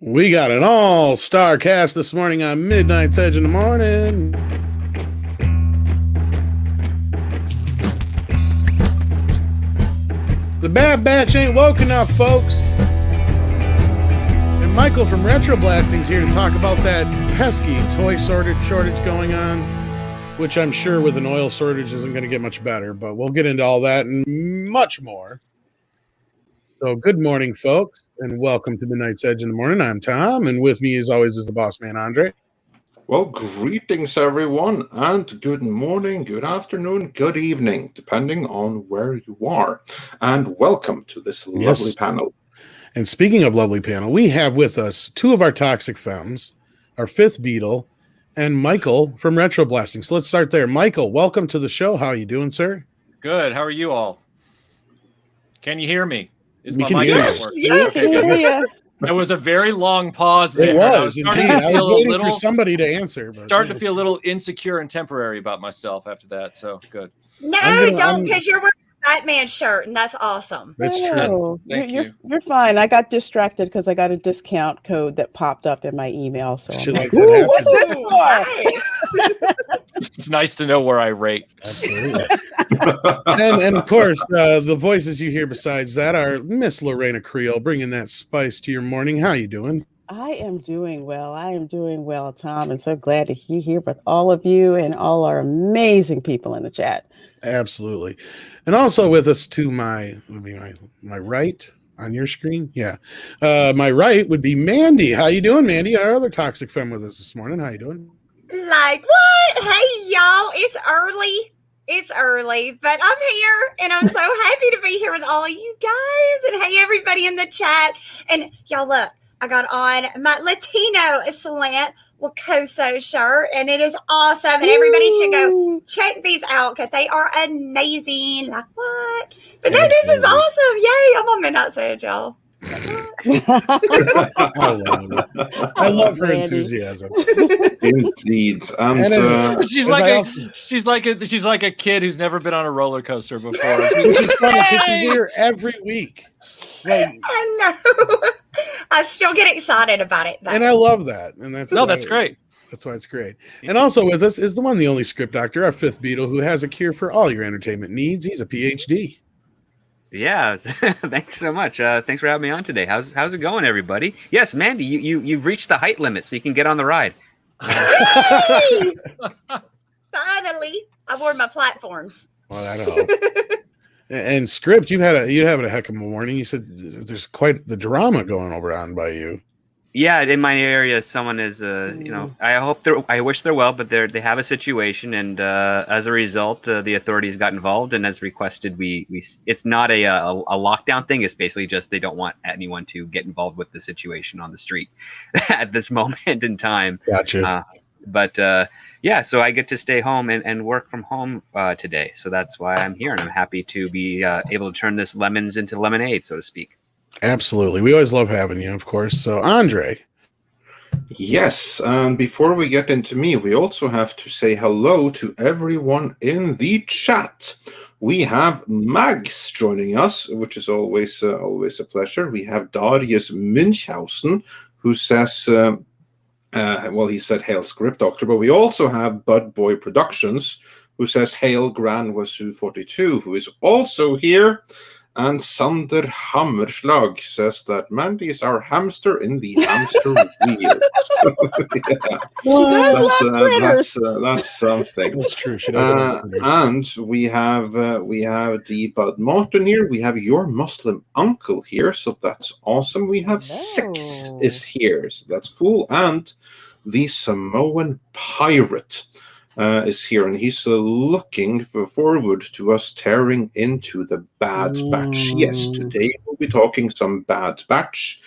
We got an all-star cast this morning on Midnight's Edge in the Morning. The Bad Batch ain't woke enough, folks. And Michael from Retro Blasting's here to talk about that pesky toy shortage going on, which I'm sure with an oil shortage isn't going to get much better, but we'll get into all that and much more. So good morning, folks, and welcome to Midnight's Edge in the Morning. I'm Tom, and with me, as always, is the boss man, Andre. Well, greetings, everyone, and good morning, good afternoon, good evening, depending on where you are. And welcome to this lovely panel. And speaking of lovely panel, we have with us two of our Toxic Femmes, our fifth Beetle, and Michael from Retro Blasting. So let's start there. Michael, welcome to the show. How are you doing, sir? Good. How are you all? Can you hear me? Is We my can mic hear not you. working? Yes, Okay, yeah. There was a very long pause there. It was, starting indeed. to I was feel a waiting little- for somebody to answer. But, Starting to feel a little insecure and temporary about myself after that. So good. No, I'm- don't, because you're wearing a Batman shirt, and that's awesome. That's true. No, Thank you're, you. you're fine. I got distracted because I got a discount code that popped up in my email. So Shit I'm like like, that "Ooh, what's happens." this Ooh, for?" nice. It's nice to know where I rate. Absolutely. and of course, the voices you hear besides that are Miss Lorena Creel, bringing that spice to your morning. How you doing? I am doing well. I am doing well, Tom, and so glad to be here with all of you and all our amazing people in the chat. Absolutely. And also with us to my right on your screen. Yeah. My right would be Mandy. How you doing, Mandy? Our other Toxic Femme with us this morning. How you doing? Like, what? Hey, y'all, it's early. It's early, but I'm here, and I'm so happy to be here with all of you guys. And hey, everybody in the chat. And y'all, look, I got on my Latino slant Wacoso shirt, and it is awesome. And everybody should go Ooh. check these out because they are amazing. Like, what? But no, this is Absolutely. awesome. Yay, I'm on Midnight Edge, y'all. I love it. I love her Mandy. enthusiasm. Indeed. And And She's As like I a also- she's like a kid who's never been on a roller coaster before. Which is funny because she's here every week. Like, I know. I still get excited about it, though. and I love that. And that's No, why- that's great. That's why it's great. And also with us is the one, the only script doctor, our fifth Beetle, who has a cure for all your entertainment needs. He's a PhD. Yeah, thanks so much. Thanks for having me on today. How's it going, everybody? Yes, Mandy, you've reached the height limit, so you can get on the ride. Yay! Finally, I wore my platforms. Well, that'll help. And script, you had a heck of a morning. You said there's quite the drama going on by you. Yeah, in my area, someone is, I wish they're well, but they have a situation, and as a result, the authorities got involved, and as requested, it's not a lockdown thing. It's basically just they don't want anyone to get involved with the situation on the street at this moment in time. Gotcha. Yeah, so I get to stay home and work from home today, so that's why I'm here, and I'm happy to be able to turn this lemons into lemonade, so to speak. Absolutely. We always love having you, of course. So, Andre. yes, and before we get into me, we also have to say hello to everyone in the chat. We have Mags joining us, which is always a pleasure. We have Darius Münchhausen, who says, he said hail script doctor, but we also have Bud Boy Productions, who says hail Gran Wasu 42, who is also here. And Sander Hammerslag says that Mandy is our hamster in the hamster wheel. That's something. That's true. She does. And we have the Bud Martin here. We have your Muslim uncle here, so that's awesome. We have Six Hello. is here, so that's cool. And the Samoan pirate is here, and he's looking forward to us tearing into the Bad Batch. Yes, today we'll be talking some Bad Batch,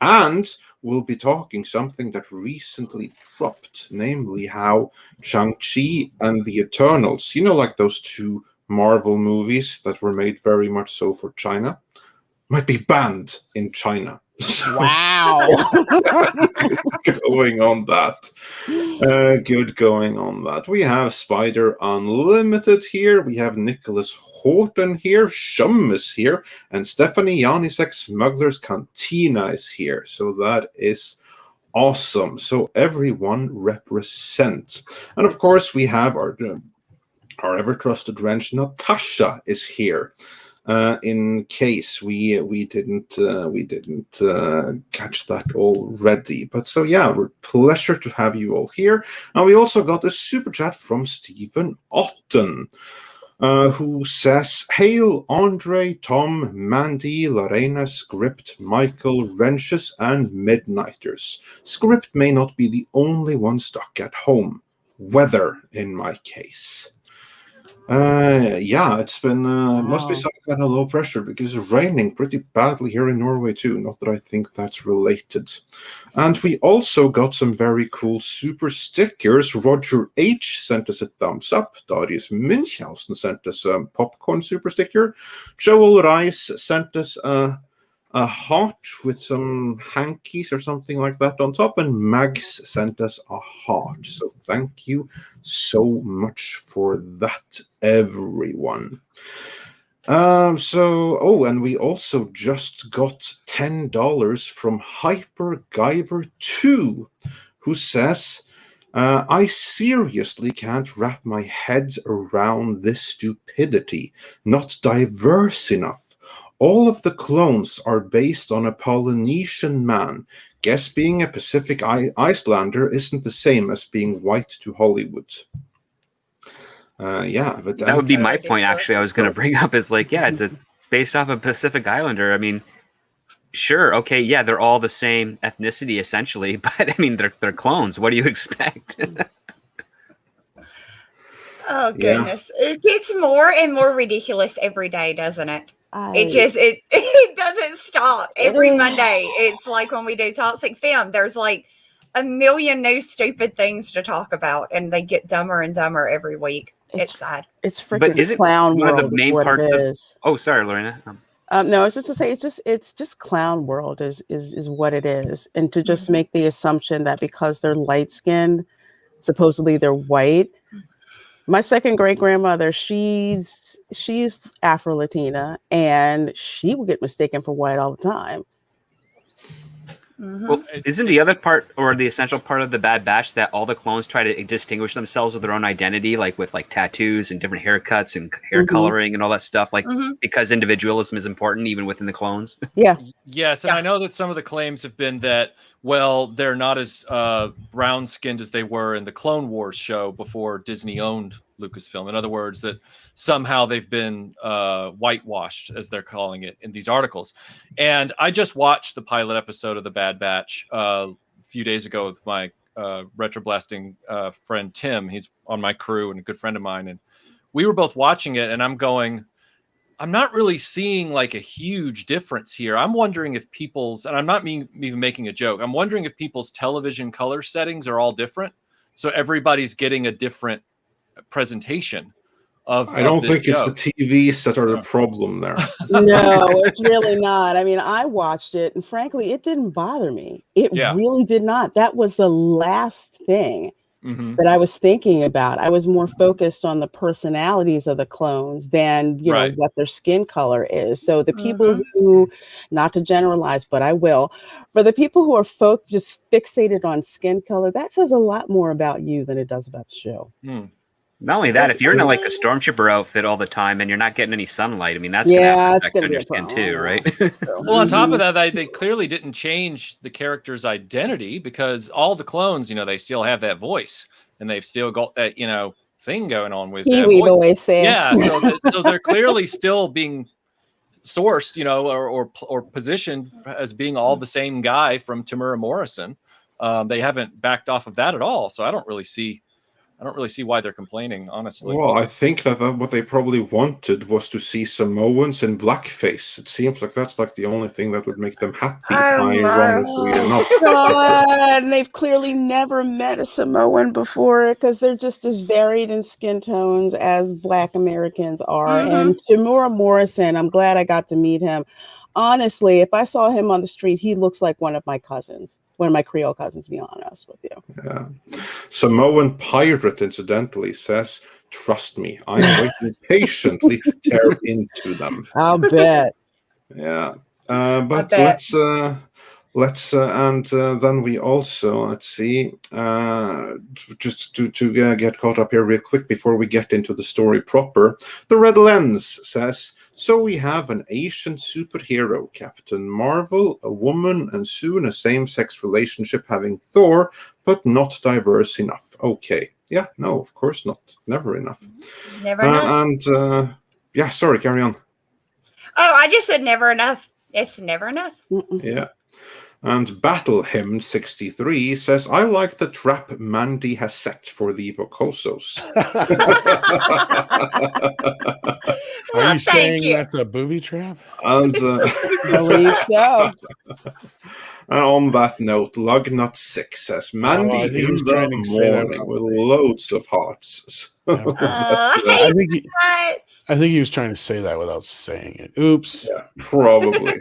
and we'll be talking something that recently dropped, namely how Shang-Chi and the Eternals, like those two Marvel movies that were made very much so for China, might be banned in China. Wow. Good going on that. Good going on that. We have Spider Unlimited here. We have Nicholas Horton here, Shum is here, and Stephanie Janisek Smuggler's Cantina is here. So that is awesome. So everyone represent. And of course, we have our ever-trusted wrench, Natasha, is here. In case we didn't catch that already. But so yeah, pleasure to have you all here. And we also got a super chat from Stephen Otten, who says, "Hail Andre, Tom, Mandy, Lorena, Script, Michael, Wrenches, and Midnighters. Script may not be the only one stuck at home. Weather, in my case." Yeah, it's been must be some kind of low pressure because it's raining pretty badly here in Norway too. Not that I think that's related. And we also got some very cool super stickers. Roger H sent us a thumbs up. Darius Münchhausen sent us a popcorn super sticker. Joel Rice sent us a heart with some hankies or something like that on top, and Mags sent us a heart. So thank you so much for that, everyone. And we also just got $10 from HyperGyver2, who says, "I seriously can't wrap my head around this stupidity. Not diverse enough. All of the clones are based on a Polynesian man. Guess being a Pacific Islander isn't the same as being white to Hollywood." Yeah, but that would be my point. Actually, I was going to bring up is like, yeah, it's based off a Pacific Islander. I mean, sure, okay, yeah, they're all the same ethnicity essentially, but I mean, they're clones. What do you expect? Oh goodness, It gets more and more ridiculous every day, doesn't it? It doesn't stop. Every Monday, it's like when we do Toxic Film, there's like a million new stupid things to talk about, and they get dumber and dumber every week. It's sad. It's freaking clown world. One of the main parts oh, sorry, Lorena. No, it's just to say it's just clown world is what it is, and to just make the assumption that because they're light skinned, supposedly they're white. My second great grandmother, she's Afro-Latina, and she will get mistaken for white all the time. Well, isn't the other part or the essential part of the Bad Batch that all the clones try to distinguish themselves with their own identity, like with like tattoos and different haircuts and hair coloring and all that stuff, like because individualism is important even within the clones? Yeah. Yes, and I know that some of the claims have been that, well, they're not as brown-skinned as they were in the Clone Wars show before Disney owned Lucasfilm. In other words, that somehow they've been whitewashed, as they're calling it in these articles. And I just watched the pilot episode of The Bad Batch a few days ago with my retroblasting friend Tim. He's on my crew and a good friend of mine. And we were both watching it, and I'm going, I'm not really seeing like a huge difference here. I'm wondering if people's, and I'm not even making a joke, I'm wondering if people's television color settings are all different. So everybody's getting a different presentation of I don't think show. It's the TVs that are the problem there. No, it's really not. I mean, I watched it, and frankly, it didn't bother me. It really did not. That was the last thing that I was thinking about. I was more focused on the personalities of the clones than know what their skin color is. So the people who, not to generalize, but I will, for the people who are just fixated on skin color, that says a lot more about you than it does about the show. Not only that, if you're in like a stormtrooper outfit all the time and you're not getting any sunlight, I mean, that's gonna affect on your skin too, right? Well, on top of that, they clearly didn't change the character's identity because all the clones, they still have that voice and they've still got that, thing going on with that voice. Yeah, so they're clearly still being sourced, or positioned as being all the same guy from Tamura Morrison. They haven't backed off of that at all, so I don't really see why they're complaining, honestly. Well, I think that what they probably wanted was to see Samoans in blackface. It seems like that's like the only thing that would make them happy. Ironically enough. God, and they've clearly never met a Samoan before because they're just as varied in skin tones as Black Americans are. And Tamura Morrison, I'm glad I got to meet him. honestly, if I saw him on the street, he looks like one of my cousins, one of my Creole cousins, to be honest with you. Yeah. Samoan Pirate, incidentally, says, "Trust me, I'm waiting patiently to tear into them." I'll bet. Yeah. But bet. then we also, let's see, just to get caught up here real quick before we get into the story proper. The Red Lens says, so we have an Asian superhero, Captain Marvel, a woman, and soon a same-sex relationship having Thor, but not diverse enough. Okay. Yeah, no, of course not. Never enough. Never enough. Yeah, sorry, carry on. Oh, I just said never enough. It's never enough. Yeah. And Battle Hymn 63 says, I like the trap Mandy has set for the Vocosos. Are you saying that's a booby trap? And believe so. And on that note, Lugnut 6 says, Mandy in the morning with loads of hearts. I think he was trying to say that without saying it. Oops. Yeah, probably.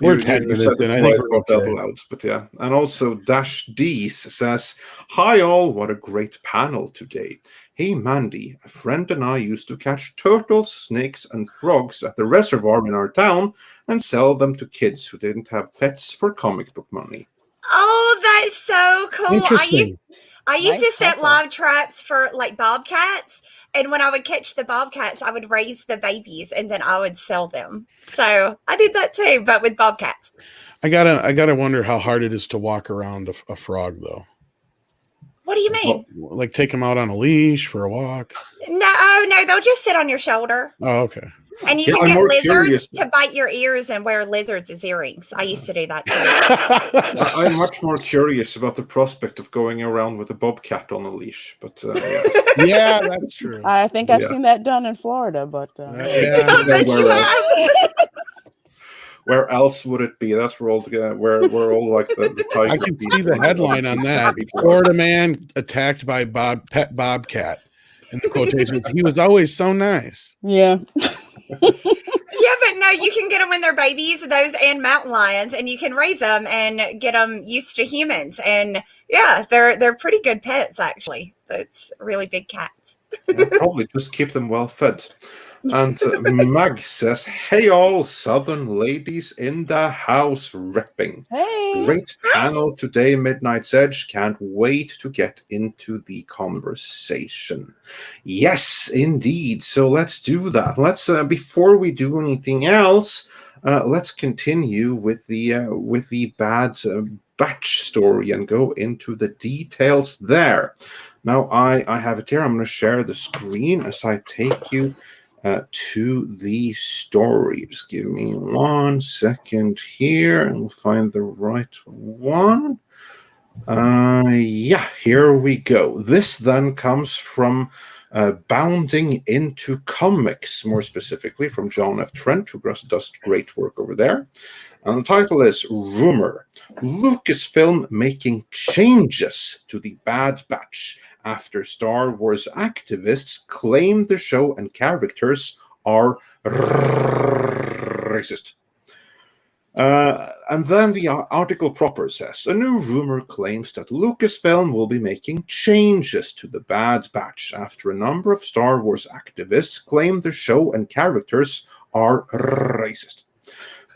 We're 10 minutes in. I think we're okay. Double out, but yeah. And also Dash D's says, hi all, what a great panel today. Hey Mandy, a friend and I used to catch turtles, snakes, and frogs at the reservoir in our town and sell them to kids who didn't have pets for comic book money. Oh, that's so cool. Interesting. I used to set live traps for like bobcats, and when I would catch the bobcats, I would raise the babies and then I would sell them. So I did that too, but with bobcats. I gotta wonder how hard it is to walk around a frog, though. What do you mean? Like take them out on a leash for a walk? No, they'll just sit on your shoulder. Oh, okay. And you can get lizards to bite your ears and wear lizards as earrings. I used to do that too. I'm much more curious about the prospect of going around with a bobcat on a leash. But yeah, that's true. I think I've seen that done in Florida, but where else would it be? That's where all like the tiger. I can see the headline on that: Florida man attacked by pet bobcat. In the quotations, he was always so nice. Yeah. Yeah, but no, you can get them when they're babies, those and mountain lions, and you can raise them and get them used to humans. And yeah, they're pretty good pets, actually. It's really big cats. Probably just keep them well fed. And Mag says, hey all Southern ladies in the house ripping. Hey. Great panel today, Midnight's Edge. Can't wait to get into the conversation. Yes, indeed. So let's do that. Let's before we do anything else, let's continue with the Bad Batch story and go into the details there. Now I have it here. I'm going to share the screen as I take you to the story. Just give me 1 second here and we'll find the right one. Yeah, here we go. This then comes from Bounding Into Comics, more specifically from John F. Trent, who does great work over there. And the title is Rumor: Lucasfilm making changes to the Bad Batch after Star Wars activists claim the show and characters are racist. And then the article proper says, a new rumor claims that Lucasfilm will be making changes to the Bad Batch after a number of Star Wars activists claim the show and characters are racist.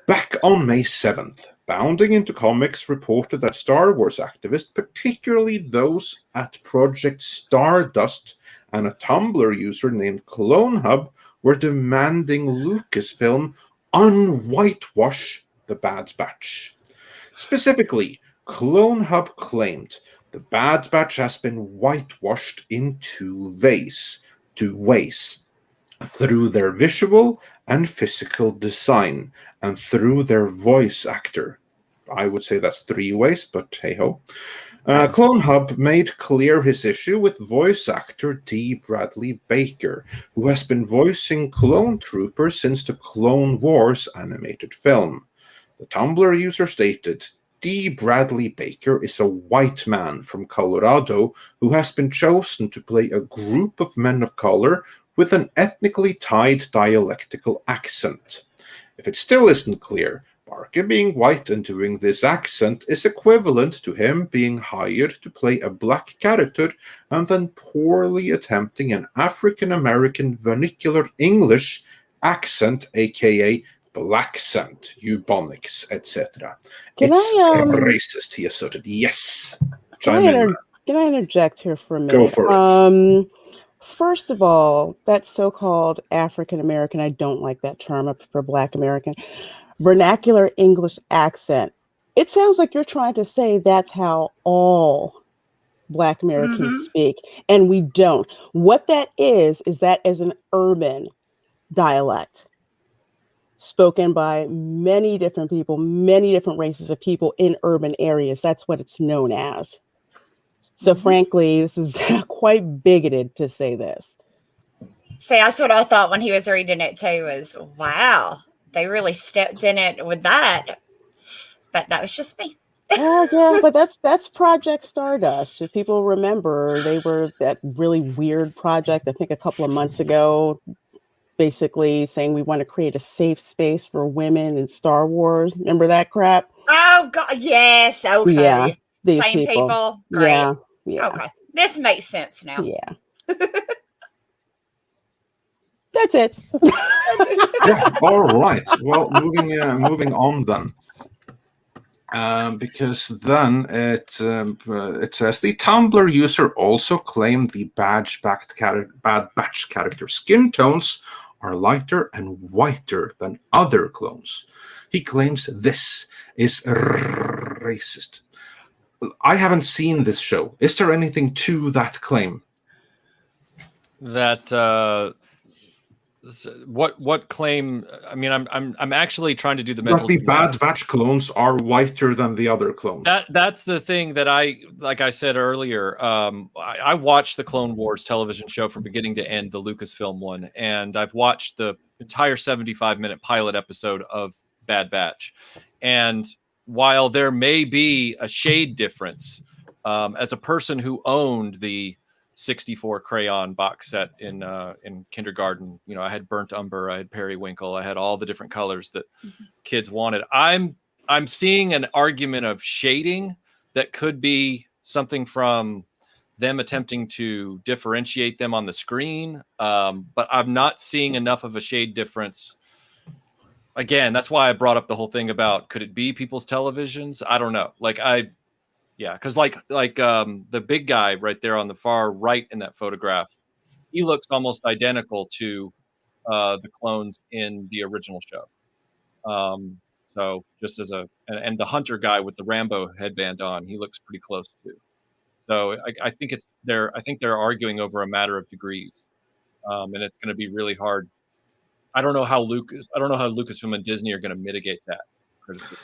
Back on May 7th, Bounding Into Comics reported that Star Wars activists, particularly those at Project Stardust and a Tumblr user named Clone Hub, were demanding Lucasfilm unwhitewash the Bad Batch. Specifically, Clone Hub claimed the Bad Batch has been whitewashed in two ways through their visual and physical design, and through their voice actor. I would say that's 3 ways, but hey-ho. Clone Hub made clear his issue with voice actor D. Bradley Baker, who has been voicing clone troopers since the Clone Wars animated film. The Tumblr user stated, D. Bradley Baker is a white man from Colorado who has been chosen to play a group of men of color with an ethnically tied dialectical accent. If it still isn't clear, Barker being white and doing this accent is equivalent to him being hired to play a black character and then poorly attempting an African-American vernacular English accent, aka blaccent, eubonics, etc. It's racist, he asserted. Yes. Can I interject here for a minute? Go for it. First of all, that so-called African American, I don't like that term. I prefer Black American. Vernacular English accent. It sounds like you're trying to say that's how all Black Americans speak, and we don't. What that is that is an urban dialect spoken by many different people, many different races of people in urban areas. That's what it's known as. So frankly, this is quite bigoted to say this. See, that's what I thought when he was reading it too, was, wow, they really stepped in it with that. But that was just me. Yeah, but that's Project Stardust. If people remember, they were that really weird project, I think a couple of months ago, basically saying we want to create a safe space for women in Star Wars. Remember that crap? Oh, God, yes, okay. Yeah, these Same people. Great. Yeah. Okay, this makes sense now. Yeah. That's it. Yeah, all right. Well, moving on then. Because then it says the Tumblr user also claimed the Bad Batch character skin tones are lighter and whiter than other clones. He claims this is racist. I haven't seen this show. Is there anything to that claim? That what claim? I mean, I'm actually trying to do the mental. But the Bad Batch clones are whiter than the other clones. That's the thing that like I said earlier. I watched the Clone Wars television show from beginning to end, the Lucasfilm one, and I've watched the entire 75-minute pilot episode of Bad Batch. And while there may be a shade difference, as a person who owned the 64 crayon box set in kindergarten, you know, I had Burnt Umber, I had Periwinkle, I had all the different colors that kids wanted. I'm seeing an argument of shading that could be something from them attempting to differentiate them on the screen, but I'm not seeing enough of a shade difference. Again, that's why I brought up the whole thing about, could it be people's televisions? I don't know. Because like the big guy right there on the far right in that photograph, he looks almost identical to the clones in the original show. So just as and the hunter guy with the Rambo headband on, he looks pretty close too. So I think they're arguing over a matter of degrees, and it's going to be really hard. I don't know how Lucasfilm and Disney are going to mitigate that criticism.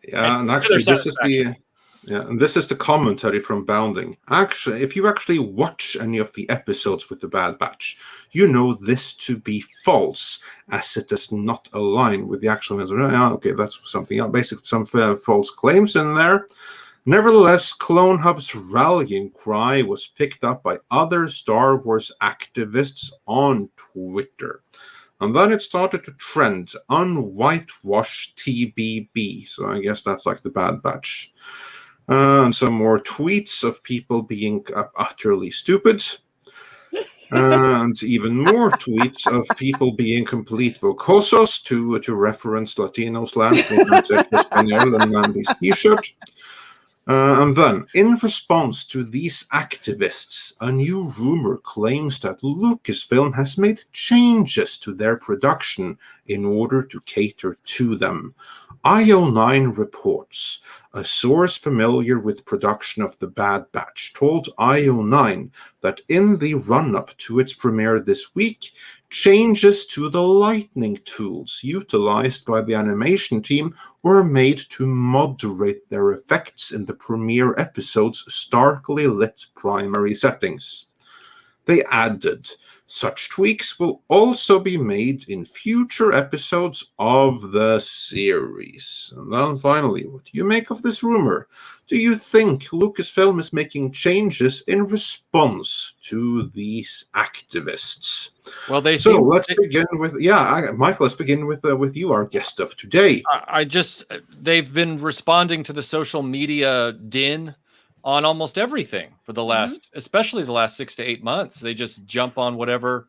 Yeah, and actually, this is the commentary from Bounding. Actually, if you actually watch any of the episodes with the Bad Batch, you know this to be false, as it does not align with the actual answer. Okay, that's something else. Basically, some false claims in there. Nevertheless, Clone Hub's rallying cry was picked up by other Star Wars activists on Twitter. And then it started to trend, unwhitewashed TBB. So I guess that's like the Bad Batch. And some more tweets of people being utterly stupid. And even more tweets of people being complete vocosos to reference Latino slang from Espanol and Mandy's t-shirt. And then, in response to these activists, a new rumor claims that Lucasfilm has made changes to their production in order to cater to them. IO9 reports, a source familiar with production of The Bad Batch told IO9 that in the run-up to its premiere this week, changes to the lightning tools utilized by the animation team were made to moderate their effects in the premiere episode's starkly lit primary settings. They added, such tweaks will also be made in future episodes of the series. And then finally, what do you make of this rumor? Do you think Lucasfilm is making changes in response to these activists? Well, let's begin with Michael. Let's begin with you, our guest of today. They've been responding to the social media din on almost everything for the last, especially the last 6 to 8 months. They just jump on whatever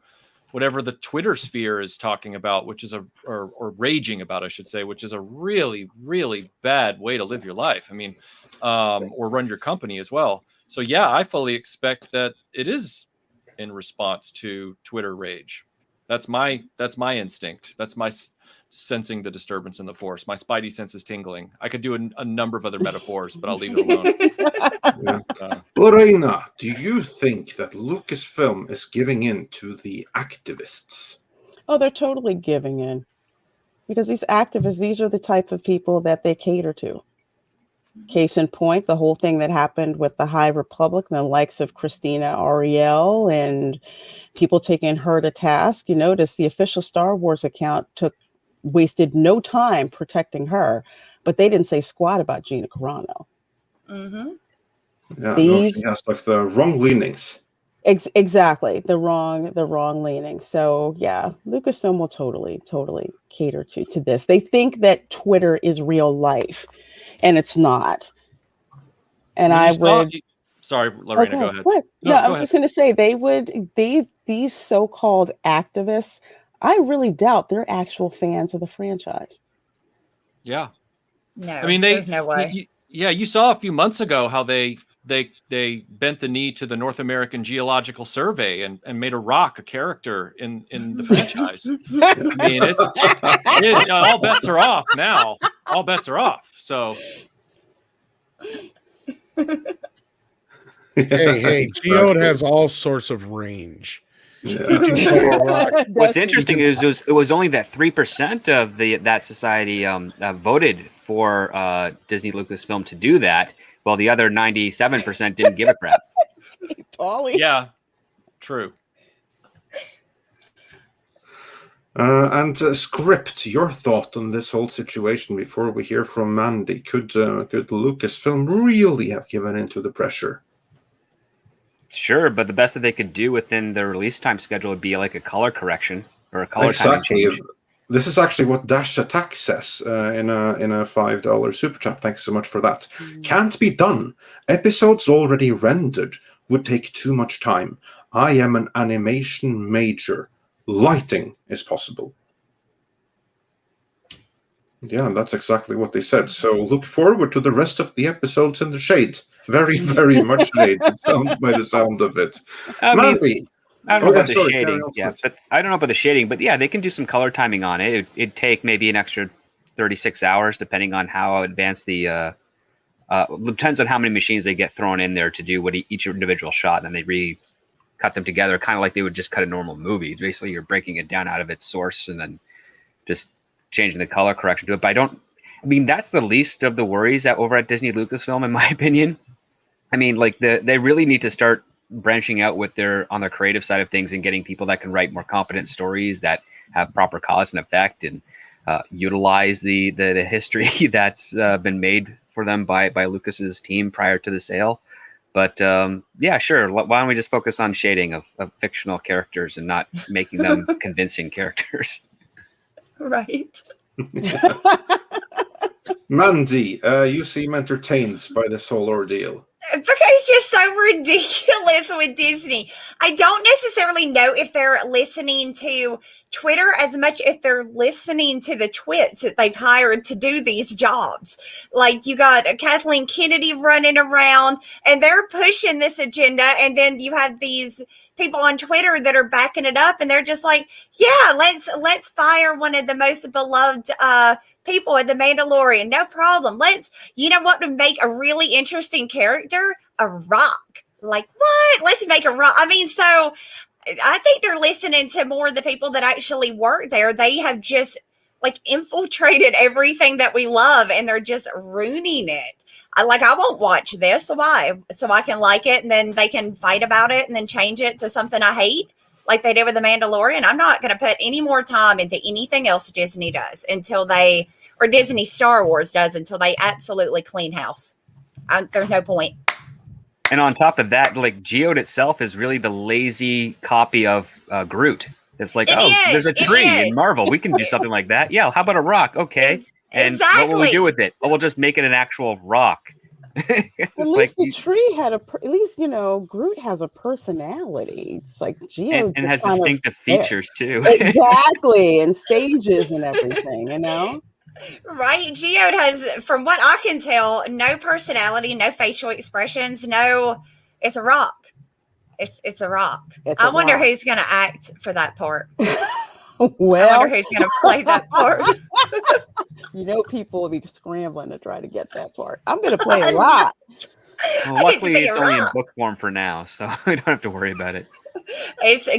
the Twitter sphere is talking about, which is or raging about, I should say, which is a really, really bad way to live your life. I mean, or run your company as well. So yeah, I fully expect that it is in response to Twitter rage. That's my instinct. That's my sensing the disturbance in the force. My spidey sense is tingling. I could do a number of other metaphors, but I'll leave it alone. Lorena, do you think that Lucasfilm is giving in to the activists? Oh, they're totally giving in. Because these activists, these are the type of people that they cater to. Case in point, the whole thing that happened with the High Republic and the likes of Christina Ariel and people taking her to task. You notice the official Star Wars account wasted no time protecting her, but they didn't say squat about Gina Carano. Yeah, she has like the wrong leanings. Exactly, the wrong leaning. So yeah, Lucasfilm will totally cater to this. They think that Twitter is real life. And it's not. And sorry, Lorena, go ahead. What? No, I was just going to say these so-called activists, I really doubt they're actual fans of the franchise. Yeah. No, I mean, there's no way. You saw a few months ago how they bent the knee to the North American Geological Survey and made a rock a character in the franchise. I mean, all bets are off now. All bets are off. So, hey, Geode has all sorts of range. Yeah. What's interesting is it was only that 3% of that society voted for Disney Lucasfilm to do that, while the other 97% didn't give a crap. Paulie. Yeah, true. And Script, your thought on this whole situation before we hear from Mandy. Could Lucasfilm really have given in to the pressure? Sure, but the best that they could do within the release time schedule would be like a color correction or a color timing change. This is actually what Dash Attack says in a $5 super chat. Thanks so much for that. Can't be done. Episodes already rendered would take too much time. I am an animation major. Lighting is possible. Yeah, that's exactly what they said. So look forward to the rest of the episodes in the shade. Very, very much shade by the sound of it. I don't know about the shading. Yeah, but I don't know about the shading. But yeah, they can do some color timing on it. It'd take maybe an extra 36 hours, depending on how advanced the. Depends on how many machines they get thrown in there to do what each individual shot, and then they cut them together, kind of like they would just cut a normal movie. Basically, you're breaking it down out of its source and then just changing the color correction to it. But that's the least of the worries over at Disney Lucasfilm, in my opinion. I mean, like they really need to start branching out on their creative side of things and getting people that can write more competent stories that have proper cause and effect and utilize the history that's been made for them by Lucas's team prior to the sale. But yeah, sure. Why don't we just focus on shading of fictional characters and not making them convincing characters? Right. Mandy, you seem entertained by this whole ordeal. Because it's just so ridiculous with Disney. I don't necessarily know if they're listening to Twitter as much if they're listening to the twits that they've hired to do these jobs. Like you got Kathleen Kennedy running around and they're pushing this agenda. And then you have these people on Twitter that are backing it up and they're just like, yeah, let's fire one of the most beloved people in The Mandalorian. No problem. You know what would make a really interesting character? A rock. Like what? Let's make a rock. I mean, so I think they're listening to more of the people that actually work there. They have just like infiltrated everything that we love, and they're just ruining it. I won't watch this. Why? So I can like it, and then they can fight about it and then change it to something I hate, like they did with The Mandalorian. I'm not going to put any more time into anything else Disney does or Disney Star Wars does until they absolutely clean house. There's no point. And on top of that, like Geode itself is really the lazy copy of Groot. It's like, there's a tree in Marvel. We can do something like that. Yeah, how about a rock? Okay. And what will we do with it? Oh, we'll just make it an actual rock. At least the tree had at least, Groot has a personality. It's like Geode and has distinctive features too. Exactly. And stages and everything, Right. Geode has, from what I can tell, no personality, no facial expressions, it's a rock. It's a rock. I wonder who's going to act for that part. Well, I wonder who's going to play that part. People will be scrambling to try to get that part. I'm going to play a lot. Well, luckily, it's only in book form for now, so we don't have to worry about it.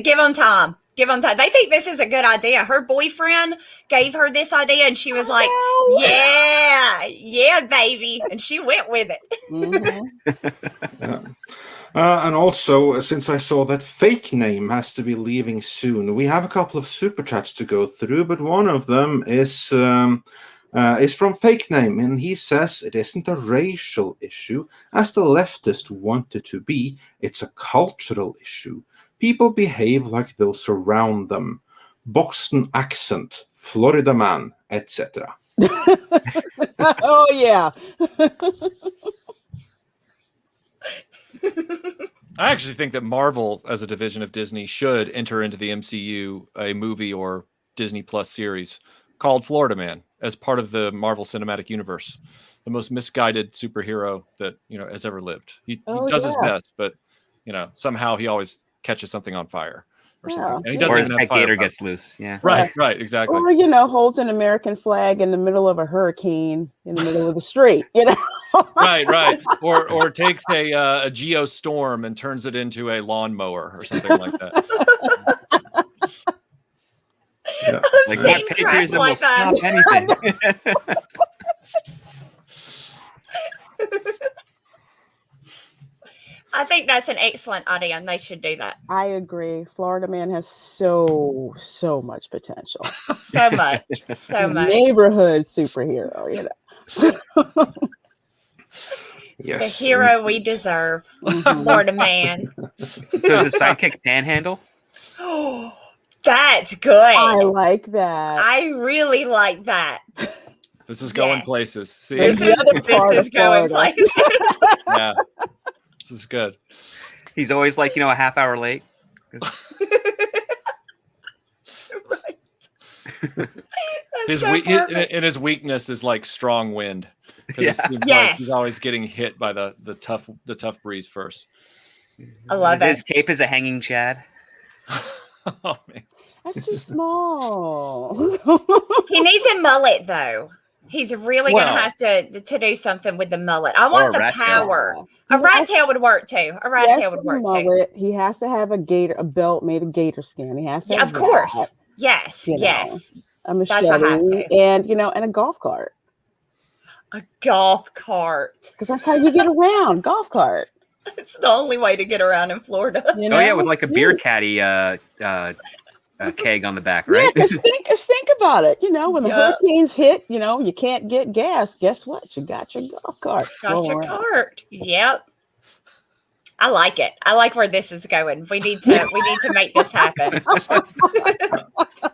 Give them time. Give them time. They think this is a good idea. Her boyfriend gave her this idea, and she was like, yeah, baby. And she went with it. Mm-hmm. And also, since I saw that Fake Name has to be leaving soon, we have a couple of super chats to go through, but one of them is from Fake Name, and he says it isn't a racial issue, as the leftists want it to be. It's a cultural issue. People behave like those around them. Boston accent, Florida man, etc. Oh, yeah. I actually think that Marvel, as a division of Disney, should enter into the MCU a movie or Disney Plus series called Florida Man as part of the Marvel Cinematic Universe. The most misguided superhero that has ever lived. He does his best, but somehow he always catches something on fire or something. And he doesn't even have gator gets loose. Yeah. Right, exactly. Or holds an American flag in the middle of a hurricane in the middle of the street. Right. Or takes a geostorm and turns it into a lawnmower or something like that. Yeah. Like that patriotism will stop anything. I think that's an excellent idea, and they should do that. I agree. Florida Man has so much potential. So much. Neighborhood superhero, Yes. The hero we deserve. Florida Man. So is his sidekick Panhandle? Oh, that's good. I like that. I really like that. This is going places. See, this is going places. Yeah. This is good. He's always like, a half hour late. Right. His weakness is like strong wind. It seems like he's always getting hit by the tough breeze first. I love it. His cape is a hanging Chad. Oh, man. That's too small. He needs a mullet, though. He's really going to have to do something with the mullet. I want the power. A rat tail would work too. A rat tail would work too. He has to have a belt made of gator skin. He has to. Yeah, of course. Yes. A machete and a golf cart. A golf cart. Because that's how you get around. Golf cart. It's the only way to get around in Florida. Oh yeah, with like a beer caddy keg on the back, right? Yeah, think about it. When the hurricanes hit, you can't get gas. Guess what? You got your golf cart. Got your cart. Yep. I like it. I like where this is going. We need to make this happen.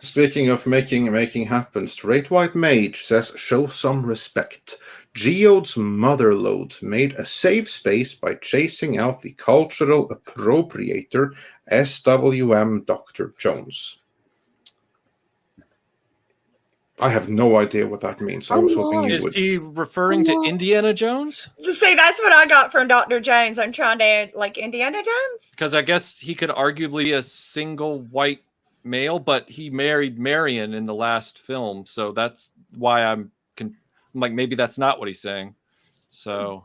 Speaking of making happen, Straight White Mage says, show some respect. Geode's Motherlode made a safe space by chasing out the cultural appropriator SWM Dr. Jones. I have no idea what that means. I was hoping you would. Is he referring to Indiana Jones? See, that's what I got from Dr. Jones. I'm trying to like Indiana Jones. Because I guess he could arguably be a single white male, but he married Marion in the last film. So that's why I'm like, maybe that's not what he's saying. So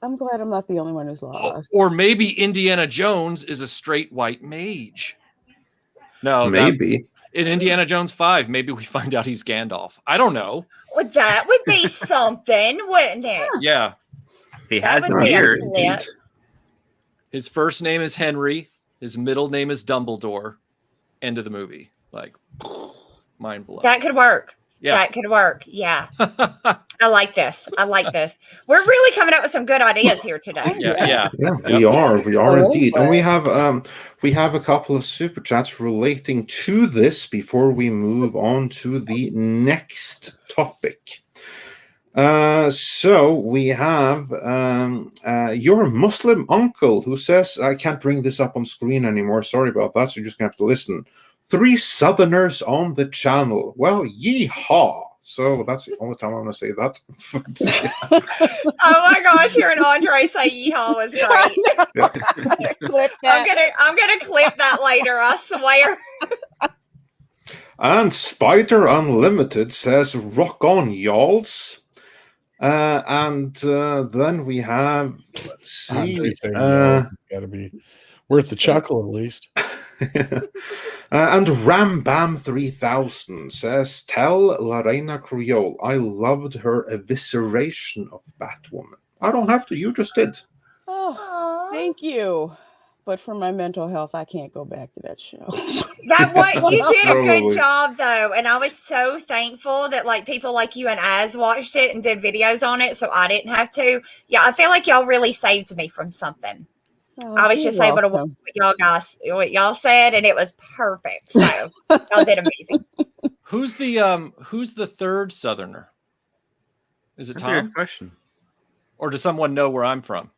I'm glad I'm not the only one who's lost. Or maybe Indiana Jones is a straight white mage. No, maybe. In Indiana Jones 5, maybe we find out he's Gandalf. I don't know. Well, that would be something, wouldn't it? Yeah. He That has a would be a beard. flip. His first name is Henry. His middle name is Dumbledore. End of the movie. Like, mind blown. That could work. Yeah. That could work. Yeah. I like this. I like this. We're really coming up with some good ideas here today. Yeah. We are Oh, indeed, and boy. we have a couple of super chats relating to this before we move on to the next topic. So we have your Muslim uncle who says, I can't bring this up on screen anymore. Sorry about that. So you're just gonna have to listen. 3 Southerners on the channel. Well, yeehaw. So that's the only time I'm going to say that. Oh my gosh, hearing Andre say yeehaw was great. Yeah. Clip that. I'm gonna clip that later, I swear. And Spider Unlimited says, rock on, y'alls. And then we have, let's see. Gotta be worth the chuckle at least. And Ram Bam 3000 says, tell Lorena Creole I loved her evisceration of Batwoman. I don't have to, you just did. Oh, thank you. But for my mental health, I can't go back to that show. You did a Totally. good job though, and I was so thankful that like people like you and Az watched it and did videos on it, so I didn't have to. Yeah, I feel like y'all really saved me from something. Oh, I was just able to watch what y'all said, and it was perfect. So y'all did amazing. Who's the third Southerner? Is it That's a good Tom? question. Or does someone know where I'm from?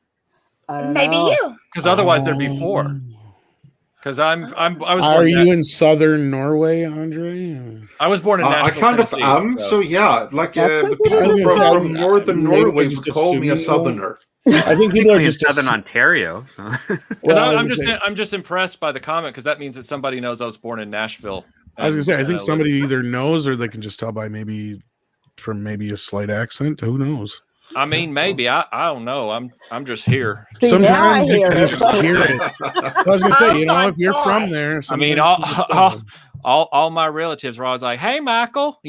I don't Maybe know. you. Because otherwise there'd be 4. Because I was born Are in you in southern Norway, Andre? I was born in I Nashville, kind of Tennessee, am, so yeah, like That's the what people it is. from northern Maybe Norway just would call me a assuming southerner. I think people are In just Southern Ontario. So. Well, I'm just impressed by the comment because that means that somebody knows I was born in Nashville. I was gonna say I think live- somebody either knows or they can just tell by maybe a slight accent. Who knows? I mean, maybe I don't know. I'm just here. See, now I Sometimes you hear can it. just hear it. I was gonna say, Oh my if you're from gosh. there, I mean, sometimes you just know. all my relatives were always like, "Hey, Michael,"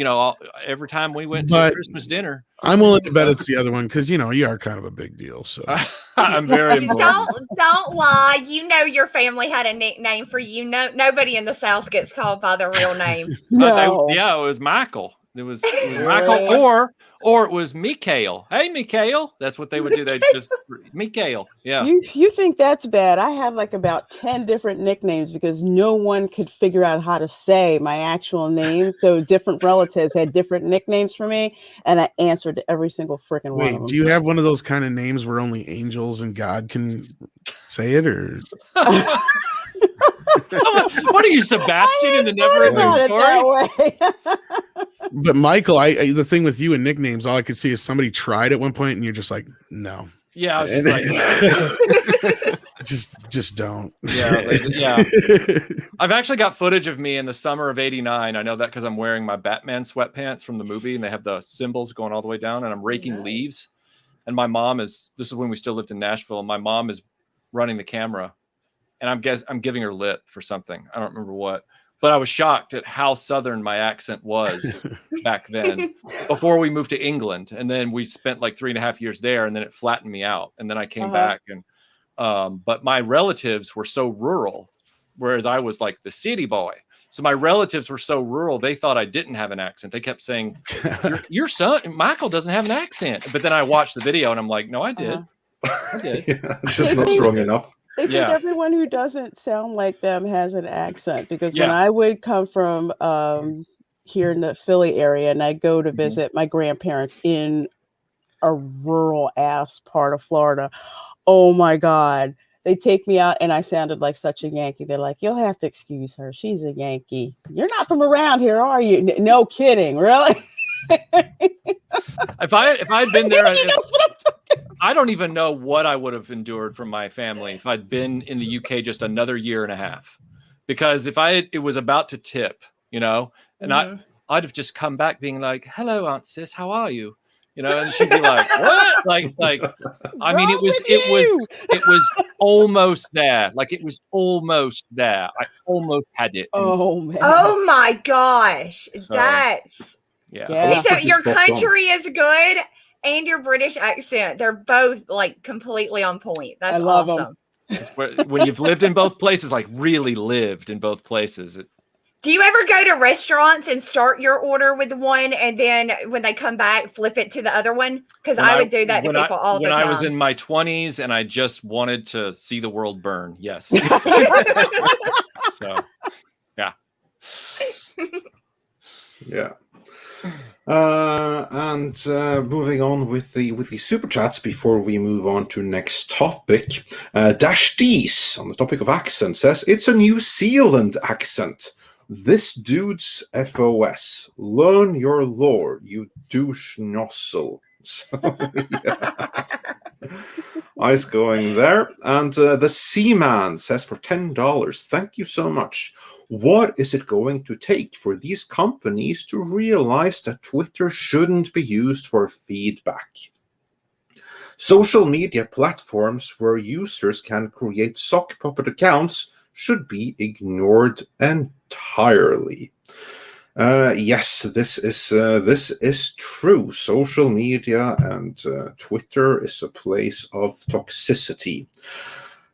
every time we went to But- Christmas dinner. I'm willing to bet it's the other one because you are kind of a big deal. So I'm very important. Don't lie. You know your family had a nickname for you. No, nobody in the South gets called by their real name. No. It was Michael. It was Michael, or it was Mikhail. Hey, Mikhail. That's what they would do. They just Mikhail. Yeah. You think that's bad? I have like about 10 different nicknames because no one could figure out how to say my actual name. So different relatives had different nicknames for me, and I answered to every single freaking one of wait, them. do you have one of those kind of names where only angels and God can say it, or What are you, Sebastian, in the Thought never-ending about story? it that way. But Michael, I the thing with you and nicknames, all I could see is somebody tried at one point, and you're just like, no, Yeah, I was just like, no. just don't. Yeah. I've actually got footage of me in the summer of '89. I know that because I'm wearing my Batman sweatpants from the movie, and they have the symbols going all the way down, and I'm raking leaves. And my mom this is when we still lived in Nashville, and my mom is running the camera, and I'm giving her lip for something. I don't remember what. But I was shocked at how Southern my accent was back then before we moved to England. And then we spent like 3.5 years there, and then it flattened me out. And then I came back, and but my relatives were so rural, whereas I was like the city boy. So my relatives were so rural, they thought I didn't have an accent. They kept saying, your son, Michael, doesn't have an accent. But then I watched the video, and I'm like, no, I did. I did. Yeah, just not strong enough. They think Yeah. everyone who doesn't sound like them has an accent because when Yeah. I would come from here in the Philly area and I go to visit my grandparents in a rural ass part of Florida, oh my God, they take me out and I sounded like such a Yankee. They're like, you'll have to excuse her. She's a Yankee. You're not from around here, are you? No kidding. Really? If I'd been there, Nobody knows what I'm talking about. I don't even know what I would have endured from my family if I'd been in the UK just another year and a half. Because if it was about to tip, and I'd have just come back being like, hello, Aunt Sis, how are you? and she'd be like, what? Like, I mean, it was almost there. Like, it was almost there. I almost had it. Oh man. Oh my gosh. So, that's yeah. So your country is good and your British accent. They're both like completely on point. That's I love awesome. When you've lived in both places, like really lived in both places. Do you ever go to restaurants and start your order with one and then when they come back, flip it to the other one? Because I would do that to people all the time. When I was in my 20s and I just wanted to see the world burn. Yes. So, yeah. Yeah. And moving on with the super chats before we move on to next topic. Dash D's on the topic of accent says it's a New Zealand accent. This dude's FOS. Learn your lore, you douche nozzle. So, yeah. Nice going there. And the Seaman says for $10, thank you so much. What is it going to take for these companies to realize that Twitter shouldn't be used for feedback? Social media platforms where users can create sock puppet accounts should be ignored entirely. Yes, this is true. Social media and Twitter is a place of toxicity.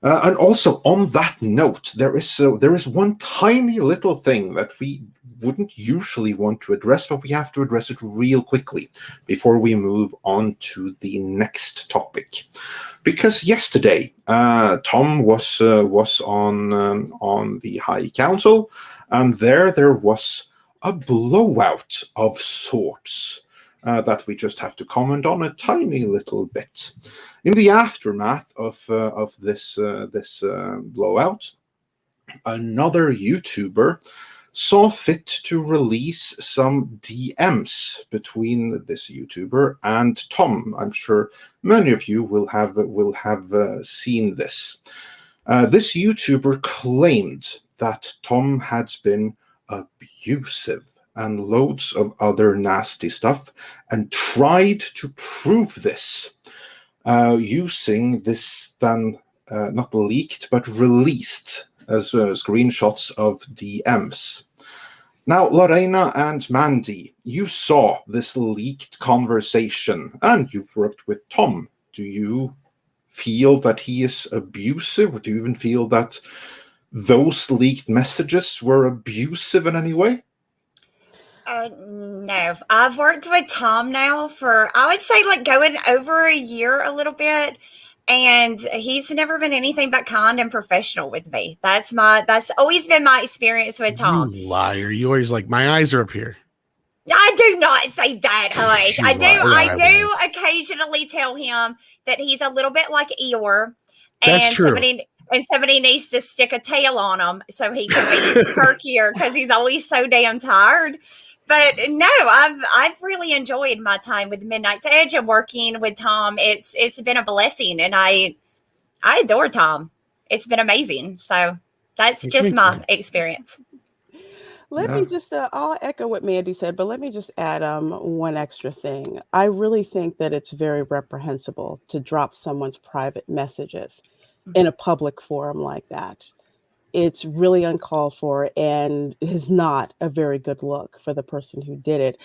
And also on that note, there is one tiny little thing that we wouldn't usually want to address, but we have to address it real quickly before we move on to the next topic. Because yesterday, Tom was on the High Council, and there was a blowout of sorts that we just have to comment on a tiny little bit. In the aftermath of this blowout, another YouTuber saw fit to release some DMs between this YouTuber and Tom. I'm sure many of you will have seen this. This YouTuber claimed that Tom had been abusive and loads of other nasty stuff, and tried to prove this using this then not leaked but released as screenshots of DMs. Now, Lorena and Mandy, you saw this leaked conversation and you've worked with Tom. Do you feel that he is abusive? Or do you even feel that those leaked messages were abusive in any way? No, I've worked with Tom now for, I would say, like going over a year, a little bit. And he's never been anything but kind and professional with me. That's always been my experience with Tom. You liar. You always like, my eyes are up here. I do not say that, Hush. I do occasionally tell him that he's a little bit like Eeyore. That's true. Somebody needs to stick a tail on him so he can be perkier because he's always so damn tired. But no, I've really enjoyed my time with Midnight's Edge and working with Tom. It's been a blessing, and I adore Tom. It's been amazing. So that's just my experience. Let me just, I'll echo what Mandy said, but let me just add one extra thing. I really think that it's very reprehensible to drop someone's private messages in a public forum like that. It's really uncalled for and is not a very good look for the person who did it.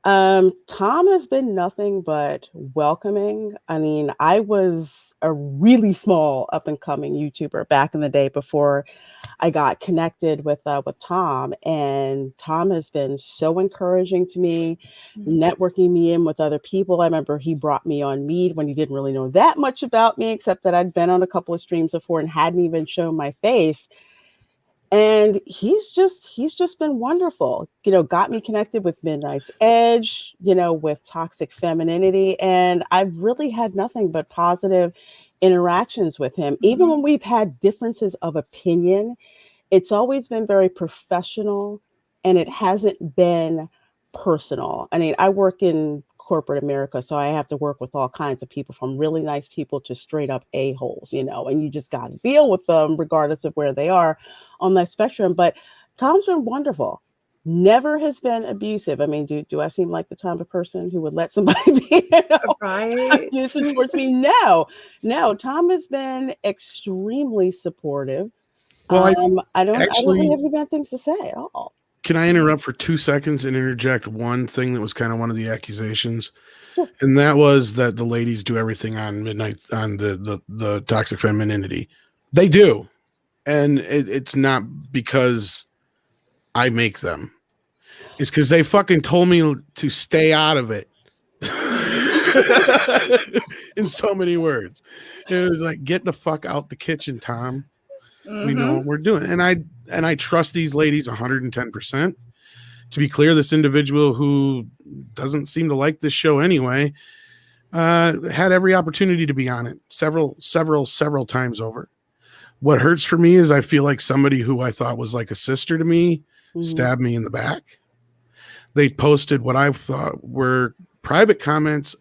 Tom has been nothing but welcoming. I mean, I was a really small up and coming YouTuber back in the day before I got connected with Tom, and Tom has been so encouraging to me, networking me in with other people. I remember he brought me on Mead when he didn't really know that much about me, except that I'd been on a couple of streams before and hadn't even shown my face. And he's just been wonderful, got me connected with Midnight's Edge, with Toxic Femininity. And I've really had nothing but positive interactions with him. Even when we've had differences of opinion, it's always been very professional and it hasn't been personal. I mean, I work in corporate America, so I have to work with all kinds of people, from really nice people to straight up a-holes, and you just got to deal with them regardless of where they are on that spectrum. But Tom's been wonderful. never has been abusive. I mean, do I seem like the type of person who would let somebody be Right. abusive towards me? No. Tom has been extremely supportive. Well, I don't actually really have any bad things to say at all. Can I interrupt for 2 seconds and interject one thing that was kind of one of the accusations? Sure. And that was that the ladies do everything on midnight on the toxic femininity. They do. And it's not because I make them. It's because they fucking told me to stay out of it. In so many words. It was like, get the fuck out the kitchen, Tom. Mm-hmm. We know what we're doing. And I trust these ladies 110%. To be clear, this individual who doesn't seem to like this show anyway, had every opportunity to be on it several times over. What hurts for me is I feel like somebody who I thought was like a sister to me stabbed me in the back. They posted what I thought were private comments,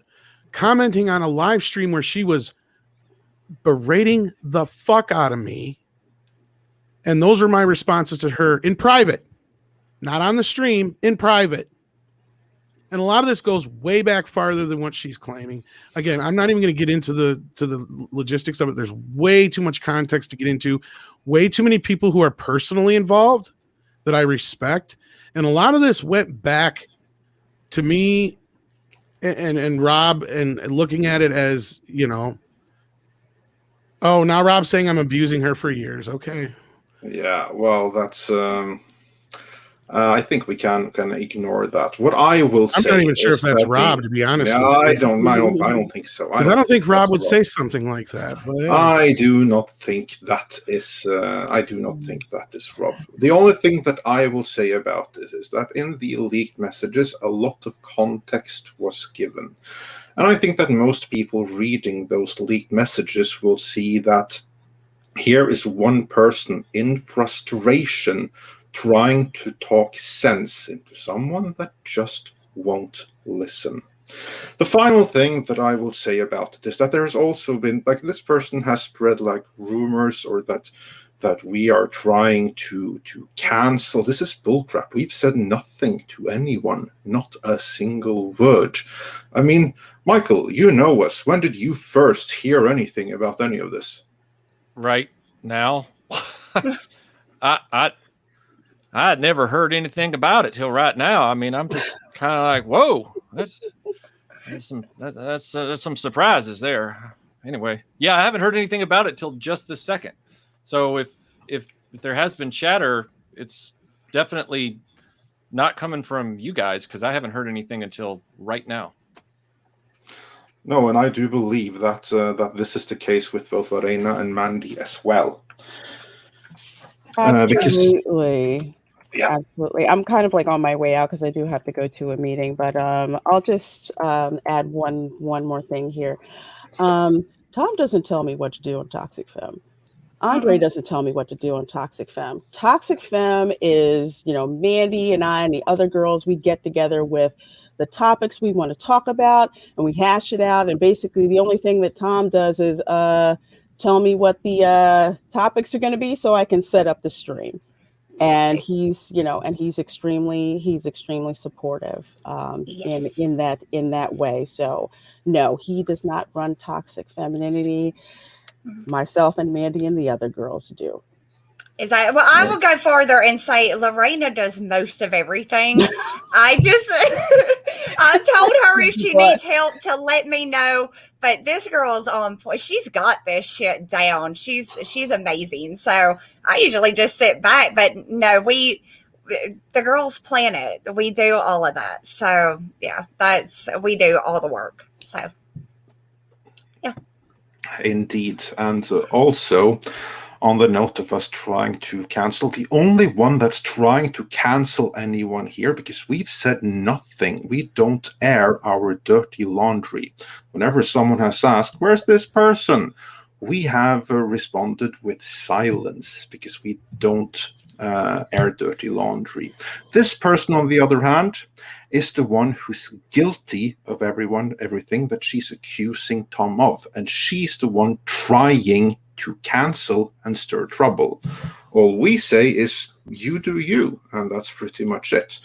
commenting on a live stream where she was berating the fuck out of me. And those were my responses to her in private, not on the stream, in private. And a lot of this goes way back farther than what she's claiming. Again, I'm not even going to get into the logistics of it. There's way too much context to get into, way too many people who are personally involved that I respect. And a lot of this went back to me and Rob, and looking at it as, you know, oh, now Rob's saying I'm abusing her for years. Okay. Yeah, well, that's I think we can ignore that. What I will say, I'm not even sure if that's Rob, to be honest. Yeah, I don't think so. Because I don't think Rob would say something like that. But hey. I do not think that is. I do not think that is Rob. The only thing that I will say about this is that in the leaked messages, a lot of context was given, and I think that most people reading those leaked messages will see that here is one person in frustration trying to talk sense into someone that just won't listen. The final thing that I will say about it is that there has also been, like, this person has spread like rumors or that we are trying to cancel. This is bullcrap. We've said nothing to anyone, not a single word. I mean, Michael, you know us. When did you first hear anything about any of this? Right now. I had never heard anything about it till right now. I mean, I'm just kind of like, whoa, that's some surprises there. Anyway, yeah, I haven't heard anything about it till just this second. So if there has been chatter, it's definitely not coming from you guys, because I haven't heard anything until right now. No, and I do believe that this is the case with both Lorena and Mandy as well. Absolutely. Yeah. Absolutely. I'm kind of like on my way out because I do have to go to a meeting, but I'll just add one more thing here. Tom doesn't tell me what to do on Toxic Femme. Andre doesn't tell me what to do on Toxic Femme. Toxic Femme is, Mandy and I and the other girls, we get together with the topics we want to talk about and we hash it out. And basically the only thing that Tom does is tell me what the topics are going to be so I can set up the stream. And he's extremely supportive in that way. So no, he does not run Toxic Femininity. Myself and Mandy and the other girls do. I will go farther and say Lorena does most of everything. I told her if she needs help to let me know, but this girl's on point. She's got this shit down. She's amazing. So I usually just sit back, but no, the girls plan it. We do all of that. So yeah, we do all the work. So yeah. Indeed. And also, on the note of us trying to cancel, the only one that's trying to cancel anyone here, because we've said nothing, we don't air our dirty laundry. Whenever someone has asked, where's this person? We have responded with silence, because we don't air dirty laundry. This person, on the other hand, is the one who's guilty of everything that she's accusing Tom of. And she's the one trying to cancel and stir trouble. All we say is you do you, and that's pretty much it.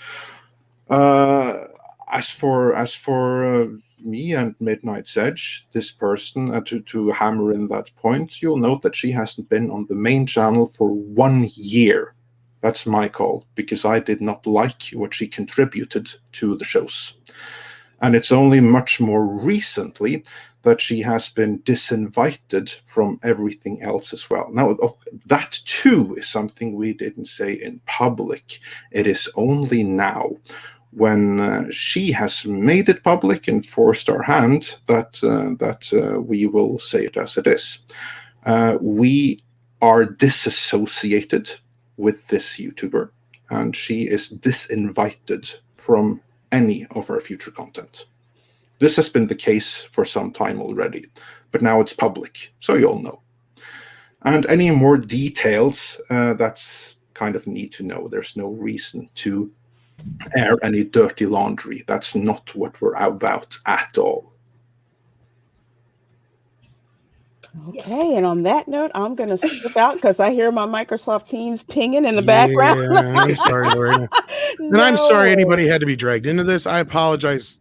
As for me and Midnight's Edge, this person, to hammer in that point, you'll note that she hasn't been on the main channel for 1 year. That's my call, because I did not like what she contributed to the shows. And it's only much more recently that she has been disinvited from everything else as well. Now, that too is something we didn't say in public. It is only now, when she has made it public and forced our hand, that we will say it as it is. We are disassociated with this YouTuber, and she is disinvited from any of our future content. This has been the case for some time already, but now it's public, so you all know. And any more details, that's kind of need to know. There's no reason to air any dirty laundry. That's not what we're about at all. Okay, and on that note, I'm going to skip out because I hear my Microsoft Teams pinging in the background. I'm sorry, Lorena. And I'm sorry anybody had to be dragged into this. I apologize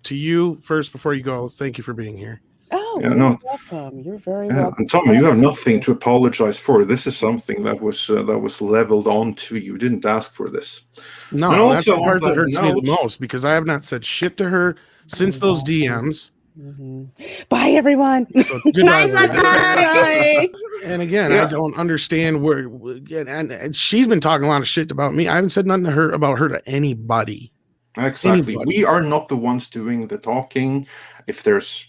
to you first before you go. Thank you for being here. Oh, yeah, you're welcome. You're very welcome. And Tommy, you have nothing to apologize for. This is something that was leveled on to you. You didn't ask for this. No, that's the part that hurts me the most, because I have not said shit to her since those DMs. Mm-hmm. Bye, everyone. So goodbye. Bye. And again, I don't understand where. And she's been talking a lot of shit about me. I haven't said nothing to her about her to anybody. Exactly. We are not the ones doing the talking. If there's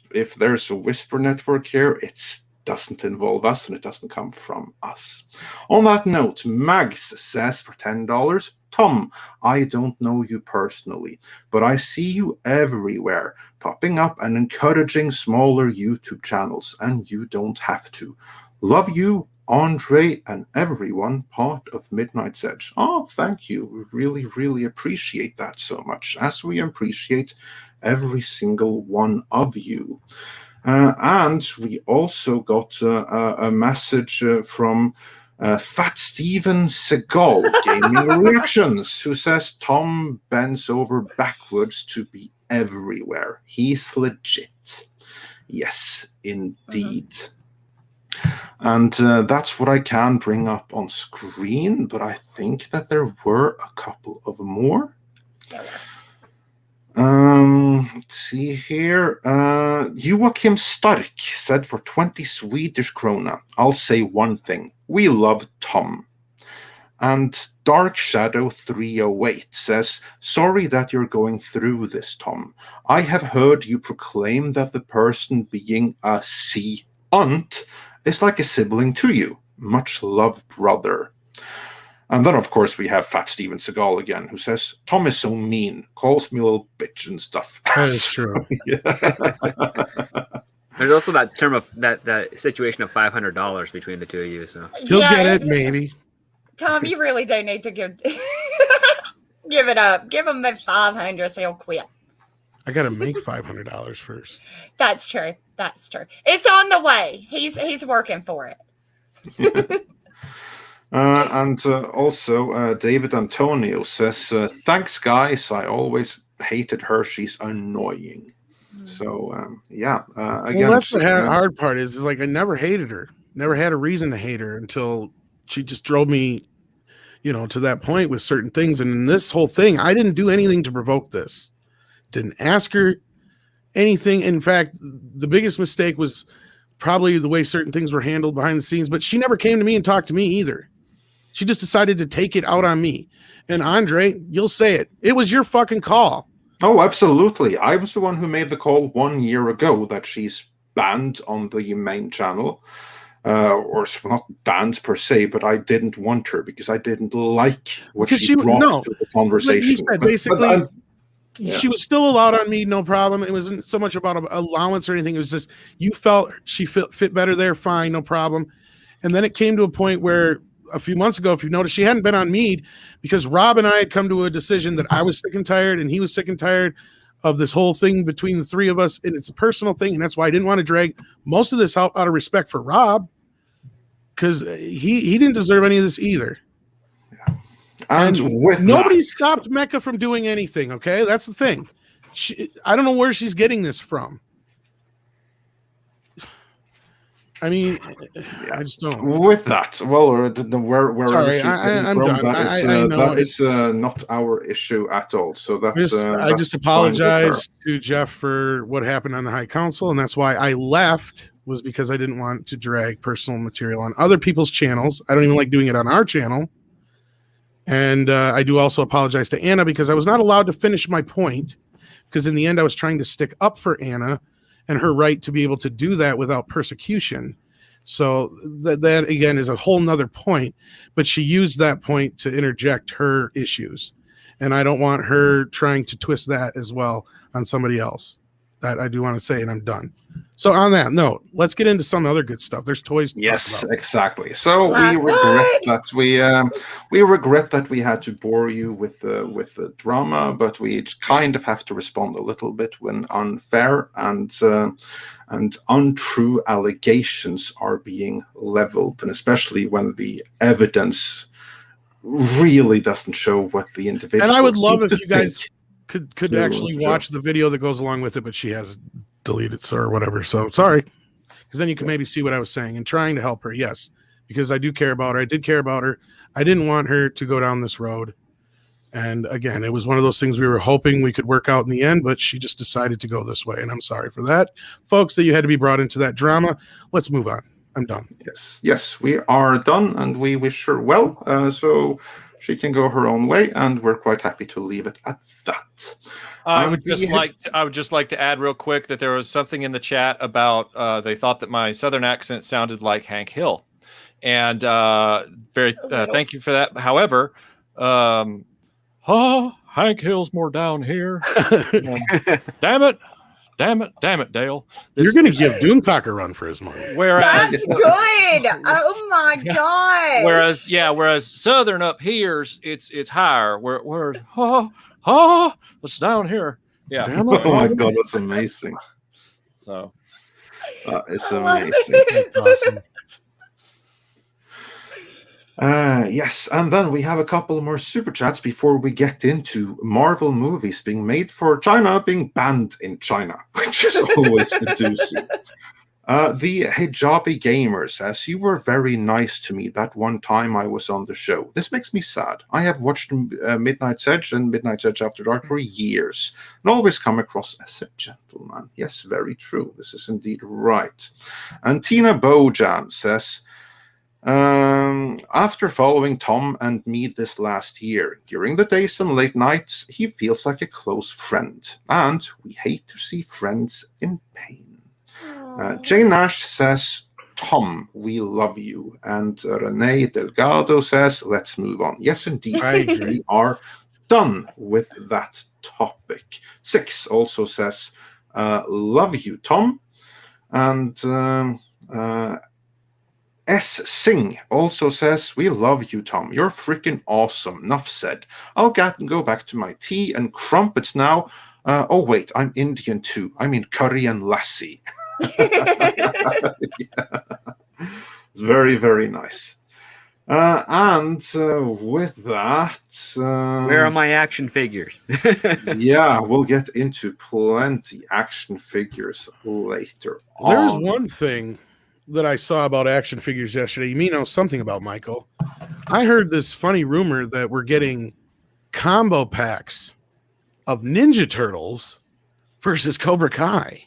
a whisper network here, it doesn't involve us and it doesn't come from us. On that note, Mags says for $10, Tom, I don't know you personally, but I see you everywhere, popping up and encouraging smaller YouTube channels, and you don't have to. Love you, Andre, and everyone part of Midnight's Edge. Oh, thank you. We really, really appreciate that so much, as we appreciate every single one of you. And we also got a message from Fat Steven Seagal Gaming Reactions, who says Tom bends over backwards to be everywhere. He's legit. Yes, indeed. And that's what I can bring up on screen, but I think that there were a couple of more. Let's see here. Joachim Stark said for 20 Swedish krona, I'll say one thing. We love Tom. And Dark Shadow 308 says, sorry that you're going through this, Tom. I have heard you proclaim that the person being a aunt is like a sibling to you. Much love, brother. And then, of course, we have Fat Steven Seagal again, who says, Tom is so mean, calls me a little bitch and stuff. That is true. There's also that term of that situation of $500 between the two of you. So he'll get it, maybe. Tom, you really do need to give it up. Give him the 500 so he'll quit. I got to make $500 first. That's true. That's true. It's on the way. He's working for it. And also, David Antonio says, thanks, guys. I always hated her. She's annoying. So, again. Well, that's the hard part is like I never hated her. Never had a reason to hate her until she just drove me, to that point with certain things. And in this whole thing, I didn't do anything to provoke this. Didn't ask her anything. In fact, the biggest mistake was probably the way certain things were handled behind the scenes, but she never came to me and talked to me either. She just decided to take it out on me. And Andre, you'll say it. It was your fucking call. Oh, absolutely. I was the one who made the call 1 year ago that she's banned on the main channel. Or not banned per se, but I didn't want her because I didn't like what she brought to the conversation. You said basically, she was still allowed on me, no problem. It wasn't so much about allowance or anything. It was just you felt she fit better there, fine, no problem. And then it came to a point where a few months ago, if you noticed, she hadn't been on Mead because Rob and I had come to a decision that I was sick and tired and he was sick and tired of this whole thing between the three of us. And it's a personal thing. And that's why I didn't want to drag most of this out of respect for Rob. because he didn't deserve any of this either. And with nobody that, stopped Mecca from doing anything. Okay, that's the thing. I don't know where she's getting this from. I mean, I just don't. With that, well, wherever Sorry, she's I'm from, done. I know that is not our issue at all. So that's I just apologize to Jeff for what happened on the High Council, and that's why I left. Was because I didn't want to drag personal material on other people's channels. I don't even like doing it on our channel. And I do also apologize to Anna because I was not allowed to finish my point, because in the end I was trying to stick up for Anna and her right to be able to do that without persecution. So that again is a whole nother point, but she used that point to interject her issues. And I don't want her trying to twist that as well on somebody else. That I do want to say, and I'm done. So on that note, let's get into some other good stuff. There's toys to Yes, talk about. exactly. So we regret that we had to bore you with the drama, but we kind of have to respond a little bit when unfair and untrue allegations are being leveled, and especially when the evidence really doesn't show what the individual. And I would love if to you guys could to actually watch the video that goes along with it, but she has deleted it or whatever. So sorry, because then you can maybe see what I was saying and trying to help her. Yes, because I do care about her. I did care about her. I didn't want her to go down this road. And again, it was one of those things we were hoping we could work out in the end, but she just decided to go this way. And I'm sorry for that, folks, that you had to be brought into that drama. Let's move on. I'm done. Yes, we are done, and we wish her well. So she can go her own way, and we're quite happy to leave it at that. I would just like to add real quick that there was something in the chat about they thought that my Southern accent sounded like Hank Hill, and thank you for that. However, Hank Hill's more down here. Damn it, Dale. You're going to give Doomcock a run for his money. Whereas that's good. Oh my god. Whereas Southern up here's it's higher. Whereas it's down here. Yeah. Oh my god, that's amazing. So it's amazing. That's awesome. Yes, and then we have a couple more super chats before we get into Marvel movies being made for China being banned in China, which is always a doozy. The Hijabi Gamer says, you were very nice to me that one time I was on the show. This makes me sad. I have watched Midnight's Edge and Midnight's Edge After Dark for years and always come across as a gentleman. Yes, very true. This is indeed right. And Tina Bojan says, after following Tom and me this last year, during the days and late nights, he feels like a close friend, and we hate to see friends in pain. Jay Nash says, Tom, we love you. And Renee Delgado says, let's move on. Yes, indeed. We are done with that topic. Six also says, love you, Tom. And S. Singh also says, we love you, Tom. You're freaking awesome. Enough said. I'll go back to my tea and crumpets now. Oh, wait, I'm Indian too. I mean curry and lassi. Yeah. It's very, very nice. And with that... where are my action figures? Yeah, we'll get into plenty action figures later There's on. one thing that I saw about action figures yesterday. You may know something about, Michael. I heard this funny rumor that we're getting combo packs of Ninja Turtles versus Cobra Kai.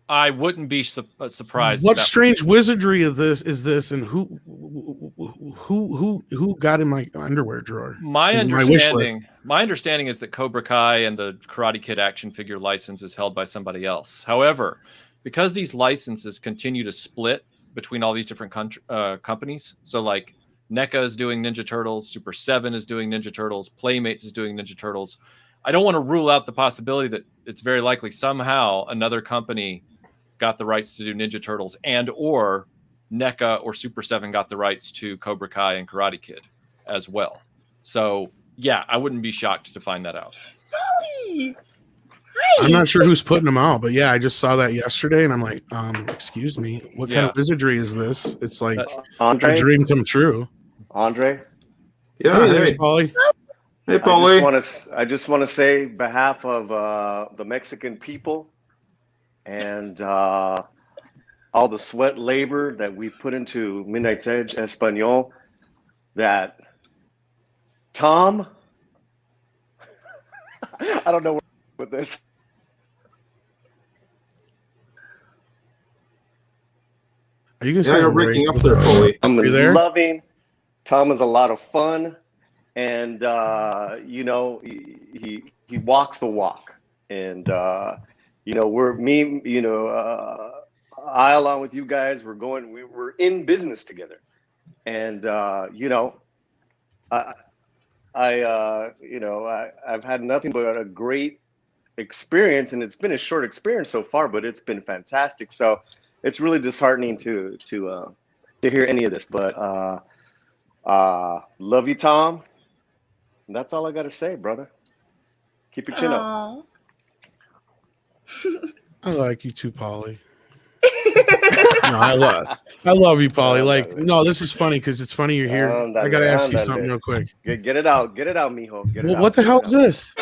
I wouldn't be surprised. What strange wizardry is this, and who got in my underwear drawer? My understanding is that Cobra Kai and the Karate Kid action figure license is held by somebody else. However, because these licenses continue to split between all these different companies, so like NECA is doing Ninja Turtles, Super 7 is doing Ninja Turtles, Playmates is doing Ninja Turtles. I don't want to rule out the possibility that it's very likely somehow another company got the rights to do Ninja Turtles, and or NECA or Super 7 got the rights to Cobra Kai and Karate Kid as well. So yeah, I wouldn't be shocked to find that out. Hi. I'm not sure who's putting them out, but yeah, I just saw that yesterday, and I'm like, excuse me, what kind of wizardry is this? It's like Andre? a dream come true. Andre? Yeah, hey, there's Polly. Hey, Polly. I just want to say, behalf of the Mexican people and all the sweat labor that we put into Midnight's Edge Espanol, that Tom, I don't know where with this. Are you gonna say you're breaking up there, Polly? Tom you is there? loving. Tom is a lot of fun, and you know, he walks the walk, and you know, I along with you guys, we're in business together, and you know, I've had nothing but a great experience, and it's been a short experience so far, but it's been fantastic. So it's really disheartening to hear any of this, but love you, Tom. And that's all I got to say, brother. Keep your chin up. I like you too, Polly. No, I love you, Polly. Like, no, this is funny because it's funny you're here. I gotta ask you something real quick. Get it out, mijo. Get it out. What the hell is this?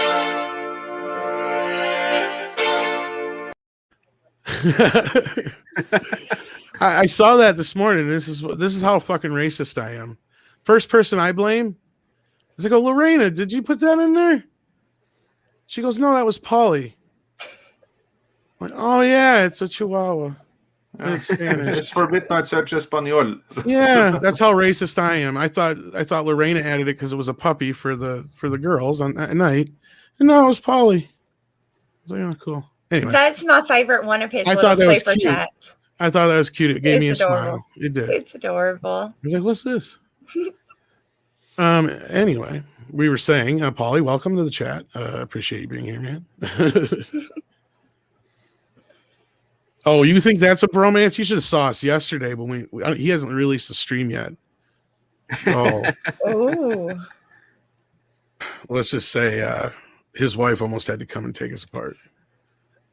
I saw that this morning. This is how fucking racist I am. First person I blame is I go, Lorena, did you put that in there? She goes, no, that was Polly. I'm like, oh yeah, it's a Chihuahua. And it's Spanish. It's for Midnight's Edge Espanol. Yeah, that's how racist I am. I thought Lorena added it because it was a puppy for the girls at night, and no, it was Polly. I was like, oh, cool. Anyway, That's my favorite one of his I little thought that was super cute. chats. I thought that was cute. It gave me a adorable. smile. It did. It's adorable. I was like, what's this? Anyway, we were saying, Polly, welcome to the chat. Appreciate you being here, man. Oh, you think that's a bromance? You should have saw us yesterday, but he hasn't released a stream yet. Oh, Ooh. let's just say his wife almost had to come and take us apart.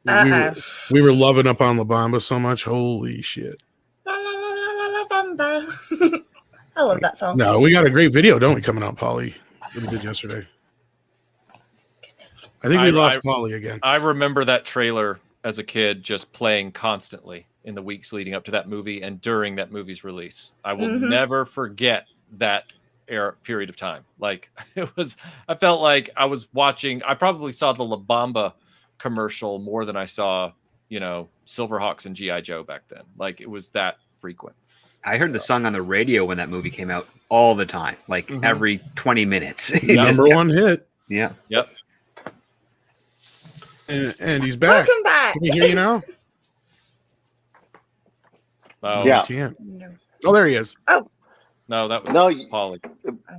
Uh-oh. We were loving up on La Bamba so much. Holy shit. La, la, la, la, la, la, bamba. I love that song. No, we got a great video, don't we, coming out, Polly? That we did yesterday. Goodness. I think we lost Polly again. I remember that trailer as a kid just playing constantly in the weeks leading up to that movie and during that movie's release. I will never forget that period of time. Like I felt like I was watching, I probably saw the La Bamba commercial more than I saw, Silverhawks and G.I. Joe back then. Like it was that frequent. I heard the song on the radio when that movie came out all the time, like every 20 minutes. Number one hit. Yeah. Yep. And he's back. Welcome back. Can we hear you now? Oh, yeah. You can't. No. Oh, there he is. Oh. No, that was Polly.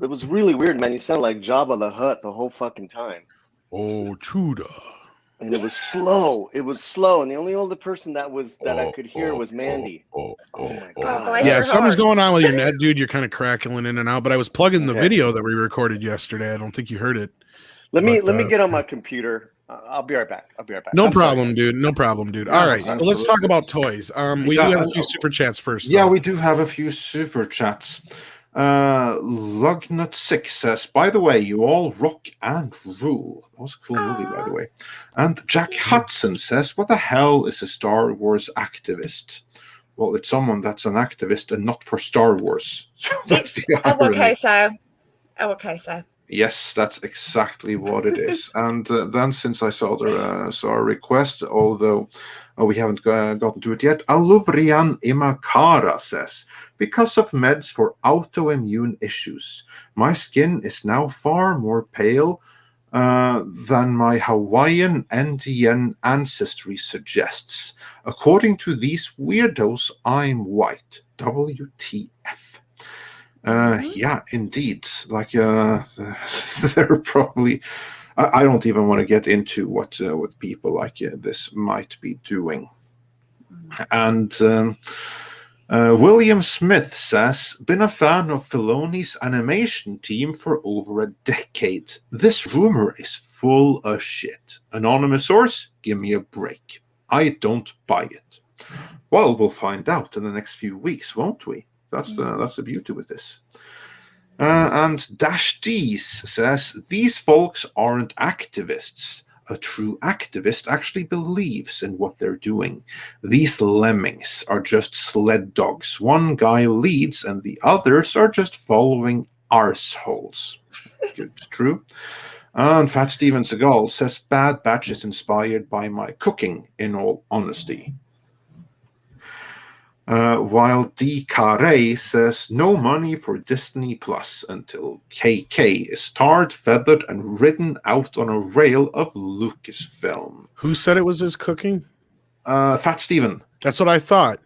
It was really weird, man. You sound like Jabba the Hutt the whole fucking time. Oh, Chuda. And it was slow. It was slow. And the only other person that I could hear was Mandy. Oh, my bless God. Yeah, your something's heart. going on with your net, dude. You're kind of crackling in and out. But I was plugging the video that we recorded yesterday. I don't think you heard it. Let me get on my computer. I'll be right back. No problem, dude. No problem, dude. All right, so let's talk about toys. We do have a few super chats first. Yeah, we do have a few super chats. Lugnut6 says, by the way, you all rock and rule. That was a cool movie, by the way. And Jack Hudson says, what the hell is a Star Wars activist? Well, it's someone that's an activist and not for Star Wars. So that's the irony. Okay, so. Yes, that's exactly what it is. And then, since I saw a request, although we haven't gotten to it yet, Aluvrian Imakara says, because of meds for autoimmune issues, my skin is now far more pale than my Hawaiian Indian ancestry suggests. According to these weirdos, I'm white. WTF. Yeah, indeed. Like, they're probably. I don't even want to get into what people like this might be doing. And William Smith says, been a fan of Filoni's animation team for over a decade. This rumor is full of shit. Anonymous source, give me a break. I don't buy it. Well, we'll find out in the next few weeks, won't we? That's the beauty with this. And Dash D's says, these folks aren't activists. A true activist actually believes in what they're doing. These lemmings are just sled dogs. One guy leads and the others are just following arseholes. Good, true. And Fat Steven Seagal says, Bad Batch is inspired by my cooking, in all honesty. While D. Carre says, no money for Disney Plus until KK is tarred, feathered, and ridden out on a rail of Lucasfilm. Who said it was his cooking? Fat Steven. That's what I thought.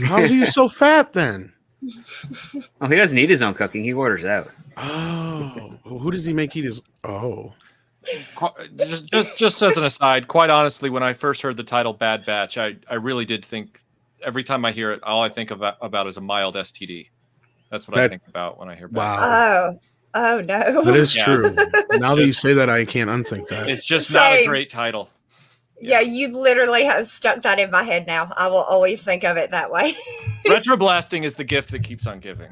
How's he so fat then? Oh, he doesn't eat his own cooking. He orders out. Oh, who does he make eat his? Oh, just as an aside, quite honestly, when I first heard the title "Bad Batch," I really did think. Every time I hear it, all I think about is a mild STD. That's what I think about when I hear Bad Batch. Wow. Oh no. That is true. Now that you say that, I can't unthink that. It's just not a great title. Yeah, you literally have stuck that in my head now. I will always think of it that way. Retroblasting is the gift that keeps on giving.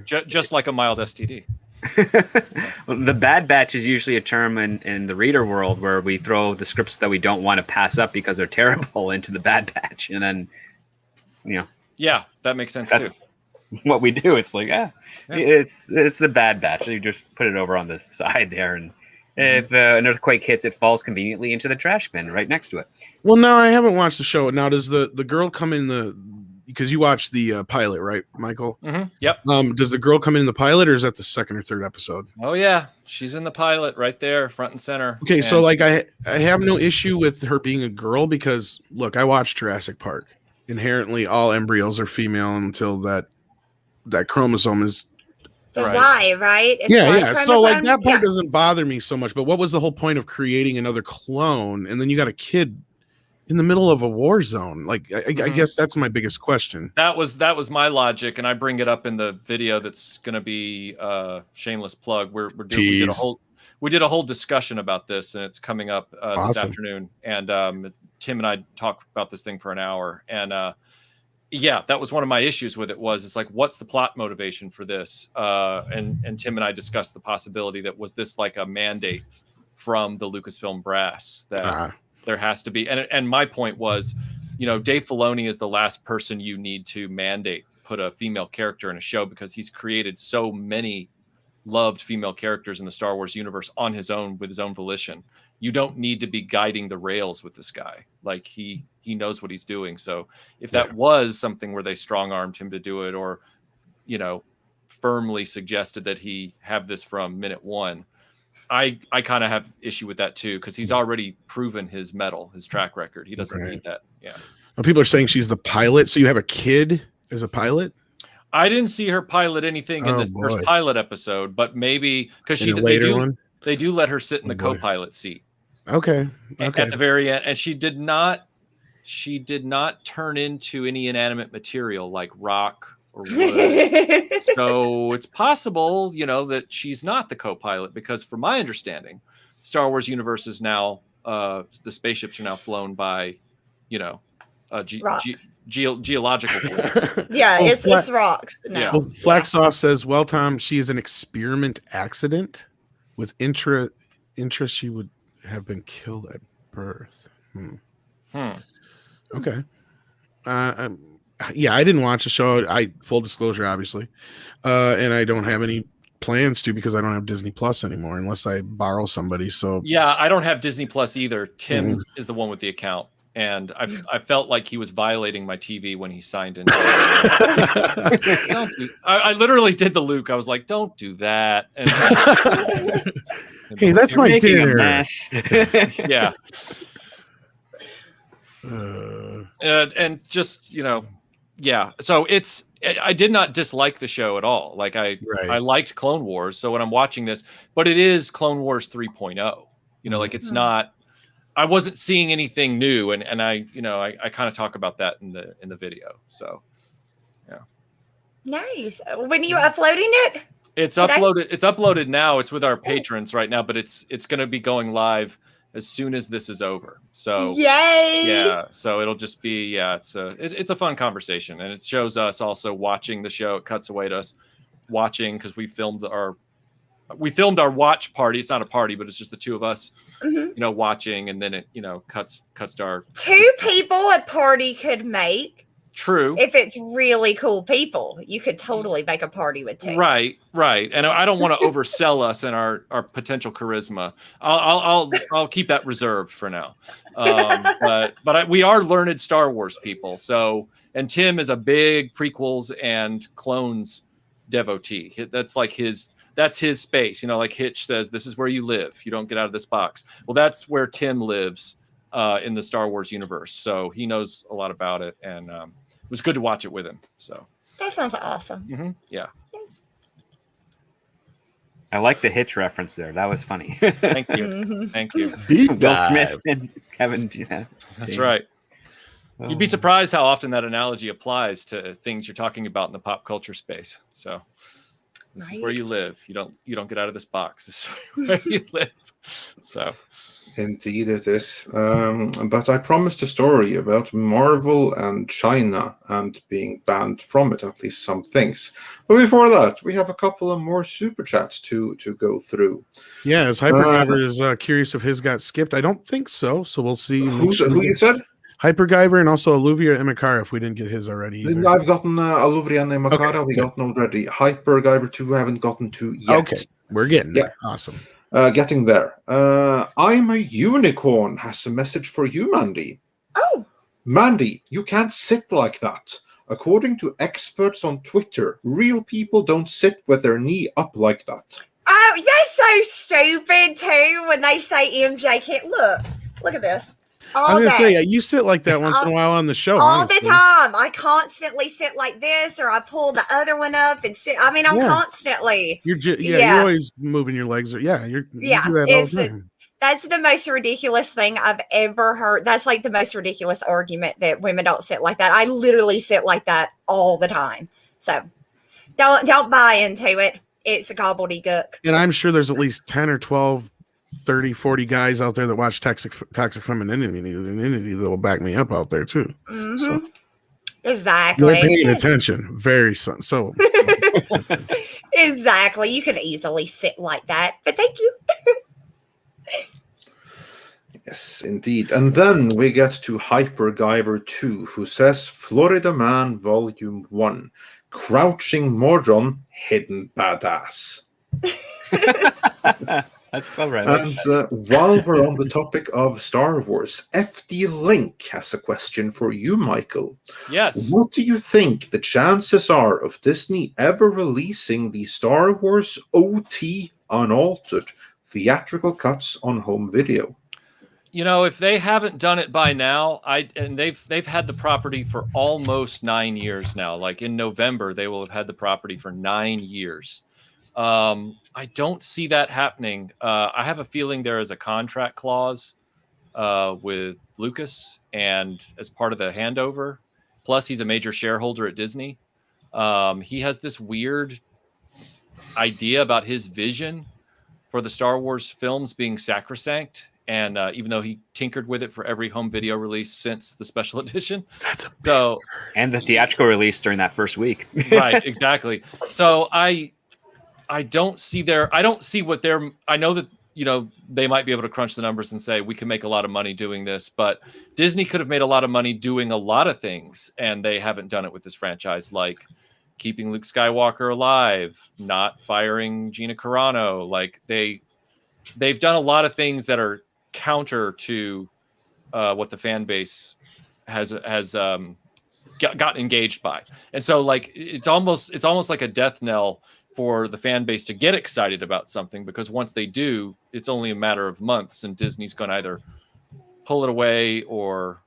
Just like a mild STD. Well, the Bad Batch is usually a term in the reader world where we throw the scripts that we don't want to pass up because they're terrible into the Bad Batch. And then, Yeah, that makes sense too. What we do. It's like, it's the Bad Batch. You just put it over on the side there, and if an earthquake hits, it falls conveniently into the trash bin right next to it. Well, no, I haven't watched the show. Now, does the girl come in because you watched the pilot, right, Michael? Mm-hmm. Yep. Does the girl come in the pilot, or is that the second or third episode? Oh yeah, she's in the pilot right there, front and center. Okay, so like I have no issue with her being a girl because look, I watched Jurassic Park. Inherently, all embryos are female until that chromosome is The Y, right? It's yeah. So like chromosome? that part doesn't bother me so much. But what was the whole point of creating another clone and then you got a kid in the middle of a war zone? Like I guess that's my biggest question. That was my logic, and I bring it up in the video that's going to be shameless plug. We did a whole discussion about this, and it's coming up this afternoon. And Tim and I talked about this thing for an hour, and that was one of my issues with it. It's like, what's the plot motivation for this? And Tim and I discussed the possibility that was this like a mandate from the Lucasfilm brass that there has to be. And my point was, Dave Filoni is the last person you need to mandate put a female character in a show because he's created so many loved female characters in the Star Wars universe on his own with his own volition. You don't need to be guiding the rails with this guy. Like he knows what he's doing. So if that was something where they strong-armed him to do it, or firmly suggested that he have this from minute one, I kind of have issue with that too, because he's already proven his mettle, his track record. He doesn't need that. Yeah. Well, people are saying she's the pilot, so you have a kid as a pilot. I didn't see her pilot anything in this first pilot episode, but maybe because they do let her sit in the co-pilot seat. Okay. At the very end, and she did not turn into any inanimate material like rock or wood. So it's possible, that she's not the co-pilot, because from my understanding, Star Wars universe is now the spaceships are now flown by, geological forces. Yeah, it's rocks now. Yeah. Well, Flaxoff says, well, Tom, she is an experiment accident. With intra she would have been killed at birth. Okay. I didn't watch the show. Full disclosure, obviously. And I don't have any plans to, because I don't have Disney Plus anymore unless I borrow somebody. So yeah, I don't have Disney Plus either. Tim is the one with the account. And I felt like he was violating my TV when he signed in. I literally did the Luke. I was like, don't do that. And, hey, that's my dinner. Yeah. And just, so I did not dislike the show at all. Like I liked Clone Wars. So when I'm watching this, but it is Clone Wars 3.0, like it's not I wasn't seeing anything new, and I kind of talk about that in the video. So yeah. Nice. When you uploading it? It's uploaded. It's uploaded now. It's with our patrons right now, but it's going to be going live as soon as this is over. So yay! Yeah. So it'll just be it's a fun conversation, and it shows us also watching the show. It cuts away to us watching because we filmed our watch party. It's not a party, but it's just the two of us, watching, and then it cuts to our 2 people a party could make. True. If it's really cool people, you could totally make a party with 2. Right. And I don't want to oversell us and our potential charisma. I'll keep that reserved for now. But we are learned Star Wars people. So, and Tim is a big prequels and clones devotee. That's his space. Like Hitch says, this is where you live. You don't get out of this box. Well, that's where Tim lives in the Star Wars universe. So he knows a lot about it, and it was good to watch it with him. So that sounds awesome. Yeah. I like the Hitch reference there. That was funny. Thank you. Thank you. Will Smith and Kevin. Yeah, that's right. You'd be surprised how often that analogy applies to things you're talking about in the pop culture space. So this is where you live. You don't get out of this box. This is where you live. So indeed it is. But I promised a story about Marvel and China and being banned from it, at least some things. But before that, we have a couple of more super chats to go through. Yeah, as Hyperguyver is curious if his got skipped. I don't think so. So we'll see. Who you said? Hyperguyver and also Aluvia Imakara, if we didn't get his already. Either. I've gotten Aluvia and Imakara. Okay, we gotten already. Hyperguyver 2 haven't gotten to yet. Okay, we're getting there. Awesome. Getting there. I'm a unicorn has a message for you, Mandy. Oh. Mandy, you can't sit like that. According to experts on Twitter, real people don't sit with their knee up like that. Oh, that's so stupid, too, when they say MJ can't. Look at this. I was going to say, you sit like that once in a while on the show. All the time. I constantly sit like this, or I pull the other one up and sit. I mean, I'm constantly. You're always moving your legs. You do that all the time. That's the most ridiculous thing I've ever heard. That's like the most ridiculous argument that women don't sit like that. I literally sit like that all the time. So don't buy into it. It's a gobbledygook. And I'm sure there's at least 10 or 12 30, 40 guys out there that watch Toxic Femininity that will back me up out there too. So, exactly. They're paying attention. Very so. Exactly. You can easily sit like that, but thank you. Yes, indeed. And then we get to Hyperguyver 2, who says Florida Man Volume 1, Crouching Mordron, Hidden Badass. That's clever. And while we're on the topic of Star Wars, FD Link has a question for you, Michael. Yes. What do you think the chances are of Disney ever releasing the Star Wars OT unaltered theatrical cuts on home video? If they haven't done it by now, and they've had the property for almost 9 years now. Like in November, they will have had the property for 9 years. I don't see that happening. I have a feeling there is a contract clause with Lucas, and as part of the handover, plus he's a major shareholder at Disney. He has this weird idea about his vision for the Star Wars films being sacrosanct. And even though he tinkered with it for every home video release since the special edition, and the theatrical release during that first week, right? Exactly. So I don't see what they're. I know that they might be able to crunch the numbers and say we can make a lot of money doing this, but Disney could have made a lot of money doing a lot of things, and they haven't done it with this franchise, like keeping Luke Skywalker alive, not firing Gina Carano. Like they've done a lot of things that are counter to what the fan base has gotten engaged by. And so like it's almost like a death knell for the fan base to get excited about something, because once they do, it's only a matter of months and Disney's going to either pull it away or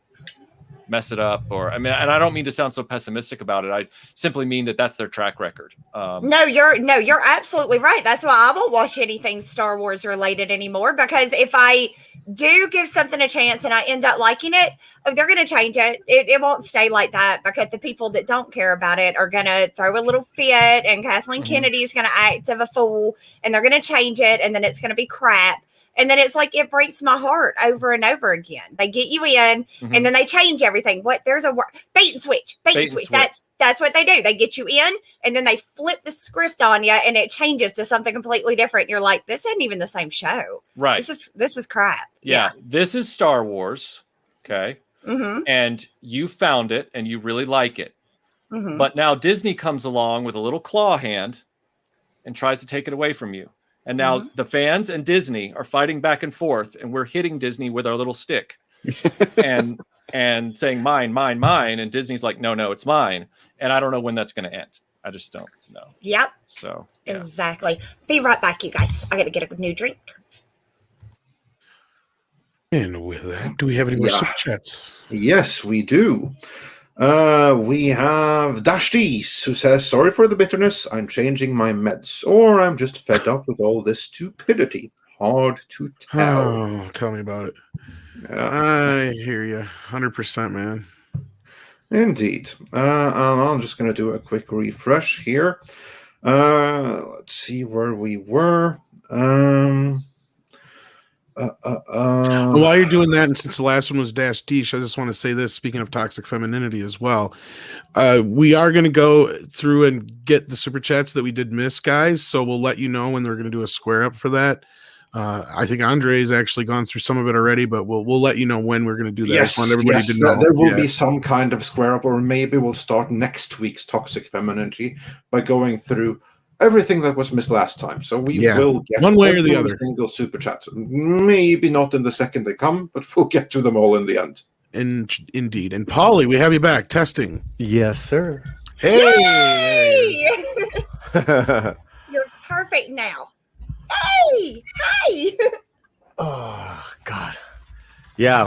mess it up, or I mean, and I don't mean to sound so pessimistic about it. I simply mean that that's their track record. No, you're absolutely right. That's why I won't watch anything Star Wars related anymore, because if I do give something a chance and I end up liking it, they're going to change it. It won't stay like that, because the people that don't care about it are going to throw a little fit, and Kathleen Kennedy is going to act of a fool, and they're going to change it, and then it's going to be crap. And then it's like, it breaks my heart over and over again. They get you in, and then they change everything. There's a word, bait and switch. That's what they do. They get you in, and then they flip the script on you, and it changes to something completely different. You're like, this isn't even the same show. Right. This is crap. Yeah. This is Star Wars. Okay. And you found it, and you really like it. But now Disney comes along with a little claw hand and tries to take it away from you. And now the fans and Disney are fighting back and forth, and we're hitting Disney with our little stick and saying mine, mine, mine. And Disney's like, no, it's mine. And I don't know when that's going to end. I just don't know. Yep. So exactly. Be right back, you guys. I got to get a new drink. And with that, do we have any more super chats? Yes, we do. We have Dashtis, who says, sorry for the bitterness, I'm changing my meds, or I'm just fed up with all this stupidity. Hard to tell. Oh, tell me about it. Yeah. I hear you 100%, man. Indeed. I'm just going to do a quick refresh here. Let's see where we were. While you're doing that, and since the last one was Dash Dish, I just want to say this, speaking of toxic femininity as well, we are going to go through and get the super chats that we did miss, guys, so we'll let you know when they're going to do a square up for that. I think Andre's actually gone through some of it already, but we'll let you know when we're going to do that. Yes, I want everybody to know. There will be some kind of square up, or maybe we'll start next week's toxic femininity by going through everything that was missed last time. So we will get one way or the other. Single super chat. Maybe not in the second they come, but we'll get to them all in the end. Indeed. And Polly, we have you back testing. Yes, sir. Hey! You're perfect now. Hey! Oh God. Yeah,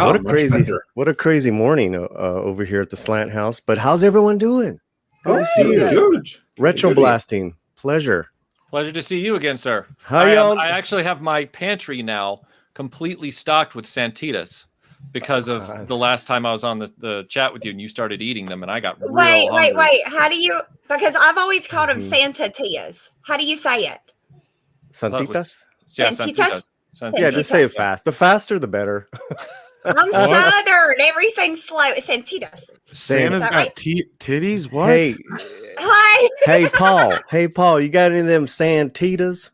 what a crazy morning over here at the Slant House. But how's everyone doing? Good to see you. Good. Retro blasting. Pleasure to see you again, sir. How y'all? I actually have my pantry now completely stocked with Santitas because of the last time I was on the chat with you and you started eating them, and I got wait. How do you? Because I've always called them Santa Tias. How do you say it? Santitas? Yeah, Santitas. Yeah, just say it fast. The faster, the better. I'm Southern. Everything's slow. It's Santitas. Santa's got right? titties? What? Hey. Hi. Hey, Paul, you got any of them Santitas?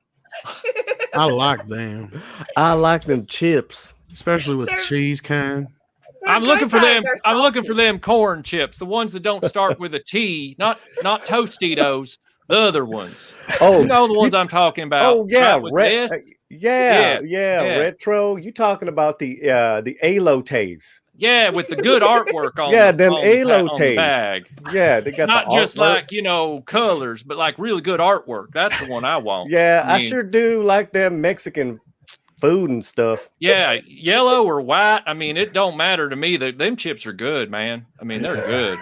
I like them. I like them chips. Especially with cheese kind. I'm looking for them. I'm looking for them corn chips, the ones that don't start with a T, not Tostitos, the other ones. Oh, you know the ones I'm talking about. Oh yeah, yeah, retro. You talking about the alotes? Yeah, with the good artwork on. Them alotes the bag. Yeah, they got not the just artwork. like colors, but like really good artwork. That's the one I want. Yeah, I sure do like them Mexican food and stuff. Yeah, yellow or white. I mean, it don't matter to me. Them chips are good, man. I mean, they're good.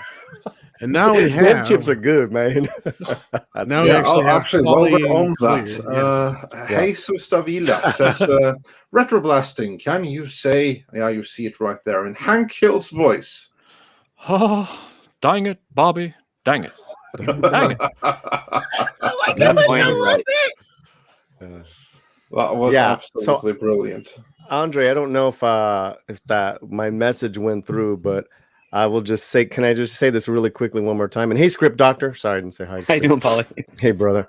And now we have them chips are good, man. Now we actually while we're on that, Jesus Davila says, retro blasting. Can you say? Yeah, you see it right there in Hank Hill's voice. Oh, dang it, Bobby! Dang it! Dang it! Oh my God, I love it. That was absolutely brilliant. Andre, I don't know if that my message went through, but I will just say, can I just say this really quickly one more time? And hey, Script Doctor. Sorry, I didn't say hi. How you doing, Polly? Hey, brother.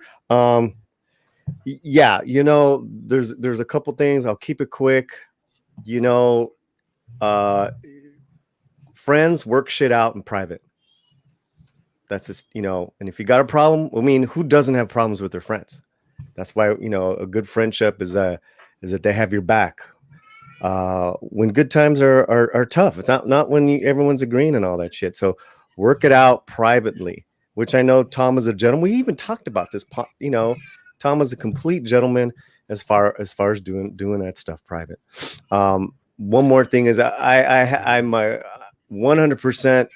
Yeah, there's a couple things. I'll keep it quick. Friends work shit out in private. That's just, and if you got a problem, I mean, who doesn't have problems with their friends? That's why, a good friendship is that they have your back. When good times are tough. It's not when everyone's agreeing and all that shit. So work it out privately, which I know Tom is a gentleman. We even talked about this. Tom is a complete gentleman as far as doing that stuff private. One more thing is I'm 100%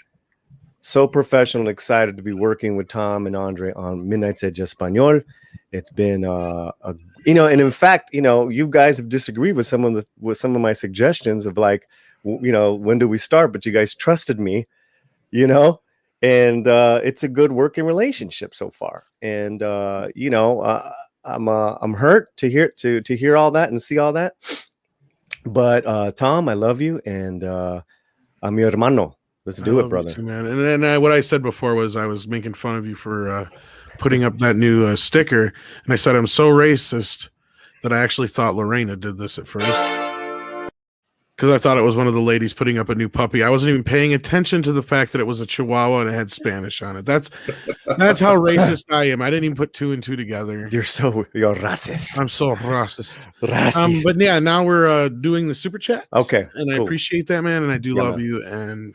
so professional and excited to be working with Tom and Andre on Midnight's Edge Espanol. It's been and in fact, you guys have disagreed with some of my suggestions of like, when do we start? But you guys trusted me, and it's a good working relationship so far. And I'm hurt to hear all that and see all that. But Tom, I love you, and I'm mi hermano. Let's do it, brother. Too, man. And then what I said before was I was making fun of you for putting up that new sticker, and I said I'm so racist that I actually thought Lorena did this at first because I thought it was one of the ladies putting up a new puppy. I wasn't even paying attention to the fact that it was a Chihuahua and it had Spanish on it. That's how racist I am. I didn't even put 2 and 2 together. You're racist. I'm so racist. But yeah, now we're doing the super chats. Okay, and cool. I appreciate that, man. And I do love you, and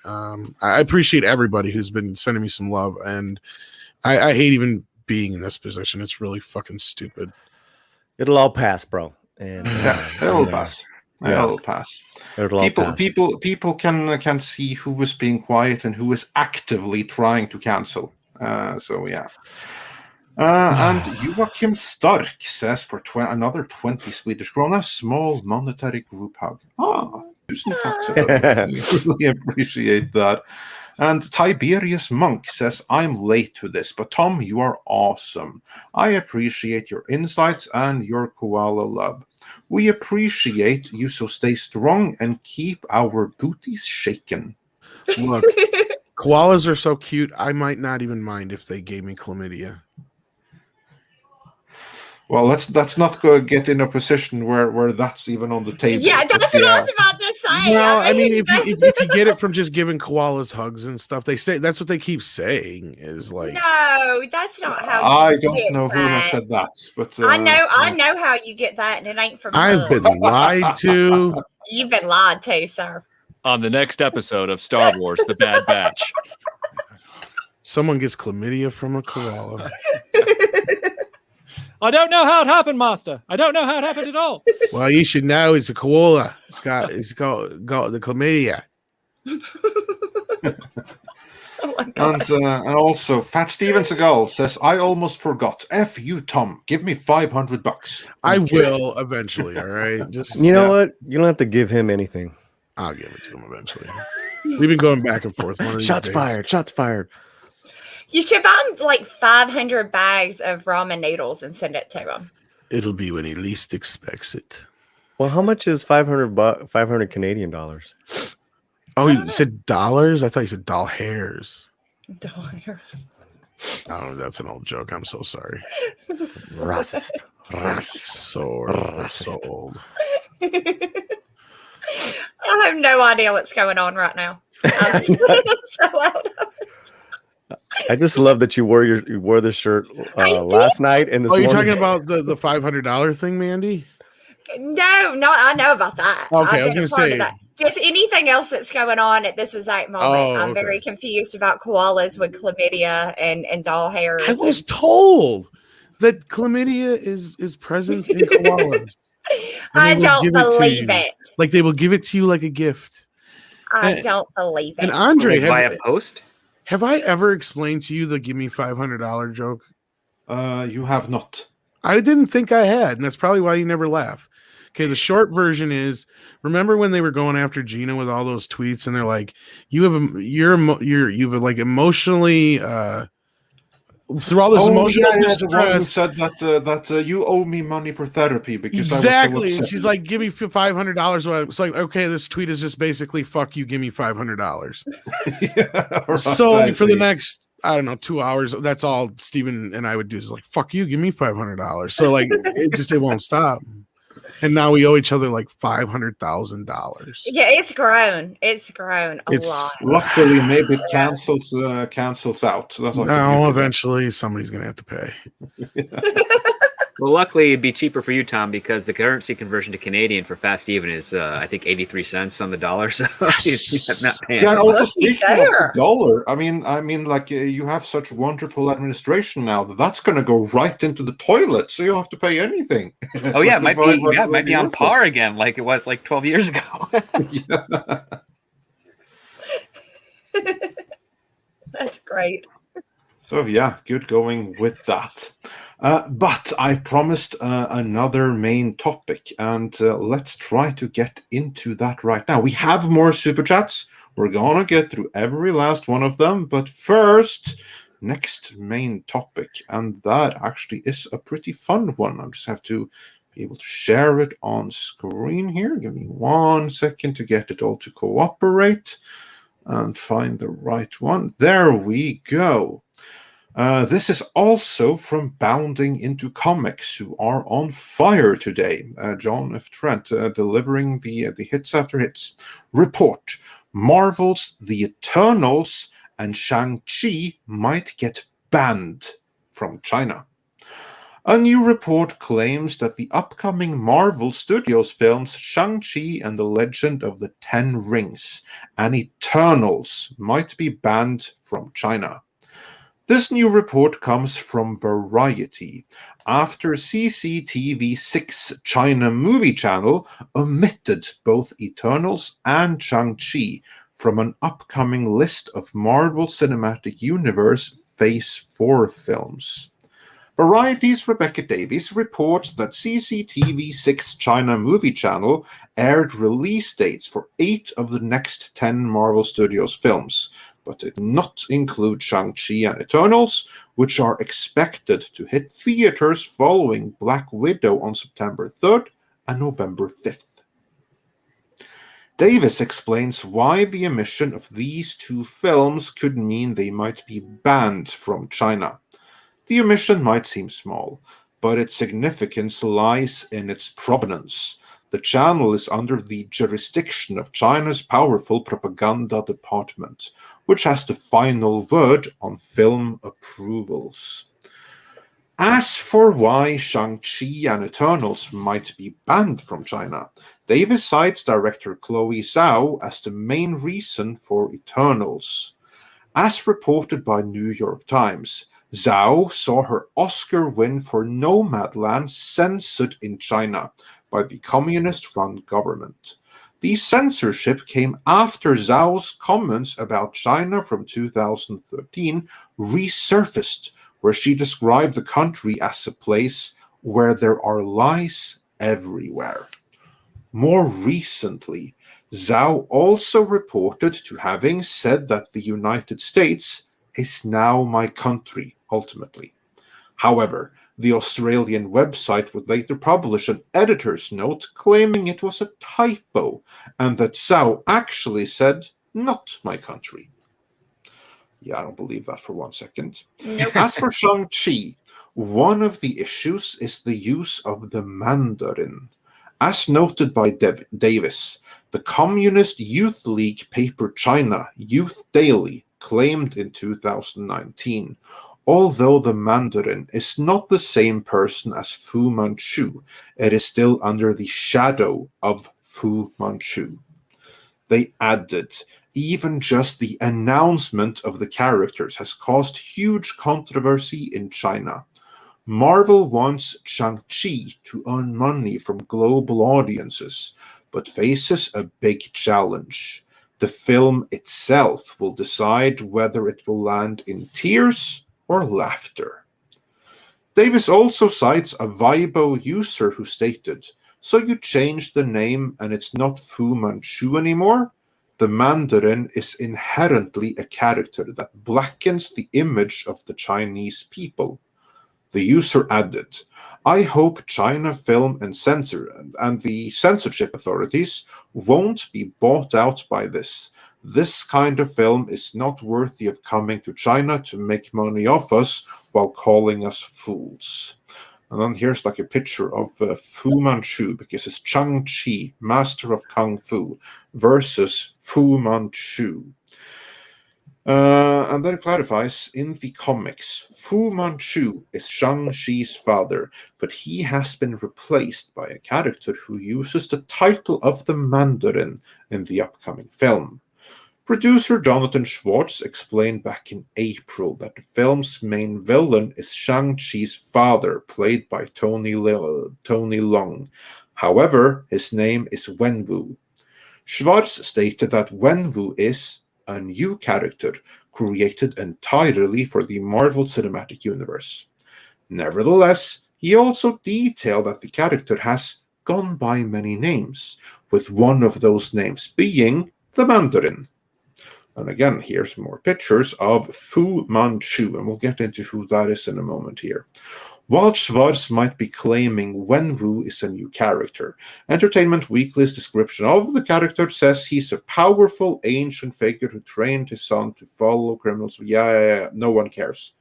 I appreciate everybody who's been sending me some love. And I hate even being in this position. It's really fucking stupid. It'll all pass, bro. And it'll pass. Yeah. It'll pass. People can see who is being quiet and who is actively trying to cancel. So yeah. And Joachim Stark says for another 20 Swedish krona, small monetary group hug. Tusen tack så mycket. We really appreciate that. And Tiberius Monk says, I'm late to this, but Tom, you are awesome. I appreciate your insights and your koala love. We appreciate you, so stay strong and keep our booties shaken. Look, koalas are so cute, I might not even mind if they gave me chlamydia. Well, let's not go get in a position where that's even on the table. Yeah, that's what I was about to say. No, I mean, if you get it from just giving koalas hugs and stuff, they say that's what they keep saying is like. No, that's not how. I don't know who has said that, but I know how you get that, and it ain't from. I've been lied to. You've been lied to, sir. On the next episode of Star Wars: The Bad Batch, someone gets chlamydia from a koala. I don't know how it happened, Master. I don't know how it happened at all. Well, you should know it's a koala. It's got the chlamydia. Oh my God. And also, Fat Steven Seagal says, I almost forgot. F you, Tom. Give me $500. I will eventually, all right? Just you know what? You don't have to give him anything. I'll give it to him eventually. We've been going back and forth. Shots fired. You should buy him like 500 bags of ramen noodles and send it to him. It'll be when he least expects it. Well, how much is 500 Canadian dollars? Oh, you said dollars? I thought you said doll hairs. Doll hairs. Oh, that's an old joke. I'm so sorry. Racist. So old. I have no idea what's going on right now. I'm so out of it. I just love that you wore this shirt last night and this morning. You're talking about the $500 thing, Mandy? No, I know about that. Okay, I was going to say. Just anything else that's going on at this exact moment. I'm very confused about koalas with chlamydia and doll hairs. I was told that chlamydia is present in koalas. I don't believe it. Like they will give it to you like a gift. I don't believe it. And Andre, via post? Have I ever explained to you the give me $500 joke? You have not. I didn't think I had, and that's probably why you never laugh. Okay, the short version is: remember when they were going after Gina with all those tweets, and they're like, "You've like emotionally through all this emotional distress." Said that you owe me money for therapy because exactly. And she's like, "Give me $500." It's like, okay, this tweet is just basically, "Fuck you, give me $500." Yeah, so like, for the next, I don't know, 2 hours, that's all Steven and I would do is like, "Fuck you, give me $500." So like, it won't stop. And now we owe each other like $500,000. Yeah, it's grown. It's grown a lot. Luckily, maybe it cancels out. So that's no, eventually somebody's gonna have to pay. Well, luckily, it'd be cheaper for you, Tom, because the currency conversion to Canadian for Fast Even is, I think, 83 cents on the dollar. So he's not paying. Yeah, and also speaking of the dollar, I mean, like you have such wonderful administration now that's going to go right into the toilet, so you don't have to pay anything. Oh yeah, it might be on par again, like it was like 12 years ago. Yeah. That's great. So yeah, good going with that. But I promised another main topic, and let's try to get into that right now. We have more super chats. We're gonna get through every last one of them, but first, next main topic, and that actually is a pretty fun one. I just have to be able to share it on screen here. Give me 1 second to get it all to cooperate and find the right one. There we go. This is also from Bounding Into Comics, who are on fire today. John F. Trent delivering the hits after hits. Report: Marvel's The Eternals and Shang-Chi might get banned from China. A new report claims that the upcoming Marvel Studios films Shang-Chi and the Legend of the Ten Rings and Eternals might be banned from China. This new report comes from Variety, after CCTV6 China Movie Channel omitted both Eternals and Shang-Chi from an upcoming list of Marvel Cinematic Universe Phase 4 films. Variety's Rebecca Davies reports that CCTV6 China Movie Channel aired release dates for 8 of the next 10 Marvel Studios films, but did not include Shang-Chi and Eternals, which are expected to hit theaters following Black Widow on September 3rd and November 5th. Davis explains why the omission of these two films could mean they might be banned from China. The omission might seem small, but its significance lies in its provenance. The channel is under the jurisdiction of China's powerful propaganda department, which has the final word on film approvals. As for why Shang-Chi and Eternals might be banned from China, Davis cites director Chloe Zhao as the main reason for Eternals. As reported by New York Times, Zhao saw her Oscar win for Nomadland censored in China by the communist-run government. The censorship came after Zhao's comments about China from 2013 resurfaced, where she described the country as a place where there are lies everywhere. More recently, Zhao also reported to having said that the United States is now my country, ultimately. However, the Australian website would later publish an editor's note claiming it was a typo and that Zhao actually said, "not my country." Yeah, I don't believe that for 1 second. Nope. As for Shang-Chi, one of the issues is the use of the Mandarin. As noted by Davis, the Communist Youth League paper China Youth Daily claimed in 2019, although the Mandarin is not the same person as Fu Manchu, it is still under the shadow of Fu Manchu. They added, even just the announcement of the characters has caused huge controversy in China. Marvel wants Shang-Chi to earn money from global audiences, but faces a big challenge. The film itself will decide whether it will land in tears or laughter. Davis also cites a Weibo user who stated, "So you changed the name and it's not Fu Manchu anymore? The Mandarin is inherently a character that blackens the image of the Chinese people." The user added, "I hope China Film and the censorship authorities won't be bought out by this. This kind of film is not worthy of coming to China to make money off us while calling us fools." And then here's like a picture of Fu Manchu, because it's Shang-Chi, Master of Kung Fu, versus Fu Manchu. And then it clarifies, in the comics, Fu Manchu is Shang-Chi's father, but he has been replaced by a character who uses the title of the Mandarin in the upcoming film. Producer Jonathan Schwartz explained back in April that the film's main villain is Shang-Chi's father, played by Tony Leung. However, his name is Wenwu. Schwartz stated that Wenwu is a new character created entirely for the Marvel Cinematic Universe. Nevertheless, he also detailed that the character has gone by many names, with one of those names being the Mandarin. And again, here's more pictures of Fu Manchu, and we'll get into who that is in a moment here. While Schwarz might be claiming Wenwu is a new character, Entertainment Weekly's description of the character says he's a powerful ancient figure who trained his son to follow criminals. Yeah, no one cares.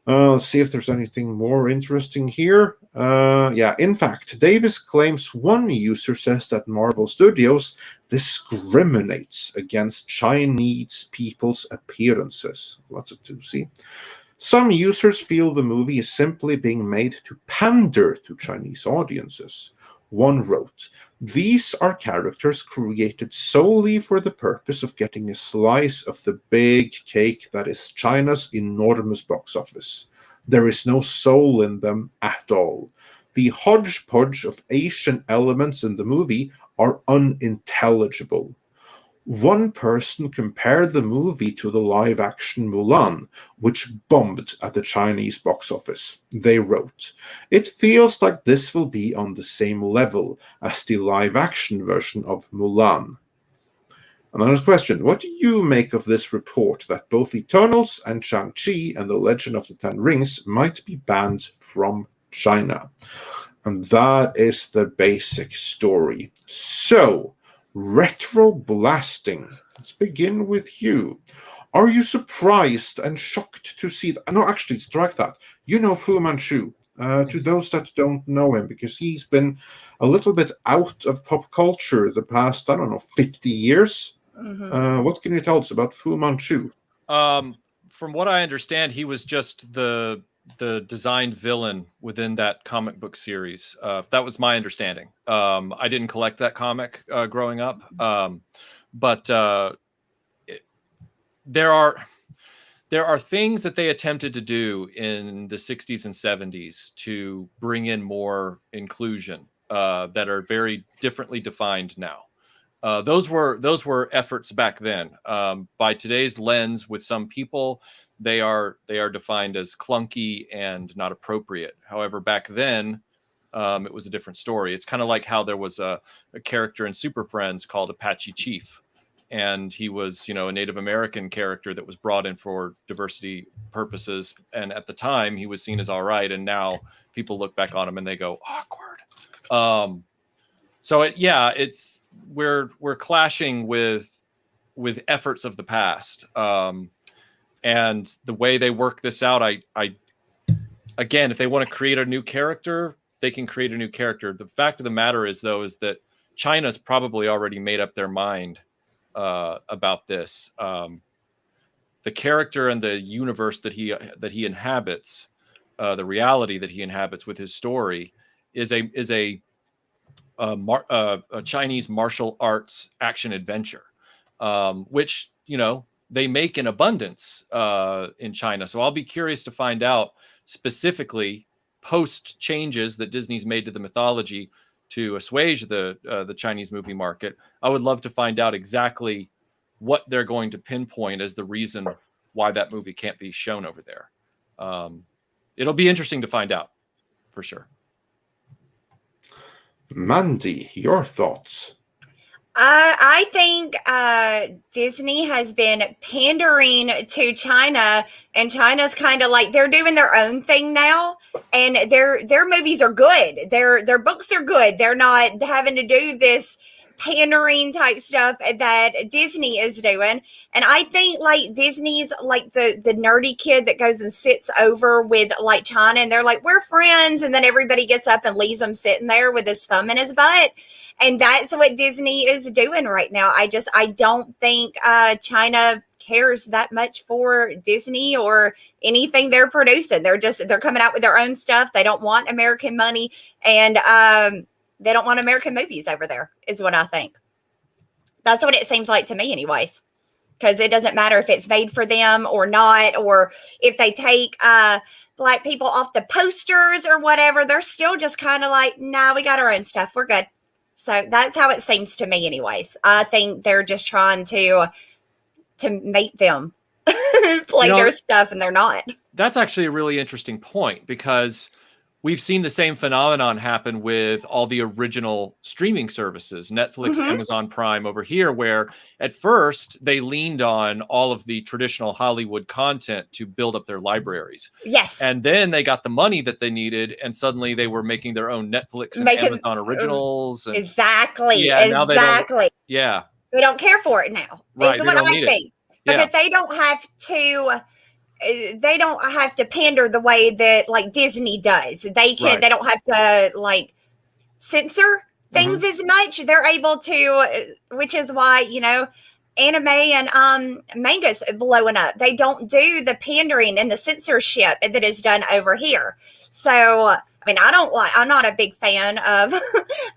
Let's see if there's anything more interesting here. In fact, Davis claims one user says that Marvel Studios discriminates against Chinese people's appearances. Lots of see. Some users feel the movie is simply being made to pander to Chinese audiences. One wrote, "These are characters created solely for the purpose of getting a slice of the big cake that is China's enormous box office. There is no soul in them at all. The hodgepodge of Asian elements in the movie are unintelligible." One person compared the movie to the live-action Mulan, which bombed at the Chinese box office. They wrote, "It feels like this will be on the same level as the live-action version of Mulan." Another question, what do you make of this report that both Eternals and Shang-Chi and the Legend of the Ten Rings might be banned from China? And that is the basic story. So, retro blasting. Let's begin with you. Are you surprised and shocked to see that? No, actually, strike that. You know Fu Manchu. To those that don't know him, because he's been a little bit out of pop culture the past, 50 years. Mm-hmm. What can you tell us about Fu Manchu? From what I understand, he was just the designed villain within that comic book series. That was my understanding. I didn't collect that comic growing up, but there are things that they attempted to do in the 60s and 70s to bring in more inclusion that are very differently defined now. Those were efforts back then. By today's lens, with some people, they are defined as clunky and not appropriate. However, back then, it was a different story. It's kind of like how there was a character in Super Friends called Apache Chief, and he was, a Native American character that was brought in for diversity purposes. And at the time, he was seen as all right, and now people look back on him and they go, awkward. So we're clashing with efforts of the past, and the way they work this out. Again, if they want to create a new character, they can create a new character. The fact of the matter is, though, is that China's probably already made up their mind about this. The character and the universe that he inhabits, the reality that he inhabits with his story, is a Chinese martial arts action adventure, which they make in abundance in China. So I'll be curious to find out specifically post changes that Disney's made to the mythology to assuage the Chinese movie market. I would love to find out exactly what they're going to pinpoint as the reason why that movie can't be shown over there. It'll be interesting to find out for sure. Mandy, your thoughts? I think Disney has been pandering to China, and China's kind of like they're doing their own thing now, and their movies are good. Their books are good. They're not having to do this pandering type stuff that Disney is doing. And I think like Disney's like the nerdy kid that goes and sits over with like China, and they're like, we're friends, and then everybody gets up and leaves him sitting there with his thumb in his butt. And that's what Disney is doing right now. I don't think China cares that much for Disney or anything they're producing. They're coming out with their own stuff. They don't want American money, and they don't want American movies over there, is what I think. That's what it seems like to me anyways, because it doesn't matter if it's made for them or not, or if they take Black people off the posters or whatever. They're still just kind of like, nah, we got our own stuff. We're good. So that's how it seems to me anyways. I think they're just trying to to make them play their stuff, and they're not. That's actually a really interesting point, because we've seen the same phenomenon happen with all the original streaming services, Netflix, Amazon Prime over here, where at first they leaned on all of the traditional Hollywood content to build up their libraries. Yes. And then they got the money that they needed, and suddenly they were making their own Netflix and Amazon originals. And, exactly. Yeah, now they don't, yeah. They don't care for it now. Right, Is what I think. Because they don't have to pander the way that like Disney does. They don't have to like censor things as much. They're able to, which is why, anime and manga's blowing up. They don't do the pandering and the censorship that is done over here. So I mean, I'm not a big fan of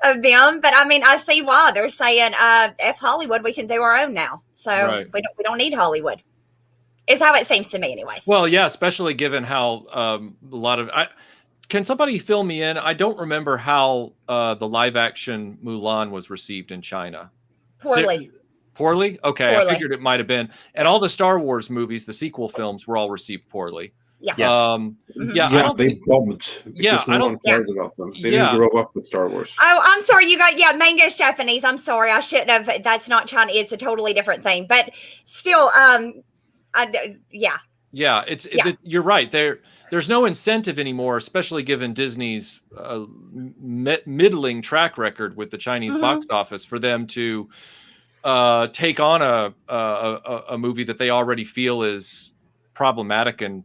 of them, but I mean, I see why they're saying, F Hollywood, we can do our own now. So we don't need Hollywood. Is how it seems to me anyways. Well, yeah, especially given how a lot of can somebody fill me in? I don't remember how the live action Mulan was received in China. Poorly. Poorly? Okay, I figured it might have been. And all the Star Wars movies, the sequel films, were all received poorly. Yeah. They bombed because no one cared about them. They didn't grow up with Star Wars. Oh, I'm sorry. Manga is Japanese. I'm sorry. I shouldn't have. That's not China. It's a totally different thing. But still, you're right. There's no incentive anymore, especially given Disney's middling track record with the Chinese box office, for them to take on a movie that they already feel is problematic and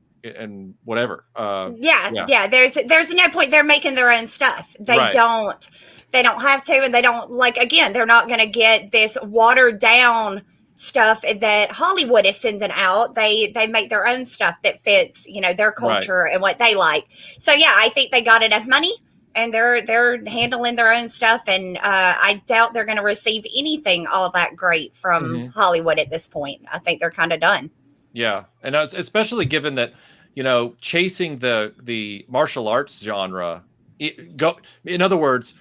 whatever. There's no point. They're making their own stuff. They don't have to, and they don't they're not going to get this watered down stuff that Hollywood is sending out. They make their own stuff that fits, their culture and what they like. So yeah, I think they got enough money and they're handling their own stuff. And I doubt they're going to receive anything all that great from Hollywood at this point. I think they're kind of done. Yeah. And especially given that, chasing the martial arts genre, in other words,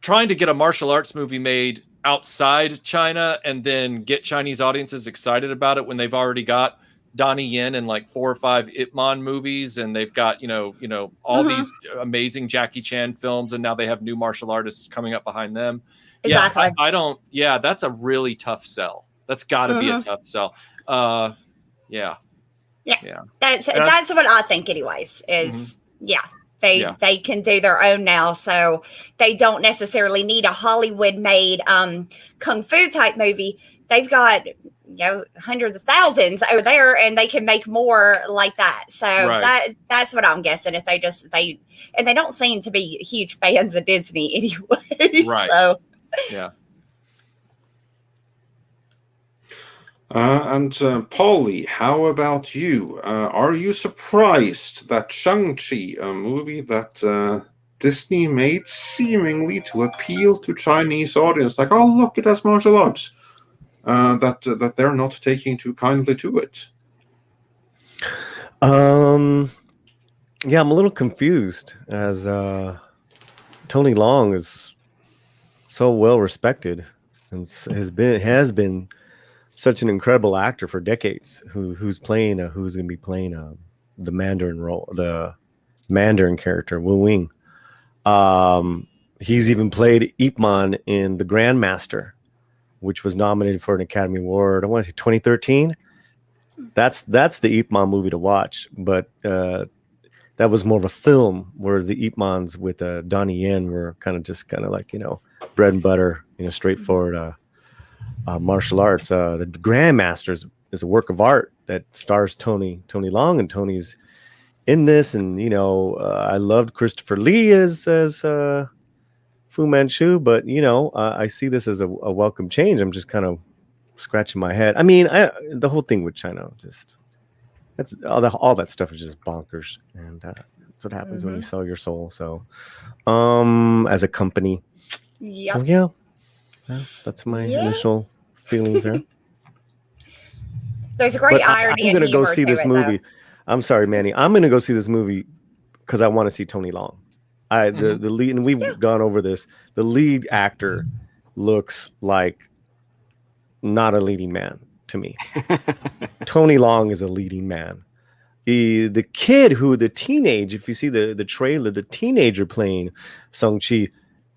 trying to get a martial arts movie made outside China and then get Chinese audiences excited about it when they've already got Donnie Yen in like 4 or 5 Ip Man movies, and they've got all these amazing Jackie Chan films, and now they have new martial artists coming up behind them. Exactly. That's a really tough sell. That's got to be a tough sell. Yeah. That's what I think anyways is They can do their own now, so they don't necessarily need a Hollywood-made kung fu type movie. They've got hundreds of thousands over there, and they can make more like that. So that's what I'm guessing. If they don't seem to be huge fans of Disney anyway. Right. So And Polly, how about you? Are you surprised that Shang-Chi, a movie that Disney made seemingly to appeal to Chinese audience, like, oh, look, it has martial arts, that they're not taking too kindly to it? Yeah, I'm a little confused, as Tony Leung so well respected and has been such an incredible actor for decades, who's going to be playing the Mandarin role, the Mandarin character, Wu Wing. He's even played Ip Man in The Grandmaster, which was nominated for an Academy Award, I want to say 2013. That's the Ip Man movie to watch, but that was more of a film, whereas the Ip Mans with Donnie Yen were kind of like, bread and butter, straightforward martial arts. The Grandmasters is a work of art that stars Tony Leung, and Tony's in this. And I loved Christopher Lee as Fu Manchu, but I see this as a welcome change. I'm just kind of scratching my head. I mean, the whole thing with China, that's all that stuff is just bonkers, and that's what happens when you sell your soul. So, as a company, so that's my initial feelings there. There's a great irony. I'm going to go see this movie. I'm sorry, Manny. I'm going to go see this movie because I want to see Tony Leung. The lead, and we've gone over this. The lead actor looks like not a leading man. to me. Tony Long is a leading man. The kid if you see the trailer, the teenager playing Shang-Chi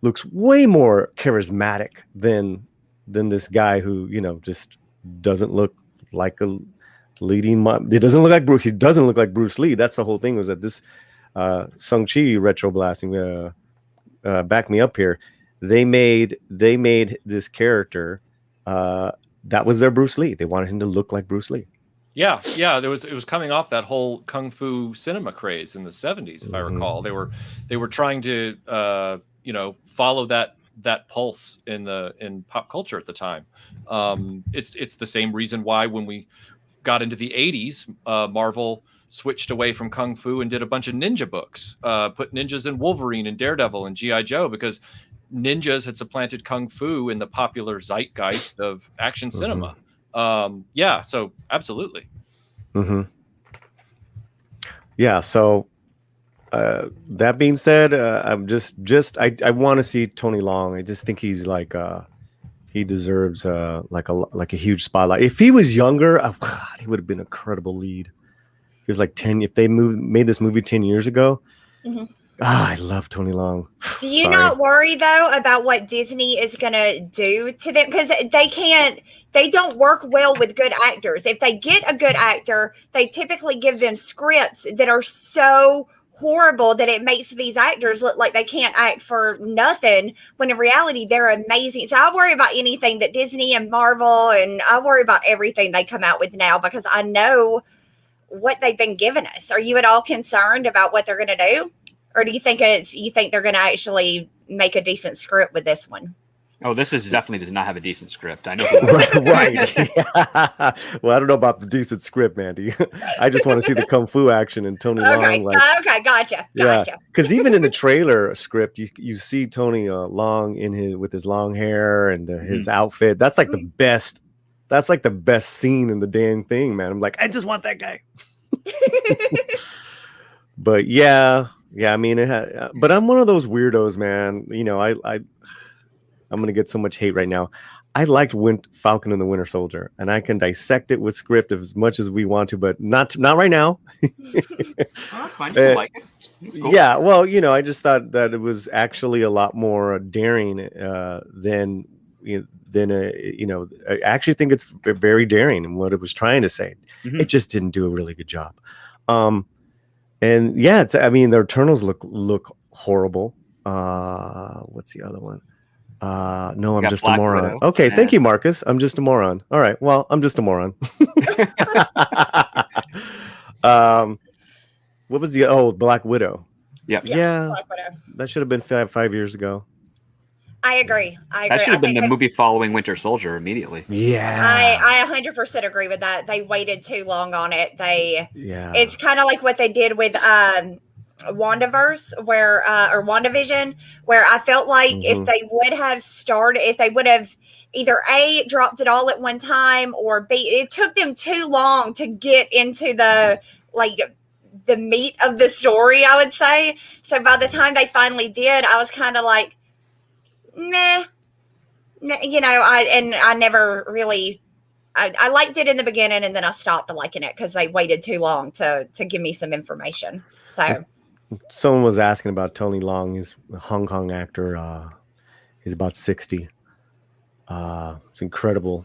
looks way more charismatic than this guy who, just doesn't look like a leading. It doesn't look like Bruce. He doesn't look like Bruce Lee. That's the whole thing, was that this Shang-Chi retro blasting, back me up here. They made this character that was their Bruce Lee. They wanted him to look like Bruce Lee. Yeah. It was coming off that whole kung fu cinema craze in the 70s, if I recall. They were trying to follow that pulse in pop culture at the time. It's the same reason why when we got into the 80s, Marvel switched away from kung fu and did a bunch of ninja books, put ninjas in Wolverine and Daredevil and G.I. Joe, because ninjas had supplanted kung fu in the popular zeitgeist of action cinema. So absolutely. Yeah. So that being said, I'm I want to see Tony Long. I just think he's like he deserves like a huge spotlight. If he was younger, God, he would have been an incredible lead. He was like 10. If they made this movie 10 years ago. I love Tony Long. Do you not worry though about what Disney is going to do to them? Because they don't work well with good actors. If they get a good actor, they typically give them scripts that are so horrible that it makes these actors look like they can't act for nothing, when in reality they're amazing. So I worry about anything that Disney and Marvel, and I worry about everything they come out with now, because I know what they've been giving us. Are you at all concerned about what they're going to do? Or do you think they're going to actually make a decent script with this one? Oh, this definitely does not have a decent script. I know. Right. Yeah. Well, I don't know about the decent script, Mandy. I just want to see the kung fu action and Tony Long. Okay, gotcha. Yeah, because even in the trailer script, you see Tony Long with his long hair and his outfit. That's like the best. That's like the best scene in the damn thing, man. I'm like, I just want that guy. But yeah. I mean, but I'm one of those weirdos, man. I'm gonna get so much hate right now. I liked Falcon and the Winter Soldier, and I can dissect it with script as much as we want to, but not right now. That's fine. You like it. Cool. Yeah, well, I just thought that it was actually a lot more daring than I actually think it's very daring in what it was trying to say. It just didn't do a really good job. And yeah, the Eternals look horrible. What's the other one? No, I'm just a moron. Widow. Okay, thank you, Marcus. I'm just a moron. All right, well, I'm just a moron. What was the Black Widow? Yep. Yeah, Black Widow. That should have been 5 years ago. I agree. That should have been the movie following Winter Soldier immediately. Yeah. I 100% agree with that. They waited too long on it. It's kind of like what they did with WandaVerse, or WandaVision, where I felt like if they would have either A, dropped it all at one time, or B, it took them too long to get into the meat of the story, I would say. So by the time they finally did, I was kind of like, meh. I never really, I liked it in the beginning, and then I stopped liking it because they waited too long to give me some information. So someone was asking about Tony Long. He's a Hong Kong actor. He's about 60. It's incredible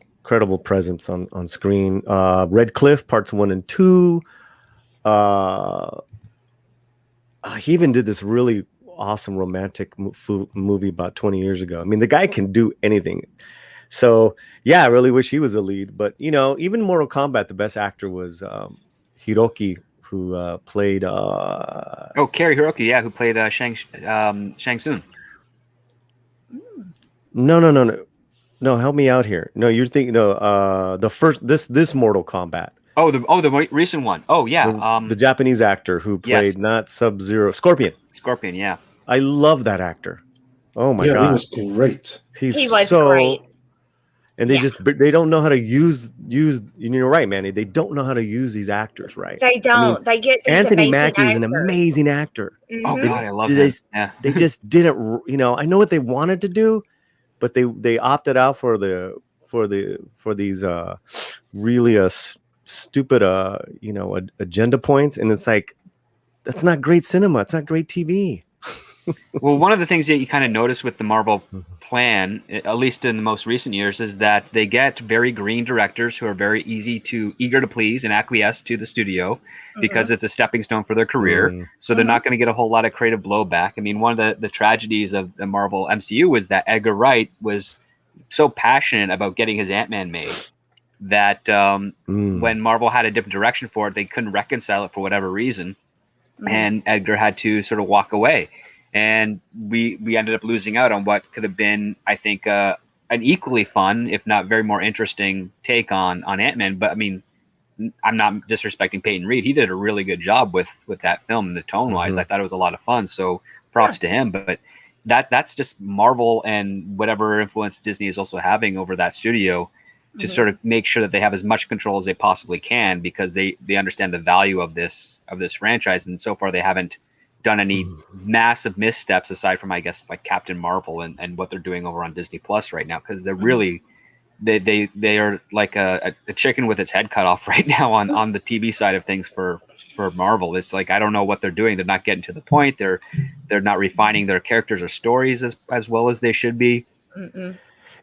presence on screen. Red Cliff parts 1 and 2. He even did this really awesome romantic movie about 20 years ago. I mean, the guy can do anything. So yeah, I really wish he was the lead. But even Mortal Kombat, the best actor was Hiroki, who played Cary Hiroki, who played Shang Tsung. No, help me out here. No, you're thinking the first this Mortal Kombat. The recent one. Oh yeah, the Japanese actor who played not Sub-Zero, Scorpion. Scorpion, yeah. I love that actor. Oh my god, he was great. He was great. And they don't know how to use. You're right, Manny. They don't know how to use these actors right. They don't. They get these Anthony Mackie is an amazing actor. Oh god, I love him. Yeah. They just didn't. I know what they wanted to do, but they opted out for these really stupid agenda points, and it's like that's not great cinema. It's not great TV. Well, one of the things that you kind of notice with the Marvel plan, at least in the most recent years, is that they get very green directors who are very eager to please and acquiesce to the studio because it's a stepping stone for their career. So they're not going to get a whole lot of creative blowback. I mean, one of the tragedies of the Marvel MCU was that Edgar Wright was so passionate about getting his Ant-Man made that when Marvel had a different direction for it, they couldn't reconcile it for whatever reason. And Edgar had to sort of walk away. And we ended up losing out on what could have been, I think, an equally fun, if not very more interesting take on Ant-Man. But I mean, I'm not disrespecting Peyton Reed. He did a really good job with that film, and the tone wise, I thought it was a lot of fun. So props to him. But that's just Marvel and whatever influence Disney is also having over that studio to sort of make sure that they have as much control as they possibly can, because they understand the value of this franchise. And so far they haven't done any massive missteps aside from, I guess, like Captain Marvel and what they're doing over on Disney Plus right now, because they're really they are like a chicken with its head cut off right now on the TV side of things for Marvel. It's like, I don't know what they're doing. They're not getting to the point. They're not refining their characters or stories as well as they should be.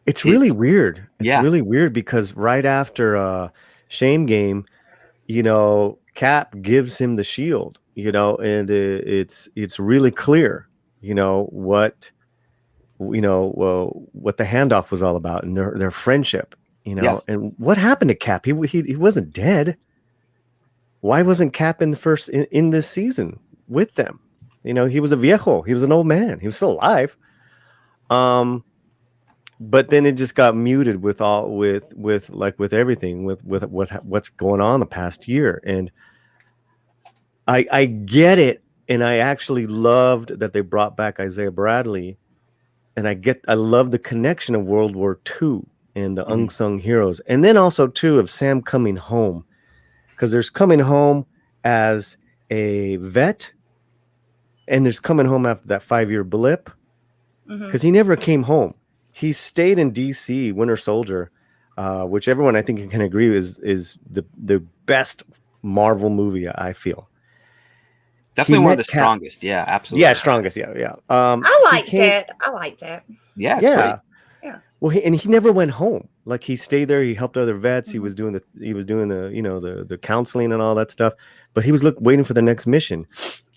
It's really weird. It's really weird because right after Shame Game, Cap gives him the shield, and it's really clear, what the handoff was all about, and their friendship, and what happened to Cap? He wasn't dead. Why wasn't Cap in this season with them? He was a viejo. He was an old man. He was still alive. But then it just got muted with everything with what's going on the past year. And I get it. And I actually loved that they brought back Isaiah Bradley. And I love the connection of World War II and the unsung heroes. And then also too of Sam coming home, because there's coming home as a vet, and there's coming home after that 5-year blip, because he never came home. He stayed in DC, Winter Soldier, which everyone I think can agree is the best Marvel movie, I feel. Definitely one of the strongest. Yeah, absolutely. Yeah, strongest. Yeah. I liked it. Yeah. Yeah. Well, he never went home. Like, he stayed there. He helped other vets. He was doing the counseling and all that stuff. But he was waiting for the next mission,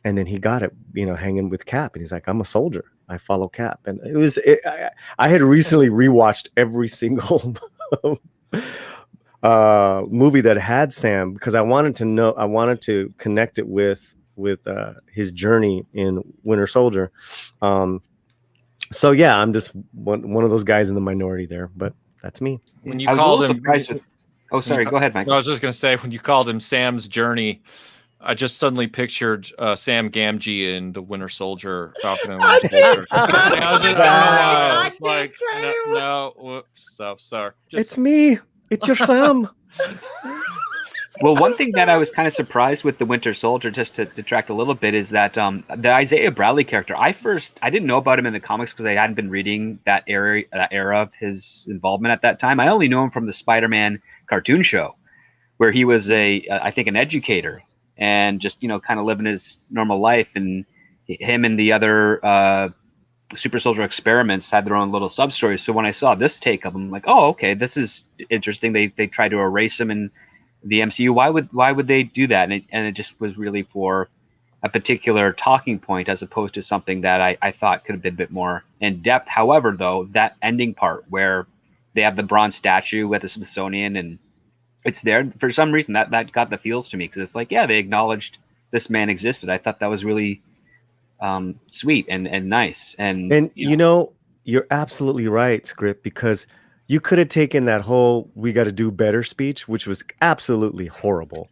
and then he got it. Hanging with Cap, and he's like, "I'm a soldier. I follow Cap." And I had recently rewatched every single movie that had Sam, because I wanted to connect it with his journey in Winter Soldier. So yeah, I'm just one of those guys in the minority there, but that's me. When you called him, go ahead, Mike. I was just going to say, when you called him Sam's Journey, I just suddenly pictured Sam Gamgee in the Winter Soldier, Falcon and Winter Soldier. I was like, no, whoops, so sorry. It's me. It's your Sam. Well, one thing that I was kind of surprised with the Winter Soldier, just to detract a little bit, is that the Isaiah Bradley character, I didn't know about him in the comics because I hadn't been reading that era of his involvement at that time. I only knew him from the Spider-Man cartoon show, where he was I think an educator and just, kind of living his normal life. And him and the other Super Soldier Experiments had their own little sub-stories. So when I saw this take of him, I'm like, oh, okay, this is interesting. They tried to erase him in the MCU. Why would they do that? And it just was really for a particular talking point, as opposed to something that I thought could have been a bit more in depth. However, though, that ending part where they have the bronze statue at the Smithsonian and it's there, for some reason that got the feels to me, because it's like, yeah, they acknowledged this man existed. I thought that was really sweet and nice. And you're absolutely right, Script, because you could have taken that whole "we got to do better" speech, which was absolutely horrible,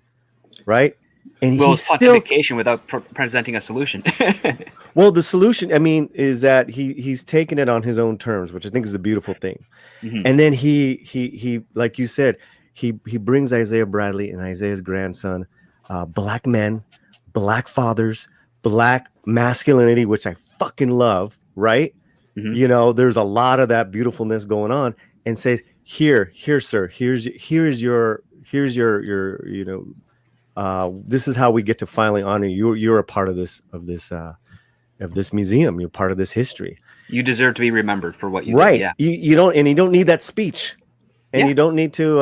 right? And it's pontification without presenting a solution. Well, the solution, is that he's taken it on his own terms, which I think is a beautiful thing. And then he like you said, he brings Isaiah Bradley and Isaiah's grandson, black men, black fathers, black masculinity, which I fucking love, right? There's a lot of that beautifulness going on, and says, here, sir. Here's your this is how we get to finally honor you. You're a part of this museum. You're part of this history. You deserve to be remembered for what you right. did. Yeah. You don't need that speech, and you don't need to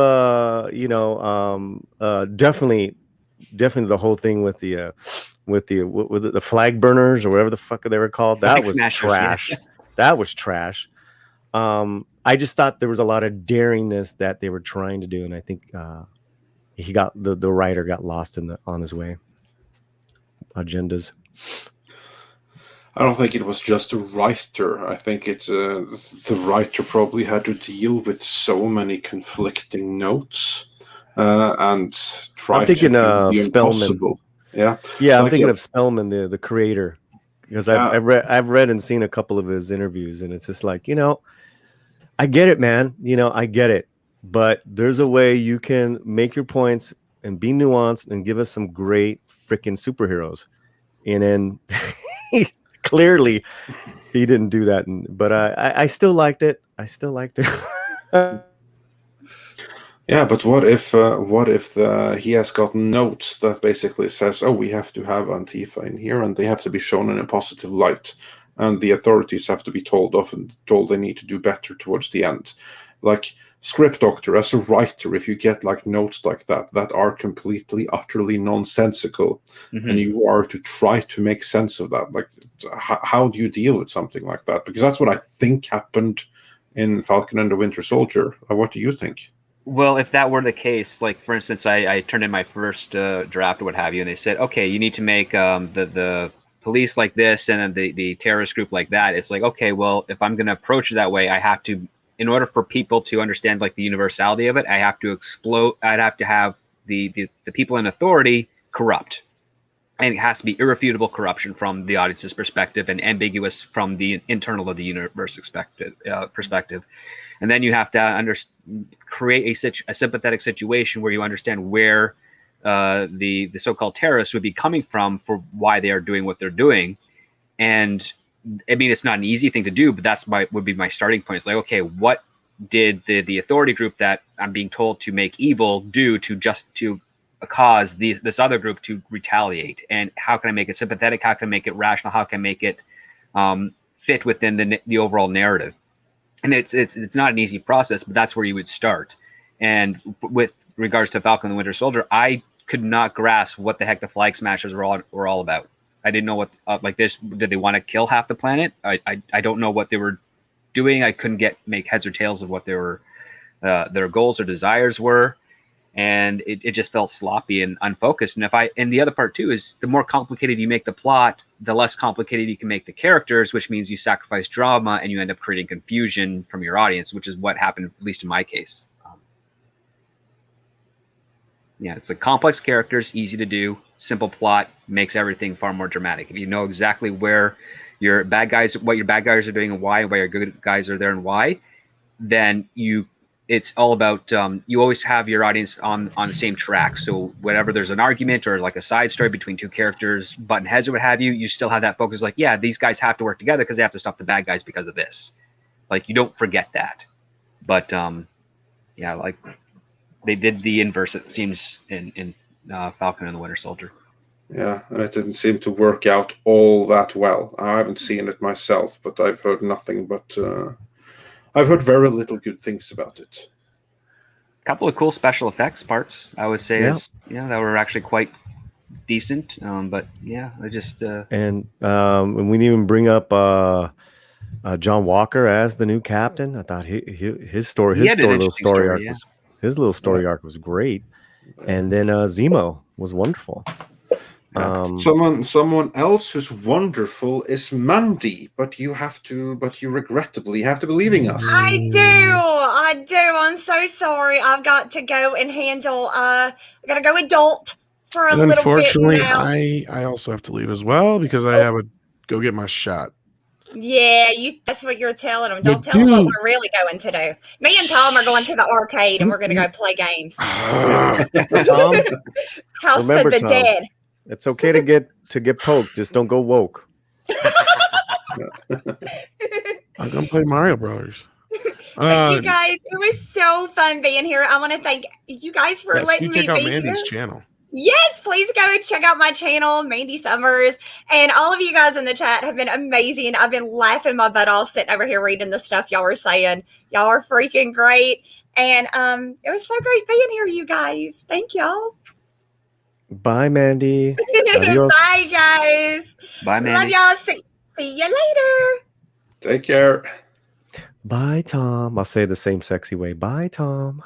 definitely the whole thing with the flag burners or whatever the fuck they were called. That was trash. Yeah. That was trash. I just thought there was a lot of daringness that they were trying to do, and I think he got the writer got lost on his way agendas. I don't think it was just a writer. I think it's the writer probably had to deal with so many conflicting notes and try I'm thinking to be Spellman. Impossible. Yeah, I'm thinking of Spellman, the creator, because I've read and seen a couple of his interviews, and it's just like, I get it, man. I get it, but there's a way you can make your points and be nuanced and give us some great freaking superheroes, and then. Clearly, he didn't do that, but I still liked it. Yeah, but what if he has gotten notes that basically says, "Oh, we have to have Antifa in here, and they have to be shown in a positive light, and the authorities have to be told off and told they need to do better towards the end." Like Script Doctor, as a writer, if you get like notes like that are completely, utterly nonsensical, and you are to try to make sense of that, like how do you deal with something like that? Because that's what I think happened in Falcon and the Winter Soldier. What do you think? Well, if that were the case, like for instance, I turned in my first draft or what have you, and they said, okay, you need to make the police like this and then the terrorist group like that. It's like, okay, well, if I'm going to approach it that way, I have to, in order for people to understand like the universality of it, I have to I'd have to have the people in authority corrupt. And it has to be irrefutable corruption from the audience's perspective and ambiguous from the internal of the universe perspective. And then you have to create a sympathetic situation where you understand where the so-called terrorists would be coming from for why they are doing what they're doing. And I mean, it's not an easy thing to do, but would be my starting point. It's like, okay, what did the authority group that I'm being told to make evil do to cause this other group to retaliate? And how can I make it sympathetic? How can I make it rational? How can I make it fit within the overall narrative? And it's not an easy process, but that's where you would start. And with regards to Falcon and the Winter Soldier, I could not grasp what the heck the Flag Smashers were all about. I didn't know what like this. Did they want to kill half the planet? I don't know what they were doing. I couldn't make heads or tails of what their goals or desires were, and it just felt sloppy and unfocused. And the other part too is the more complicated you make the plot, the less complicated you can make the characters, which means you sacrifice drama and you end up creating confusion from your audience, which is what happened at least in my case. Yeah, it's like complex characters, easy to do, simple plot, makes everything far more dramatic. If you know exactly where your bad guys, what your bad guys are doing and why your good guys are there and why, then it's all about, you always have your audience on the same track. So whenever there's an argument or like a side story between two characters, button heads or what have you, you still have that focus like, yeah, these guys have to work together because they have to stop the bad guys because of this. Like, you don't forget that. But, yeah, like, they did the inverse, it seems, in Falcon and the Winter Soldier. Yeah, and it didn't seem to work out all that well. I haven't seen it myself, but I've heard nothing but... I've heard very little good things about it. A couple of cool special effects parts, I would say, that were actually quite decent. But, yeah, I just... And we didn't even bring up... John Walker as the new captain. I thought his little story arc was great, and then Zemo was wonderful. Someone else who's wonderful is Mandy, but you regrettably have to be leaving us. I do. I'm so sorry. I've got to go and handle. I gotta go adult for a little bit. Unfortunately, now. I also have to leave as well because I have to go get my shot. Yeah, that's what you're telling them. Don't tell them what we're really going to do. Me and Tom are going to the arcade and we're going to go play games. Tom, House of the Dead. It's okay to get poked. Just don't go woke. I'm going to play Mario Brothers. But you guys, it was so fun being here. I want to thank you guys for letting me check out be Mandy's here. channel. Yes, please go check out my channel, Mandy Summers. And all of you guys in the chat have been amazing. I've been laughing my butt off sitting over here reading the stuff y'all were saying. Y'all are freaking great. And it was so great being here, you guys. Thank y'all. Bye, Mandy. Bye, guys. Bye, Mandy. Love y'all. See you later. Take care. Bye, Tom. I'll say the same sexy way. Bye, Tom.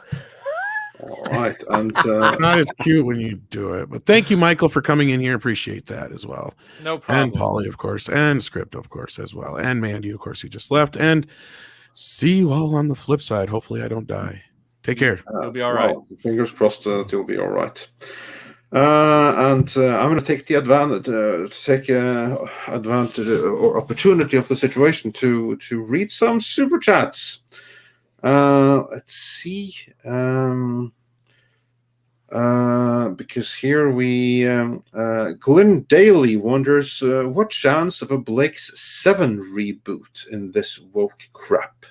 All right. And not as cute when you do it, but thank you, Michael, for coming in here. Appreciate that as well. No problem. And Polly, of course, and Script, of course, as well. And Mandy, of course, who just left. And see you all on the flip side. Hopefully I don't die. Take care. You'll be all right. Well, fingers crossed that you'll be all right. I'm going to take the advantage or opportunity of the situation to read some super chats. Let's see. Because here we Glenn Daly wonders what chance of a Blake's 7 reboot in this woke crap.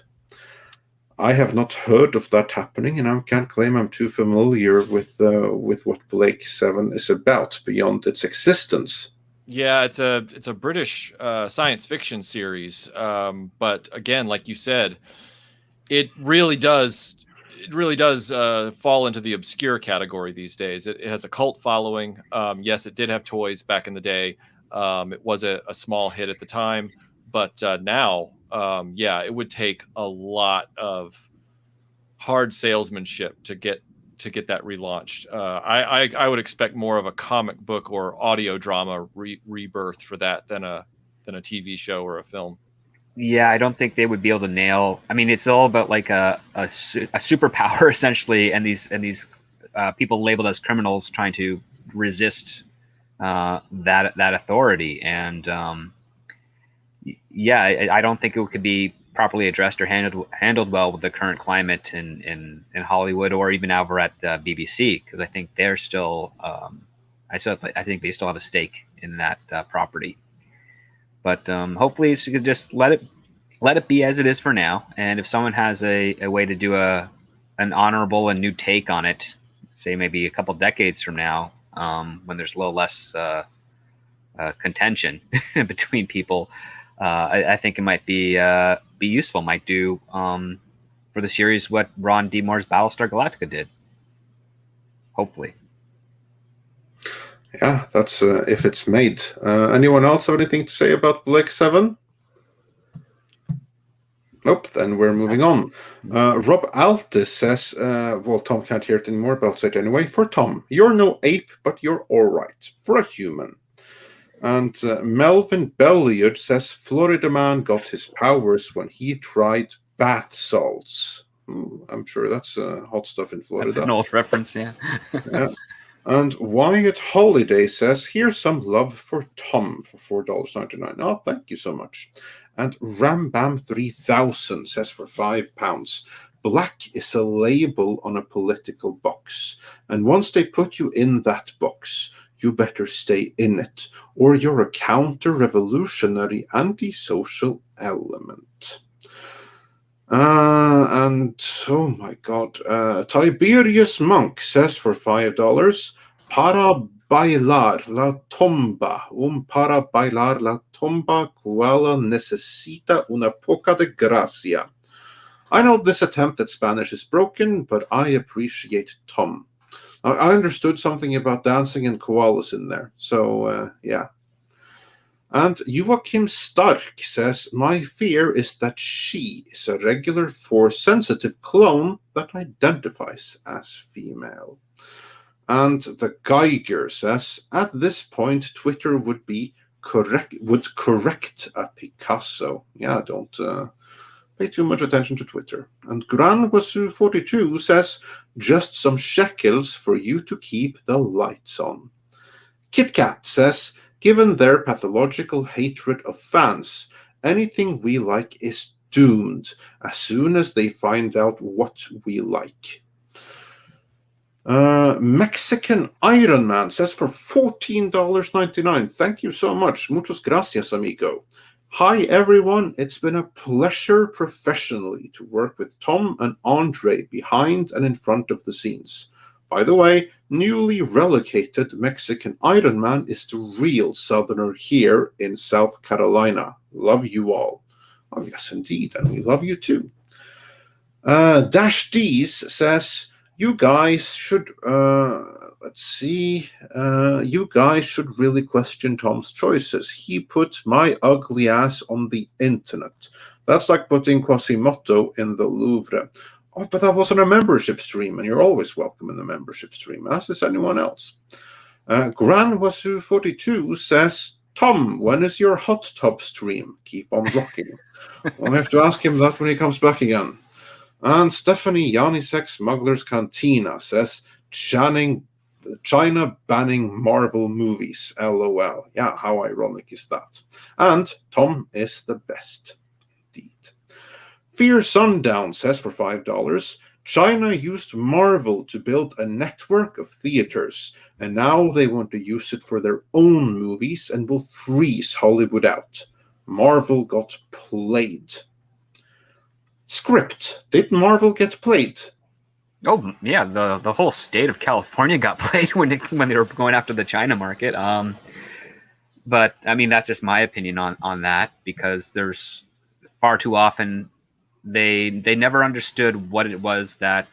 I have not heard of that happening, and I can't claim I'm too familiar with what Blake 7 is about beyond its existence. Yeah, it's a British science fiction series, but again, like you said, it really does fall into the obscure category these days. It has a cult following. Yes, it did have toys back in the day. It was a small hit at the time, but now. It would take a lot of hard salesmanship to get that relaunched. I would expect more of a comic book or audio drama rebirth for that than a TV show or a film. Yeah, I don't think they would be able to nail. I mean, it's all about like a superpower essentially, and these people labeled as criminals trying to resist that authority. And I don't think it could be properly addressed or handled well with the current climate in Hollywood or even over at BBC, because I think they're still I think they still have a stake in that property. But hopefully you could just let it be as it is for now. And if someone has a way to do an honorable and new take on it, say maybe a couple decades from now, when there's a little less contention between people, I think it might be useful. Might do for the series what Ron D. Moore's Battlestar Galactica did. Hopefully. Yeah, that's if it's made. Anyone else have anything to say about Blake 7? Nope, then we're moving on. Rob Altis says, well, Tom can't hear it anymore, but I'll say it anyway. For Tom, you're no ape, but you're all right. For a human. And Melvin Belliard says, Florida man got his powers when he tried bath salts. I'm sure that's hot stuff in Florida. That's an old reference, yeah. Yeah. And Wyatt Holiday says, here's some love for Tom for $4.99. Oh, thank you so much. And Rambam 3000 says for £5, black is a label on a political box. And once they put you in that box, you better stay in it, or you're a counter-revolutionary anti-social element. And oh my God, Tiberius Monk says for $5, para bailar la tomba, para bailar la tomba cual necesita una poca de gracia. I know this attempt at Spanish is broken, but I appreciate Tom. I understood something about dancing and koalas in there, so yeah. And Joachim Stark says, my fear is that she is a regular Force-sensitive clone that identifies as female. And the Geiger says, at this point, Twitter would correct a Picasso. Yeah, don't pay too much attention to Twitter. And Gran Wasu 42 says, just some shekels for you to keep the lights on. KitKat says, given their pathological hatred of fans, anything we like is doomed as soon as they find out what we like. Mexican Iron Man says for $14.99. Thank you so much. Muchas gracias, amigo. Hi, everyone. It's been a pleasure professionally to work with Tom and Andre behind and in front of the scenes. By the way, newly relocated Mexican Iron Man is the real Southerner here in South Carolina. Love you all. Oh, yes, indeed. And we love you too. Dash D's says, you guys should, you guys should really question Tom's choices. He put my ugly ass on the internet. That's like putting Quasimodo in the Louvre. Oh, but that wasn't a membership stream, and you're always welcome in the membership stream, as is anyone else. Gran Wasu 42 says, Tom, when is your hot tub stream? Keep on rocking. We'll have to ask him that when he comes back again. And Stephanie Yanisek Smuggler's Cantina says, China banning Marvel movies. LOL. Yeah, how ironic is that? And Tom is the best. Indeed. Fear Sundown says for $5, China used Marvel to build a network of theaters, and now they want to use it for their own movies and will freeze Hollywood out. Marvel got played. Script. Did Marvel get played? Oh yeah, the whole state of California got played when they were going after the China market. But I mean that's just my opinion on that, because there's far too often they never understood what it was that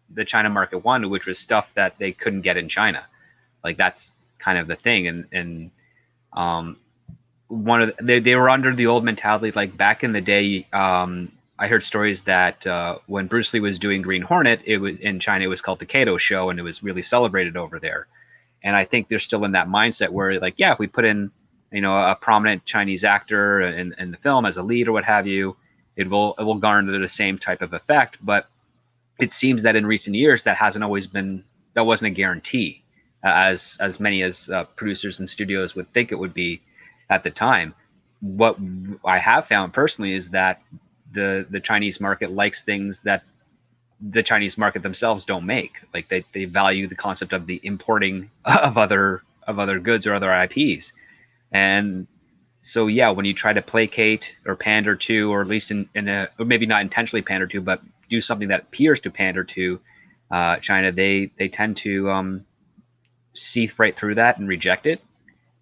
the China market wanted, which was stuff that they couldn't get in China. Like that's kind of the thing, and they were under the old mentality. Like back in the day, I heard stories that when Bruce Lee was doing Green Hornet, it was in China. It was called the Kato Show, and it was really celebrated over there. And I think they're still in that mindset where, like, yeah, if we put in, a prominent Chinese actor in the film as a lead or what have you, it will garner the same type of effect. But it seems that in recent years that wasn't a guarantee, as many as producers and studios would think it would be at the time. What I have found personally is that the Chinese market likes things that the Chinese market themselves don't make. Like they value the concept of the importing of other goods or other IPs. And so yeah, when you try to placate or pander to, or at least in a, or maybe not intentionally pander to, but do something that appears to pander to China, they tend to see right through that and reject it.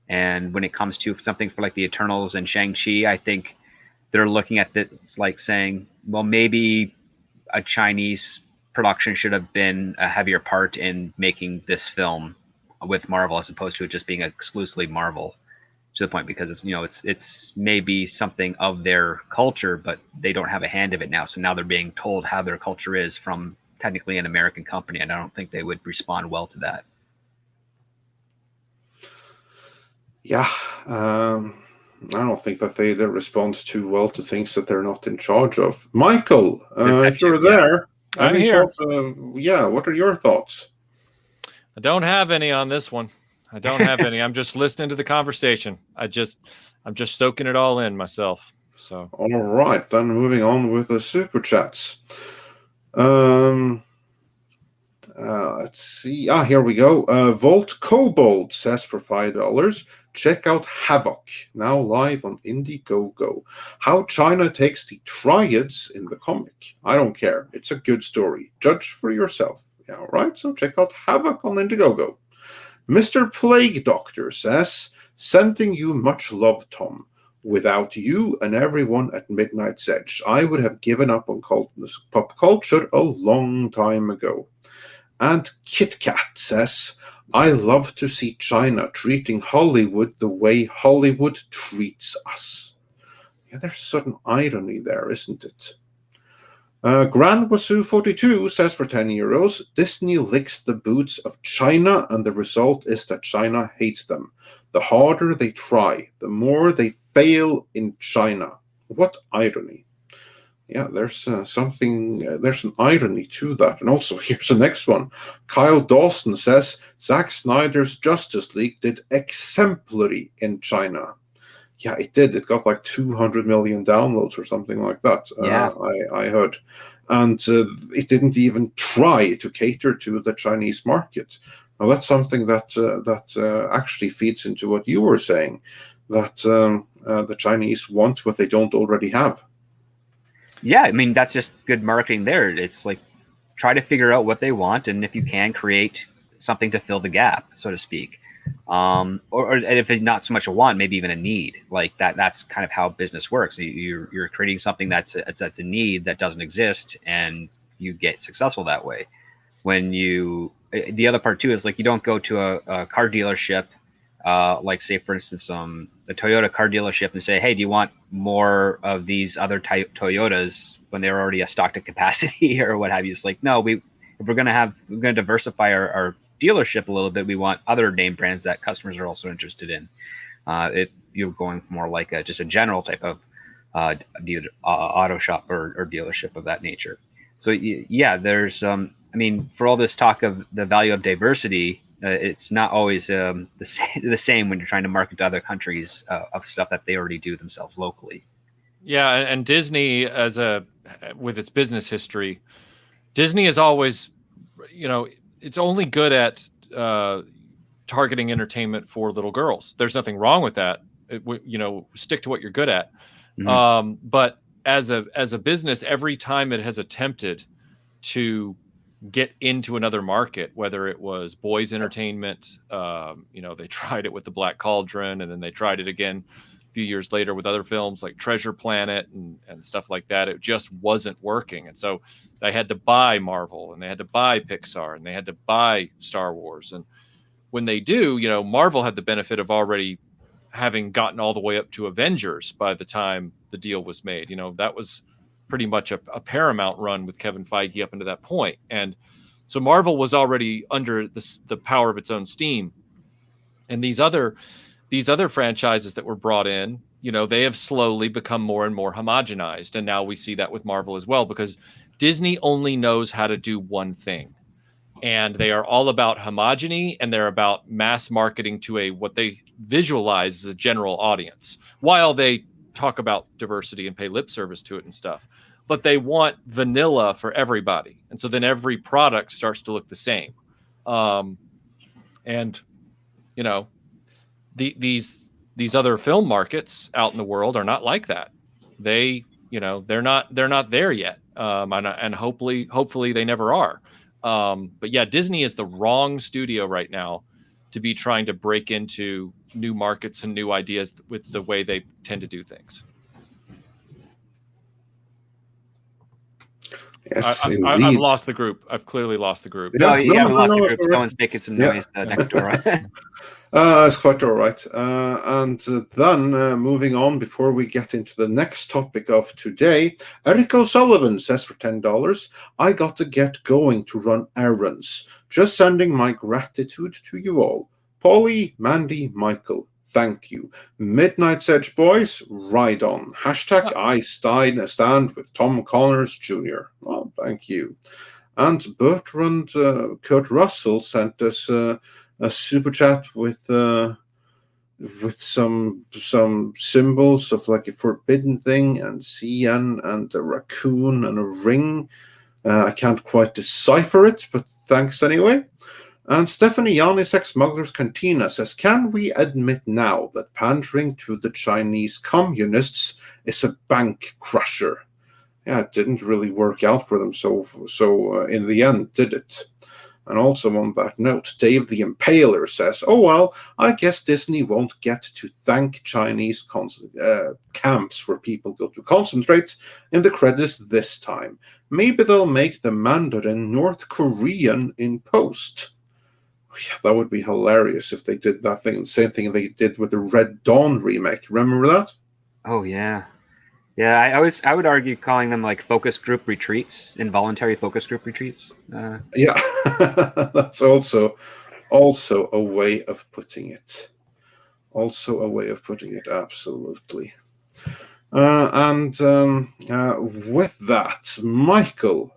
And when it comes to something for like the Eternals and Shang-Chi, I think they're looking at this like saying, well, maybe a Chinese production should have been a heavier part in making this film with Marvel, as opposed to it just being exclusively Marvel, to the point, because it's maybe something of their culture, but they don't have a hand of it now. So now they're being told how their culture is from technically an American company, and I don't think they would respond well to that. Yeah, I don't think that they respond too well to things that they're not in charge of. Michael, if you're there, I'm here. What are your thoughts? I don't have any on this one. I don't have any. I'm just listening to the conversation. I'm just soaking it all in myself. So all right, then moving on with the super chats. Let's see. Here we go. Volt Kobold says for $5, check out Havoc, now live on Indiegogo. How China takes the Triads in the comic. I don't care. It's a good story. Judge for yourself. Yeah, all right. So check out Havoc on Indiegogo. Mr. Plague Doctor says, sending you much love, Tom. Without you and everyone at Midnight's Edge, I would have given up on pop culture a long time ago. And Kit Kat says, I love to see China treating Hollywood the way Hollywood treats us. Yeah, there's a certain irony there, isn't it? Grand Wasu 42 says for €10, Disney licks the boots of China, and the result is that China hates them. The harder they try, the more they fail in China. What irony. Yeah, there's there's an irony to that. And also, here's the next one. Kyle Dawson says, Zack Snyder's Justice League did exemplary in China. Yeah, it did. It got like 200 million downloads or something like that. Yeah. I heard. And it didn't even try to cater to the Chinese market. Now, that's something that actually feeds into what you were saying, that the Chinese want what they don't already have. Yeah, I mean, that's just good marketing there. It's like, try to figure out what they want, and if you can, create something to fill the gap, so to speak. Or if it's not so much a want, maybe even a need. Like that's kind of how business works. You're creating something that's a need that doesn't exist, and you get successful that way. When the other part too is like, you don't go to a car dealership, like say for instance, the Toyota car dealership, and say, hey, do you want more of these other type Toyotas when they're already a stocked at capacity or what have you. It's like, no, if we're gonna diversify our dealership a little bit, we want other name brands that customers are also interested in. You're going more like just a general type of auto shop or dealership of that nature. So yeah, there's I mean, for all this talk of the value of diversity, it's not always the same when you're trying to market to other countries of stuff that they already do themselves locally. Yeah, and Disney, with its business history, Disney is always, it's only good at targeting entertainment for little girls. There's nothing wrong with that. Stick to what you're good at. Mm-hmm. But as a business, every time it has attempted to get into another market, whether it was boys entertainment, they tried it with the Black Cauldron, and then they tried it again a few years later with other films like Treasure Planet and stuff like that. It just wasn't working. And so they had to buy Marvel, and they had to buy Pixar, and they had to buy Star Wars. And when they do, Marvel had the benefit of already having gotten all the way up to Avengers by the time the deal was made. That was pretty much a Paramount run with Kevin Feige up into that point. And so Marvel was already under the power of its own steam. And these other franchises that were brought in, they have slowly become more and more homogenized. And now we see that with Marvel as well, because Disney only knows how to do one thing. And they are all about homogeny, and they're about mass marketing to what they visualize as a general audience, while they talk about diversity and pay lip service to it and stuff. But they want vanilla for everybody. And so then every product starts to look the same. These other film markets out in the world are not like that. They're not there yet. And hopefully they never are. But yeah, Disney is the wrong studio right now to be trying to break into new markets and new ideas with the way they tend to do things. Yes, I've lost the group. I've clearly lost the group. No, we lost the group. Someone's making some noise next door. It's quite all right. And then moving on, before we get into the next topic of today, Eric O'Sullivan says for $10, I got to get going to run errands. Just sending my gratitude to you all. Polly, Mandy, Michael, thank you. Midnight's Edge boys, ride on. Hashtag I stand with Tom Connors Jr. Well, thank you. And Bertrand Kurt Russell sent us a super chat with some symbols of like a forbidden thing and CN and a raccoon and a ring. I can't quite decipher it, but thanks anyway. And Stephanie Yanis ex-Smuggler's Cantina says, can we admit now that pandering to the Chinese communists is a bank crusher? Yeah, it didn't really work out for them so in the end, did it? And also on that note, Dave the Impaler says, oh, well, I guess Disney won't get to thank Chinese camps where people go to concentrate in the credits this time. Maybe they'll make the Mandarin North Korean in post. Yeah, that would be hilarious if they did that thing, the same thing they did with the Red Dawn remake. Remember that? Oh, yeah. Yeah, I would argue calling them like focus group retreats, involuntary focus group retreats. Yeah, that's also a way of putting it. Absolutely. And with that, Michael,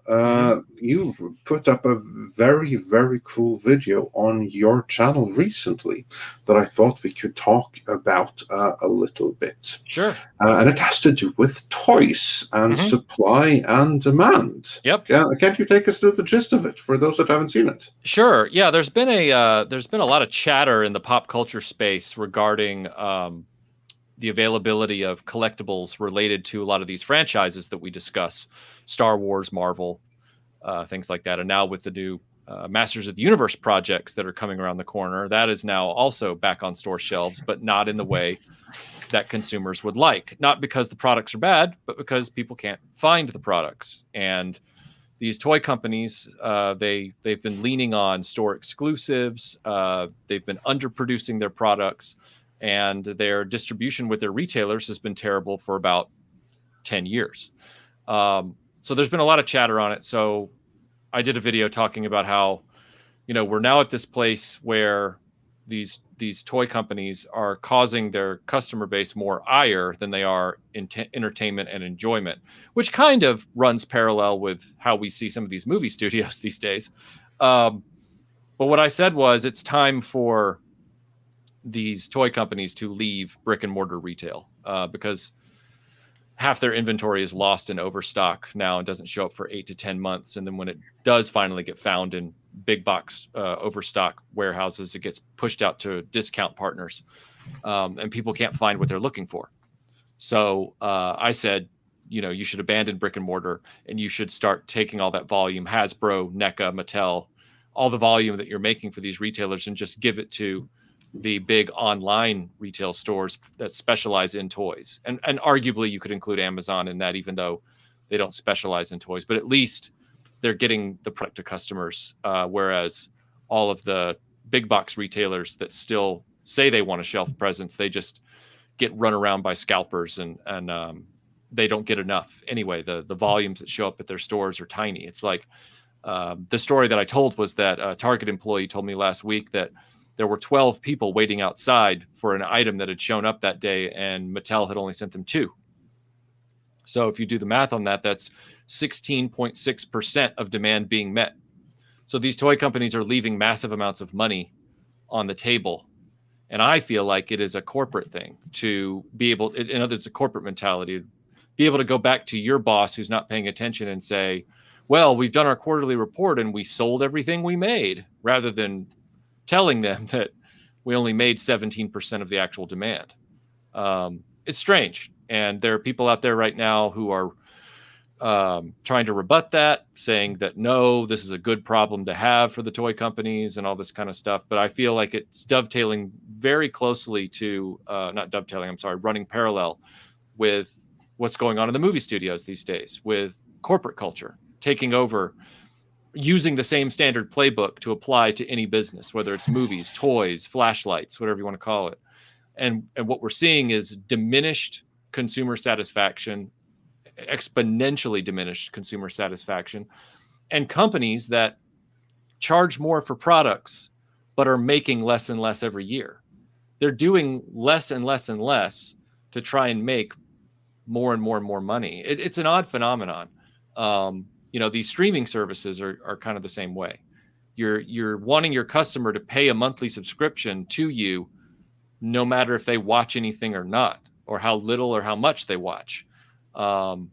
you put up a very, very cool video on your channel recently that I thought we could talk about a little bit. Sure. And it has to do with toys and supply and demand. Yep. Can't you take us through the gist of it for those that haven't seen it? Sure. Yeah, there's been a lot of chatter in the pop culture space regarding the availability of collectibles related to a lot of these franchises that we discuss, Star Wars, Marvel, things like that. And now with the new Masters of the Universe projects that are coming around the corner, that is now also back on store shelves, but not in the way that consumers would like. Not because the products are bad, but because people can't find the products. And these toy companies, they've been leaning on store exclusives. They've been underproducing their products, and their distribution with their retailers has been terrible for about 10 years. So there's been a lot of chatter on it. So I did a video talking about how, we're now at this place where these toy companies are causing their customer base more ire than they are entertainment and enjoyment, which kind of runs parallel with how we see some of these movie studios these days. But what I said was it's time for these toy companies to leave brick and mortar retail because half their inventory is lost in overstock now and doesn't show up for 8 to 10 months. And then when it does finally get found in big box overstock warehouses, it gets pushed out to discount partners, and people can't find what they're looking for. So I said, you should abandon brick and mortar and you should start taking all that volume, Hasbro, NECA, Mattel, all the volume that you're making for these retailers, and just give it to the big online retail stores that specialize in toys. And arguably you could include Amazon in that, even though they don't specialize in toys, but at least they're getting the product to customers. Whereas all of the big box retailers that still say they want a shelf presence, they just get run around by scalpers and they don't get enough. Anyway, the volumes that show up at their stores are tiny. It's like the story that I told was that a Target employee told me last week that there were 12 people waiting outside for an item that had shown up that day, and Mattel had only sent them 2. So if you do the math on that, that's 16.6% of demand being met. So these toy companies are leaving massive amounts of money on the table. And I feel like it is a corporate thing to be able, in other words, a corporate mentality, be able to go back to your boss who's not paying attention and say, well, we've done our quarterly report and we sold everything we made, rather than telling them that we only made 17% of the actual demand. It's strange. And there are people out there right now who are trying to rebut that, saying that, no, this is a good problem to have for the toy companies and all this kind of stuff. But I feel like it's dovetailing very closely to, not dovetailing, I'm sorry, running parallel with what's going on in the movie studios these days, with corporate culture taking over, using the same standard playbook to apply to any business, whether it's movies, toys, flashlights, whatever you want to call it. And what we're seeing is diminished consumer satisfaction, exponentially diminished consumer satisfaction, and companies that charge more for products but are making less and less every year. They're doing less and less and less to try and make more and more and more money. It's an odd phenomenon. These streaming services are kind of the same way. You're wanting your customer to pay a monthly subscription to you, no matter if they watch anything or not, or how little or how much they watch. And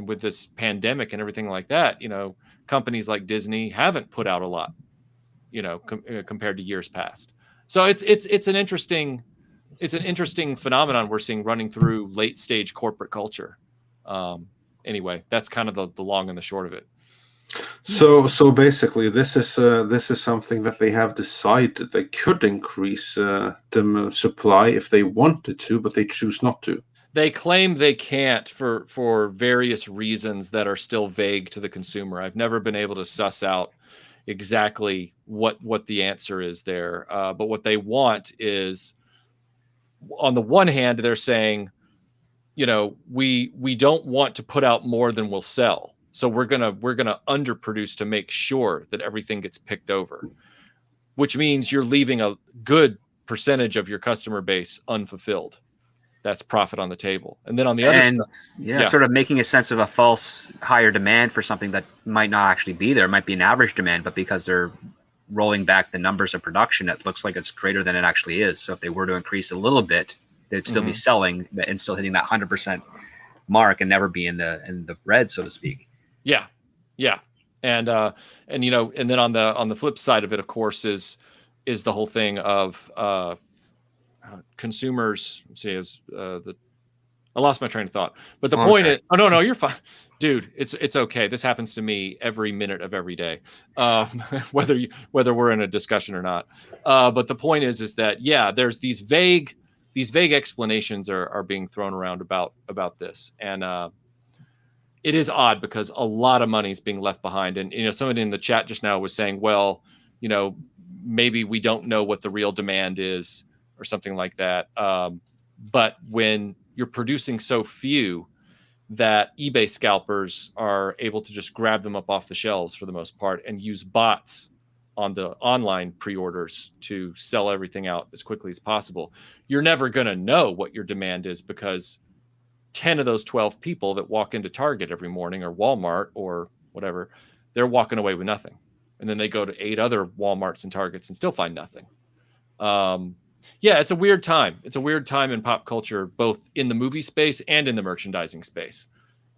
with this pandemic and everything like that, companies like Disney haven't put out a lot, compared to years past. So it's an interesting phenomenon we're seeing running through late stage corporate culture. Anyway, that's kind of the long and the short of it. So basically, this is something that they have decided they could increase the supply if they wanted to, but they choose not to. They claim they can't for various reasons that are still vague to the consumer. I've never been able to suss out exactly what the answer is there. But what they want is, on the one hand, they're saying, we don't want to put out more than we'll sell. So we're gonna underproduce to make sure that everything gets picked over, which means you're leaving a good percentage of your customer base unfulfilled. That's profit on the table. And then on the other side, sort of making a sense of a false higher demand for something that might not actually be there. It might be an average demand, but because they're rolling back the numbers of production, it looks like it's greater than it actually is. So if they were to increase a little bit, they'd still be selling and still hitting that 100% mark and never be in the red, so to speak. Yeah. And then on the flip side of it, of course, is the whole thing of consumers say I lost my train of thought, but the point is, no, you're fine, dude. It's okay. This happens to me every minute of every day, whether we're in a discussion or not. But the point is that there's these vague explanations are being thrown around about this, and it is odd because a lot of money is being left behind. And somebody in the chat just now was saying, well, maybe we don't know what the real demand is or something like that. But when you're producing so few that eBay scalpers are able to just grab them up off the shelves for the most part and use bots on the online pre-orders to sell everything out as quickly as possible, you're never going to know what your demand is, because 10 of those 12 people that walk into Target every morning or Walmart or whatever, they're walking away with nothing. And then they go to 8 other Walmarts and Targets and still find nothing. It's a weird time. It's a weird time in pop culture, both in the movie space and in the merchandising space.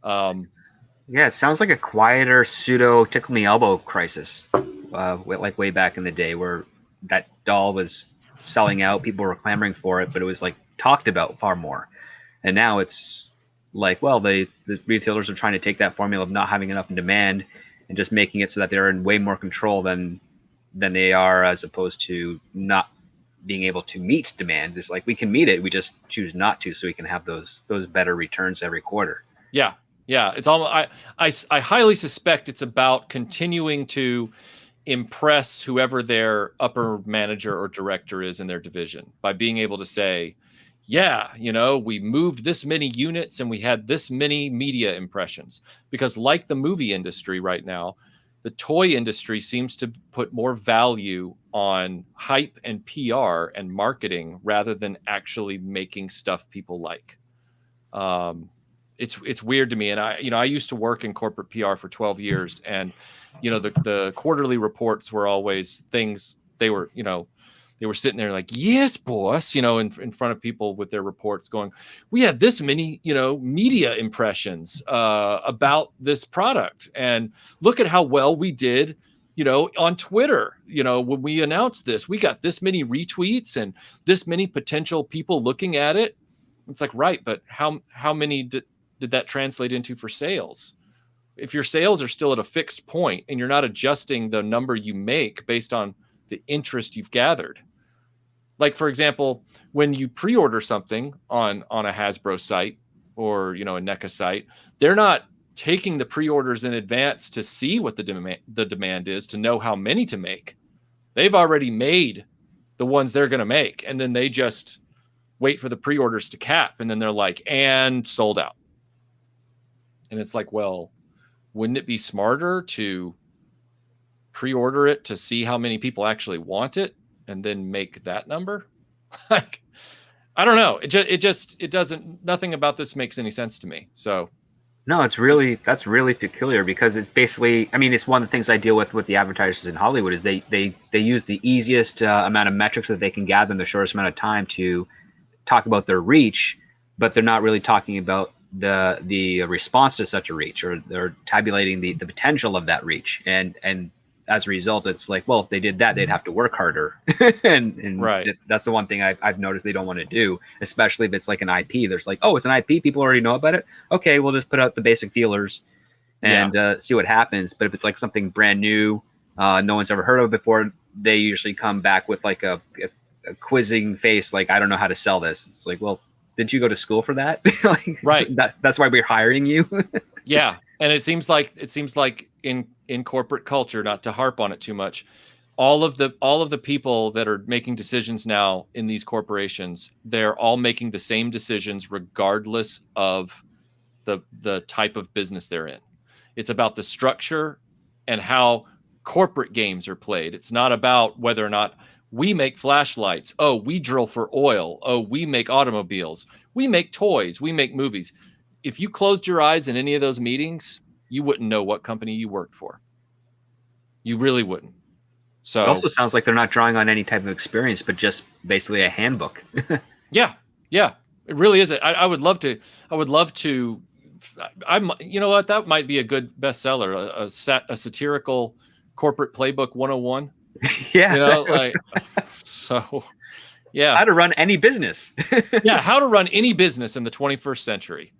It sounds like a quieter pseudo tickle me elbow crisis, like way back in the day, where that doll was selling out, people were clamoring for it, but it was like talked about far more. And now it's like, well, the retailers are trying to take that formula of not having enough in demand and just making it so that they're in way more control than they are, as opposed to not being able to meet demand. It's like, we can meet it, we just choose not to, so we can have those better returns every quarter. Yeah. It's almost, I highly suspect it's about continuing to impress whoever their upper manager or director is in their division by being able to say, we moved this many units and we had this many media impressions. Because like the movie industry right now, the toy industry seems to put more value on hype and PR and marketing rather than actually making stuff people like. It's weird to me. And I used to work in corporate PR for 12 years, and the quarterly reports were always things they were sitting there like, yes, boss, in front of people with their reports going, we had this many, media impressions about this product. And look at how well we did, on Twitter, when we announced this, we got this many retweets and this many potential people looking at it. It's like, right. But how many did that translate into for sales? If your sales are still at a fixed point and you're not adjusting the number you make based on the interest you've gathered. Like, for example, when you pre-order something on a Hasbro site or, a NECA site, they're not taking the pre-orders in advance to see what the demand is, to know how many to make. They've already made the ones they're going to make, and then they just wait for the pre-orders to cap, and then they're like, and sold out. And it's like, well, wouldn't it be smarter to pre-order it to see how many people actually want it and then make that number? Like, I don't know. It doesn't, nothing about this makes any sense to me. So no, that's really peculiar, because it's basically, it's one of the things I deal with the advertisers in Hollywood is they use the easiest amount of metrics that they can gather in the shortest amount of time to talk about their reach, but they're not really talking about the response to such a reach, or they're tabulating the potential of that reach. And as a result, it's like, well, if they did that, they'd have to work harder. and right. That's the one thing I've noticed they don't want to do, especially if it's like an IP. There's like, oh, it's an IP, people already know about it. Okay, we'll just put out the basic feelers and see what happens. But if it's like something brand new, no one's ever heard of before, they usually come back with like a quizzing face, like, I don't know how to sell this. It's like, well, did you go to school for that? Like, right. That's why we're hiring you. Yeah. And it seems like in corporate culture, not to harp on it too much, all of the people that are making decisions now in these corporations, they're all making the same decisions regardless of the type of business they're in. It's about the structure and how corporate games are played. It's not about whether or not we make flashlights. Oh, we drill for oil. Oh, we make automobiles. We make toys. We make movies. If you closed your eyes in any of those meetings, you wouldn't know what company you worked for. You really wouldn't. So it also sounds like they're not drawing on any type of experience, but just basically a handbook. Yeah. It really is. I would love to. You know what? That might be a good bestseller. A satirical corporate playbook 101. Yeah. So Yeah. How to run any business. Yeah, how to run any business in the 21st century.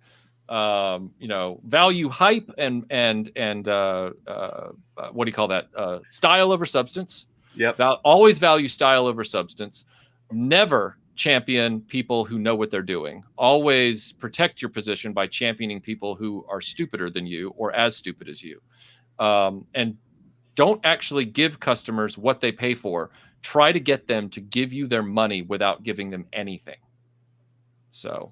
Value hype and what do you call that? Style over substance. Yep. Always value style over substance. Never champion people who know what they're doing. Always protect your position by championing people who are stupider than you or as stupid as you. And don't actually give customers what they pay for. Try to get them to give you their money without giving them anything. So,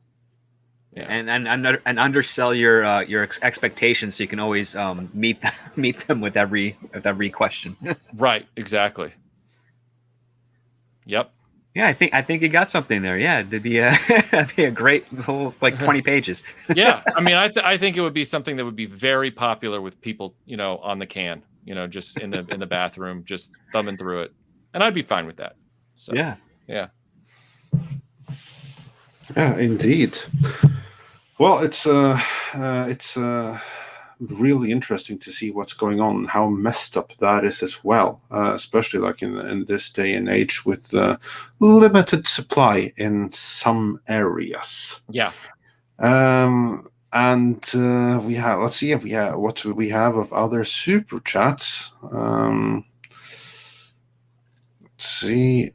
yeah. And undersell your expectations so you can always meet them with every question. Right. Exactly. Yep. Yeah, I think you got something there. Yeah, it'd be a great whole 20 pages. Yeah, I mean, I think it would be something that would be very popular with people, on the can, just in the bathroom, just thumbing through it, and I'd be fine with that. So yeah. Yeah, indeed. Well, it's really interesting to see what's going on and how messed up that is as well, especially like in this day and age with limited supply in some areas. Yeah. And we have, let's see if we have, what do we have of other super chats. Let's see.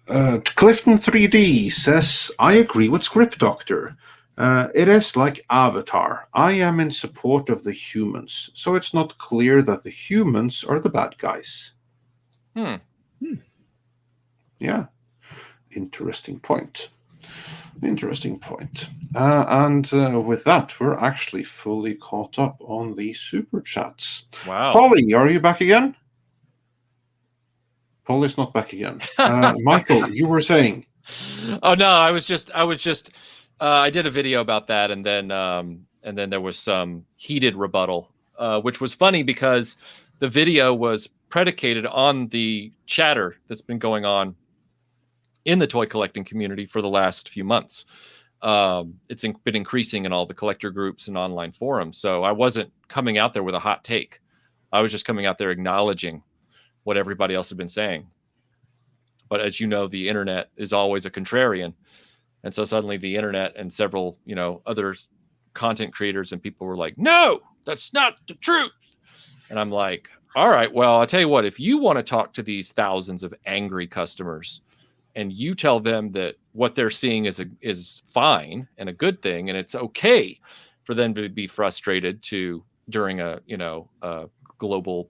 Clifton 3D says, I agree with Script Doctor. It is like Avatar. I am in support of the humans, so it's not clear that the humans are the bad guys. Yeah. Interesting point. And with that, we're actually fully caught up on the super chats. Wow. Polly, are you back again? Polly's not back again. Michael, you were saying. Oh no, I was just I did a video about that, and then there was some heated rebuttal, which was funny because the video was predicated on the chatter that's been going on in the toy collecting community for the last few months. It's been increasing in all the collector groups and online forums. So I wasn't coming out there with a hot take. I was just coming out there acknowledging what everybody else had been saying. But as you know, the internet is always a contrarian. And so suddenly the internet and several, other content creators and people were like, no, that's not the truth. And I'm like, all right, well, I'll tell you what, if you want to talk to these thousands of angry customers and you tell them that what they're seeing is fine and a good thing, and it's okay for them to be frustrated during a global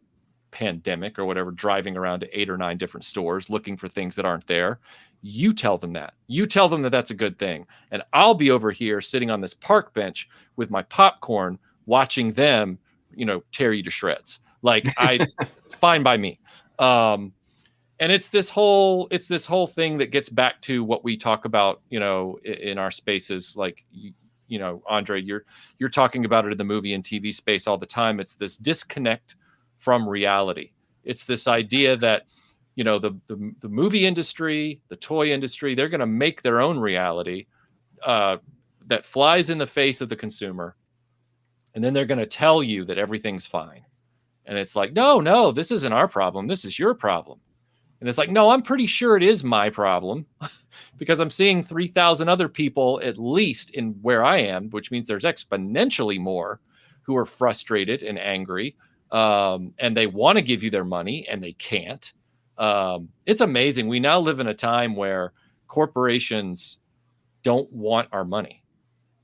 pandemic or whatever, driving around to 8 or 9 different stores looking for things that aren't there. You tell them that. You tell them that that's a good thing. And I'll be over here sitting on this park bench with my popcorn watching them, tear you to shreds. Like it's fine by me. And it's this whole thing that gets back to what we talk about, in our spaces. Like, Andre, you're talking about it in the movie and TV space all the time. It's this disconnect from reality. It's this idea that, the movie industry, the toy industry, they're going to make their own reality that flies in the face of the consumer. And then they're going to tell you that everything's fine. And it's like, no, this isn't our problem. This is your problem. And it's like, no, I'm pretty sure it is my problem because I'm seeing 3,000 other people, at least in where I am, which means there's exponentially more who are frustrated and angry. And they want to give you their money and they can't. It's amazing. We now live in a time where corporations don't want our money.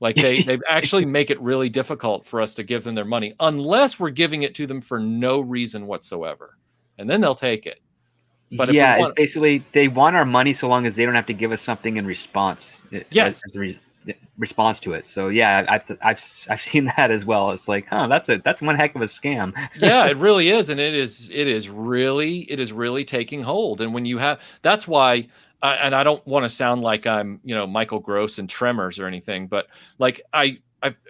Like they actually make it really difficult for us to give them their money unless we're giving it to them for no reason whatsoever. And then they'll take it. But it's basically they want our money so long as they don't have to give us something in response. Yes. As a response to it. So yeah, I've seen that as well. It's like, that's one heck of a scam. Yeah, it really is, and it is really taking hold. And when you have, that's why, and I don't want to sound like I'm Michael Gross and Tremors or anything, but like I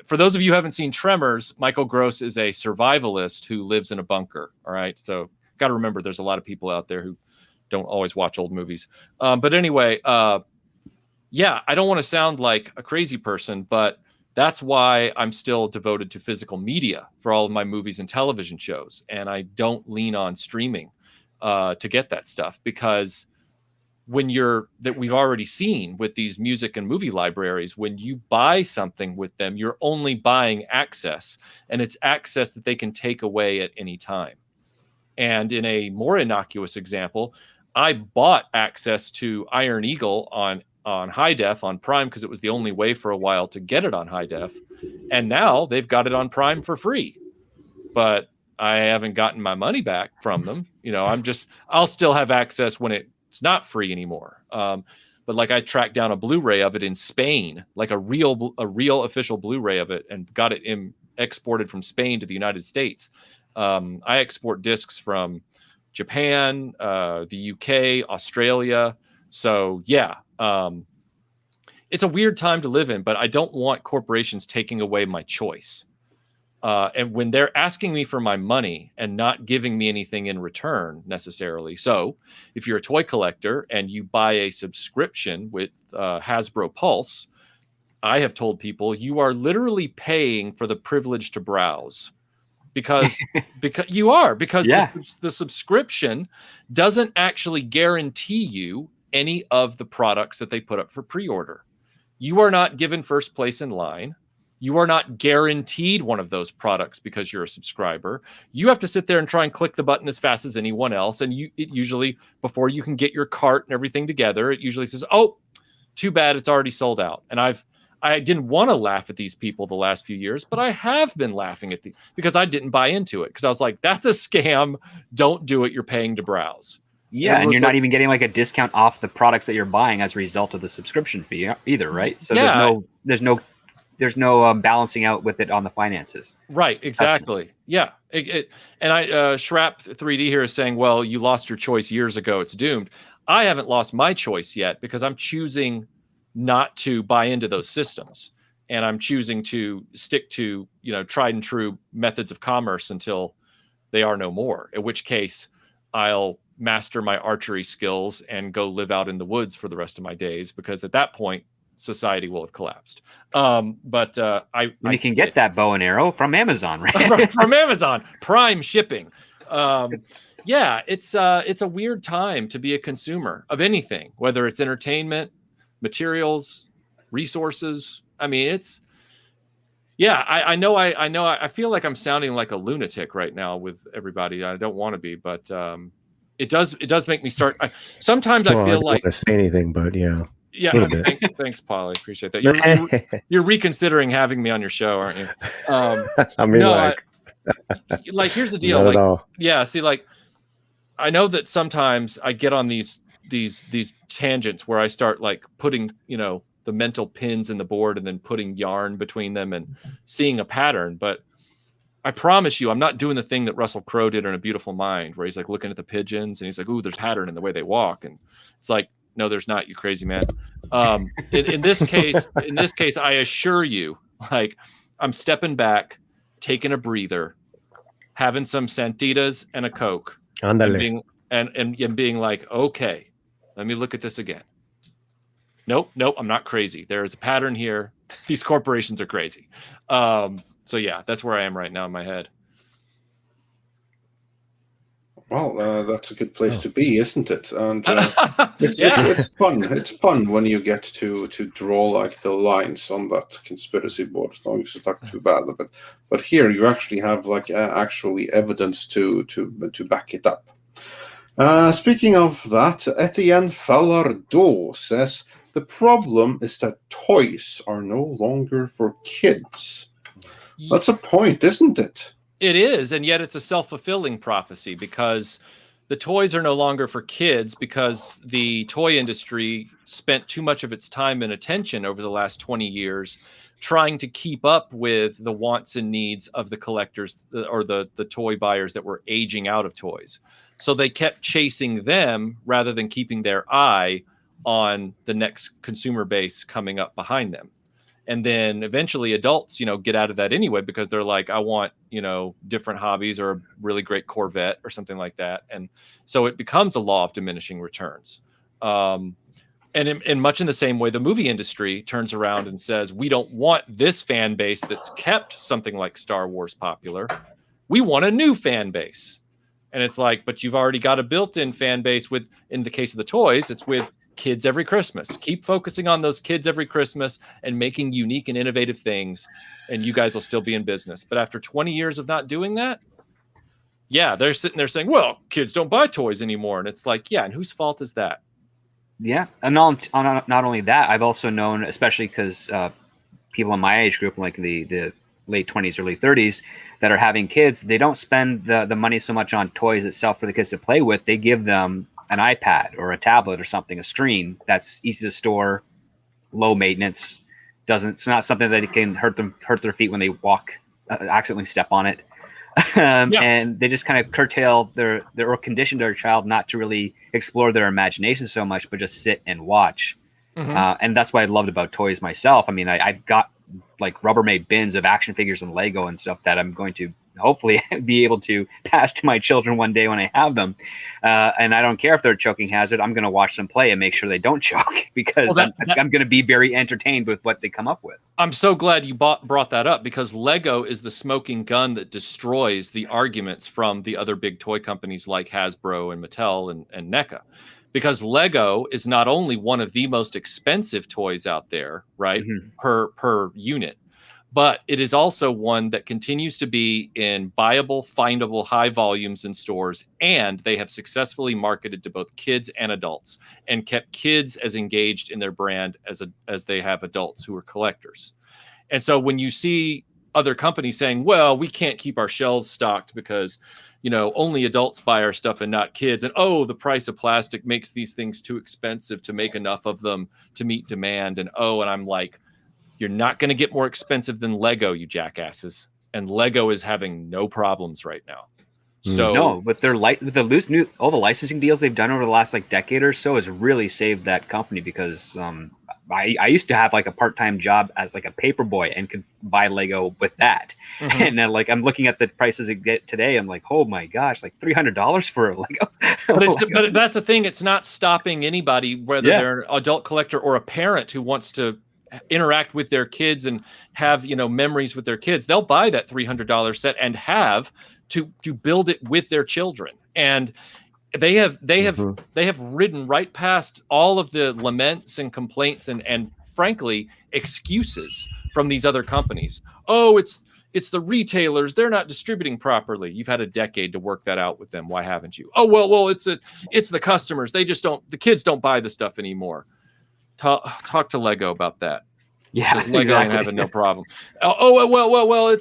for those of you who haven't seen Tremors, Michael Gross is a survivalist who lives in a bunker. All right, so got to remember there's a lot of people out there who don't always watch old movies. But anyway, yeah, I don't want to sound like a crazy person, but that's why I'm still devoted to physical media for all of my movies and television shows. And I don't lean on streaming to get that stuff because that we've already seen with these music and movie libraries, when you buy something with them, you're only buying access, and it's access that they can take away at any time. And in a more innocuous example, I bought access to Iron Eagle on high def on Prime because it was the only way for a while to get it on high def. And now they've got it on Prime for free, but I haven't gotten my money back from them. I'll still have access when it's not free anymore. But like I tracked down a Blu-ray of it in Spain, like a real official Blu-ray of it, and got it exported from Spain to the United States. I export discs from Japan, the UK, Australia. So yeah, it's a weird time to live in, but I don't want corporations taking away my choice. And when they're asking me for my money and not giving me anything in return necessarily. So if you're a toy collector and you buy a subscription with Hasbro Pulse, I have told people you are literally paying for the privilege to browse. Because the subscription doesn't actually guarantee you any of the products that they put up for pre-order. You are not given first place in line. You are not guaranteed one of those products because you're a subscriber. You have to sit there and try and click the button as fast as anyone else. And it usually, before you can get your cart and everything together, it usually says, "Oh, too bad, it's already sold out." And I didn't want to laugh at these people the last few years, but I have been laughing at because I didn't buy into it, because I was like, that's a scam. Don't do it. You're paying to browse. Yeah, and you're not even getting like a discount off the products that you're buying as a result of the subscription fee either, right? So there's no balancing out with it on the finances. Right, exactly. Yeah. And Shrap 3D here is saying, well, you lost your choice years ago. It's doomed. I haven't lost my choice yet because I'm choosing not to buy into those systems, and I'm choosing to stick to tried and true methods of commerce until they are no more, in which case I'll master my archery skills and go live out in the woods for the rest of my days, because at that point society will have collapsed. You can get that bow and arrow from Amazon, right? from Amazon Prime shipping. Yeah, it's a weird time to be a consumer of anything, whether it's entertainment, materials, resources. I mean, I know I feel like I'm sounding like a lunatic right now with everybody. I don't want to be, but it does make me start. Sometimes I feel I don't like want to say anything, but yeah. Thanks, Paul. I appreciate that. You're reconsidering having me on your show, aren't you? I mean, like here's the deal. Not at all. Yeah, see, like I know that sometimes I get on these tangents where I start like putting, the mental pins in the board and then putting yarn between them and seeing a pattern. But I promise you, I'm not doing the thing that Russell Crowe did in A Beautiful Mind, where he's like looking at the pigeons and he's like, "Ooh, there's pattern in the way they walk." And it's like, no, there's not, you crazy man. In this case, I assure you, like, I'm stepping back, taking a breather, having some Santitas and a Coke, and being like, okay, let me look at this again. Nope, I'm not crazy. There is a pattern here. These corporations are crazy. So yeah, that's where I am right now in my head. Well, that's a good place to be, isn't it? And it's fun. It's fun when you get to draw like the lines on that conspiracy board, as long as it's not too bad. But here you actually have like actually evidence to back it up. Speaking of that, Etienne Fallardeau says the problem is that toys are no longer for kids. That's a point, isn't it? It is, and yet it's a self-fulfilling prophecy, because the toys are no longer for kids because the toy industry spent too much of its time and attention over the last 20 years trying to keep up with the wants and needs of the collectors or the toy buyers that were aging out of toys. So they kept chasing them rather than keeping their eye on the next consumer base coming up behind them. And then eventually adults, get out of that anyway, because they're like, I want, different hobbies or a really great Corvette or something like that. And so it becomes a law of diminishing returns. And in much in the same way, the movie industry turns around and says, we don't want this fan base that's kept something like Star Wars popular. We want a new fan base. And it's like, but you've already got a built-in fan base in the case of the toys, it's with kids every Christmas. Keep focusing on those kids every Christmas and making unique and innovative things, and you guys will still be in business. But after 20 years of not doing that, yeah, they're sitting there saying, well, kids don't buy toys anymore. And it's like, yeah, and whose fault is that? Yeah. And not only that, I've also known, especially because people in my age group, like the late 20s, early 30s, that are having kids, they don't spend the money so much on toys itself for the kids to play with. They give them an iPad or a tablet or something, a screen that's easy to store, low maintenance. It's not something that it can hurt their feet when they walk, accidentally step on it. And they just kind of curtail or condition their child not to really explore their imagination so much, but just sit and watch. And that's what I loved about toys myself. I mean, I've got like Rubbermaid bins of action figures and Lego and stuff that I'm going to hopefully be able to pass to my children one day when I have them. And I don't care if they're a choking hazard. I'm going to watch them play and make sure they don't choke, because I'm going to be very entertained with what they come up with. I'm so glad you brought that up, because Lego is the smoking gun that destroys the arguments from the other big toy companies like Hasbro and Mattel and NECA. Because Lego is not only one of the most expensive toys out there, right, per unit, but it is also one that continues to be in buyable, findable, high volumes in stores, and they have successfully marketed to both kids and adults and kept kids as engaged in their brand as they have adults who are collectors. And so when you see other companies saying, well, we can't keep our shelves stocked because, you know, only adults buy our stuff and not kids, and oh, the price of plastic makes these things too expensive to make enough of them to meet demand, and I'm like, you're not going to get more expensive than Lego, you jackasses. And Lego is having no problems right now. So no, but all the licensing deals they've done over the last like decade or so has really saved that company, because I used to have like a part-time job as like a paper boy and could buy Lego with that. And then like I'm looking at the prices it get today, I'm like, oh my gosh, like $300 for a Lego. But that's the thing, it's not stopping anybody, whether they're an adult collector or a parent who wants to interact with their kids and have, you know, memories with their kids. They'll buy that $300 set and have to build it with their children. And they have ridden right past all of the laments and complaints and frankly excuses from these other companies. Oh, it's the retailers, they're not distributing properly. You've had a decade to work that out with them. Why haven't you? Oh, well, it's the customers. The kids don't buy the stuff anymore. Talk to Lego about that. Yeah, because Lego ain't having no problem. Well,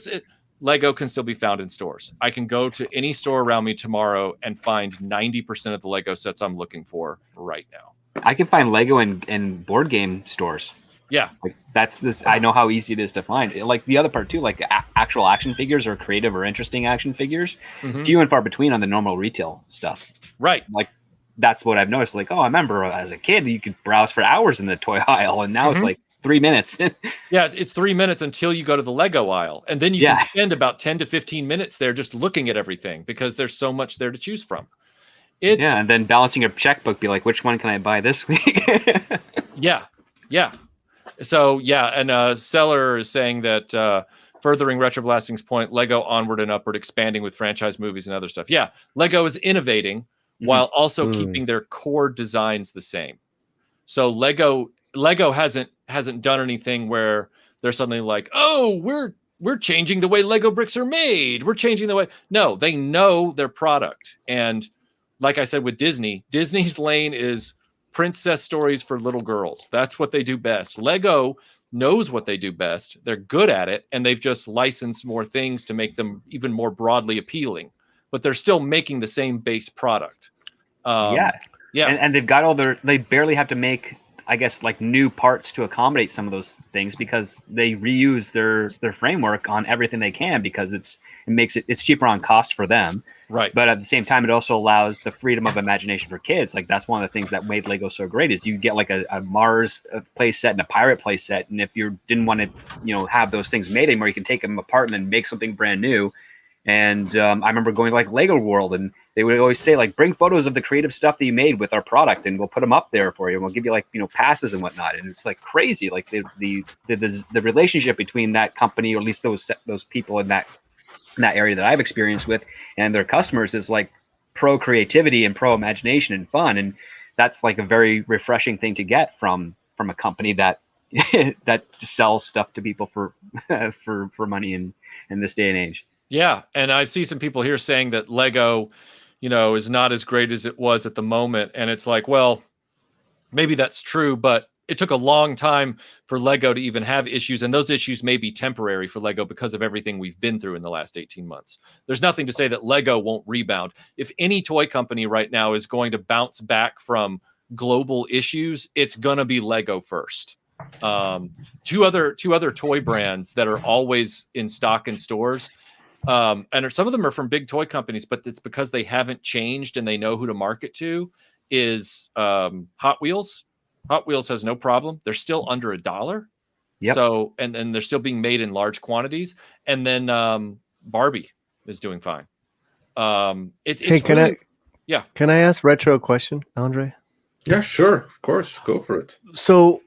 Lego can still be found in stores. I can go to any store around me tomorrow and find 90% of the Lego sets I'm looking for right now. I can find Lego in board game stores. Yeah, like I know how easy it is to find. Like the other part too, like actual action figures or creative or interesting action figures, few and far between on the normal retail stuff. Right. Like that's what I've noticed. Like, I remember as a kid, you could browse for hours in the toy aisle, and now it's like 3 minutes. Yeah, it's 3 minutes until you go to the Lego aisle, and then you can spend about 10 to 15 minutes there just looking at everything, because there's so much there to choose from. And then balancing your checkbook, be like, which one can I buy this week? Yeah. So and Seller is saying that furthering Retroblasting's point, Lego onward and upward, expanding with franchise movies and other stuff. Yeah, Lego is innovating while also keeping their core designs the same. So Lego hasn't done anything where there's something like, oh, we're changing the way Lego bricks are made. We're changing the way. No, they know their product. And like I said with Disney's lane is princess stories for little girls. That's what they do best. Lego knows what they do best. They're good at it, and they've just licensed more things to make them even more broadly appealing. But they're still making the same base product. And they've got they barely have to make, I guess, like new parts to accommodate some of those things, because they reuse their framework on everything they can, because it's cheaper on cost for them. Right. But at the same time, it also allows the freedom of imagination for kids. Like that's one of the things that made Lego so great, is you get like a Mars play set and a pirate play set. And if you didn't want to, have those things made anymore, you can take them apart and then make something brand new. And I remember going to like Lego World, and they would always say, like, bring photos of the creative stuff that you made with our product, and we'll put them up there for you. And we'll give you, like, passes and whatnot. And it's like crazy. Like the relationship between that company, or at least those people in that area that I've experienced with, and their customers is like pro creativity and pro imagination and fun. And that's like a very refreshing thing to get from a company that that sells stuff to people for for money in this day and age. Yeah, and I see some people here saying that Lego, is not as great as it was at the moment, and it's like, well, maybe that's true, but it took a long time for Lego to even have issues, and those issues may be temporary for Lego because of everything we've been through in the last 18 months. There's nothing to say that Lego won't rebound. If any toy company right now is going to bounce back from global issues, it's gonna be Lego first. Two other toy brands that are always in stock in stores, and some of them are from big toy companies, but it's because they haven't changed and they know who to market to, is Hot Wheels. Hot Wheels has no problem. They're still under $1. Yep. So, and they're still being made in large quantities. And then Barbie is doing fine. It's hey, yeah. Can I ask Retro a question, Andre? Yeah, sure. Of course. Go for it. So,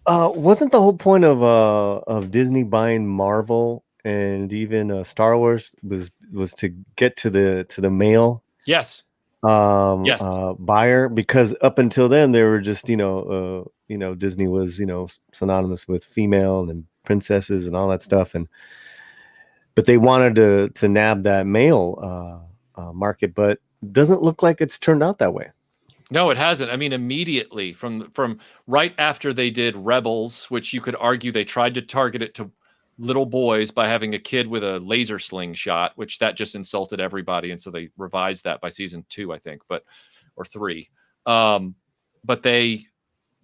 wasn't the whole point of Disney buying Marvel and even Star Wars was to get to the male Yes. buyer? Because up until then they were just Disney was synonymous with female and princesses and all that stuff, but they wanted to nab that male market, but doesn't look like it's turned out that way. No, it hasn't. I mean, immediately from right after they did Rebels, which you could argue they tried to target it to little boys by having a kid with a laser slingshot, which that just insulted everybody, and so they revised that by season 2, I think, or 3. But they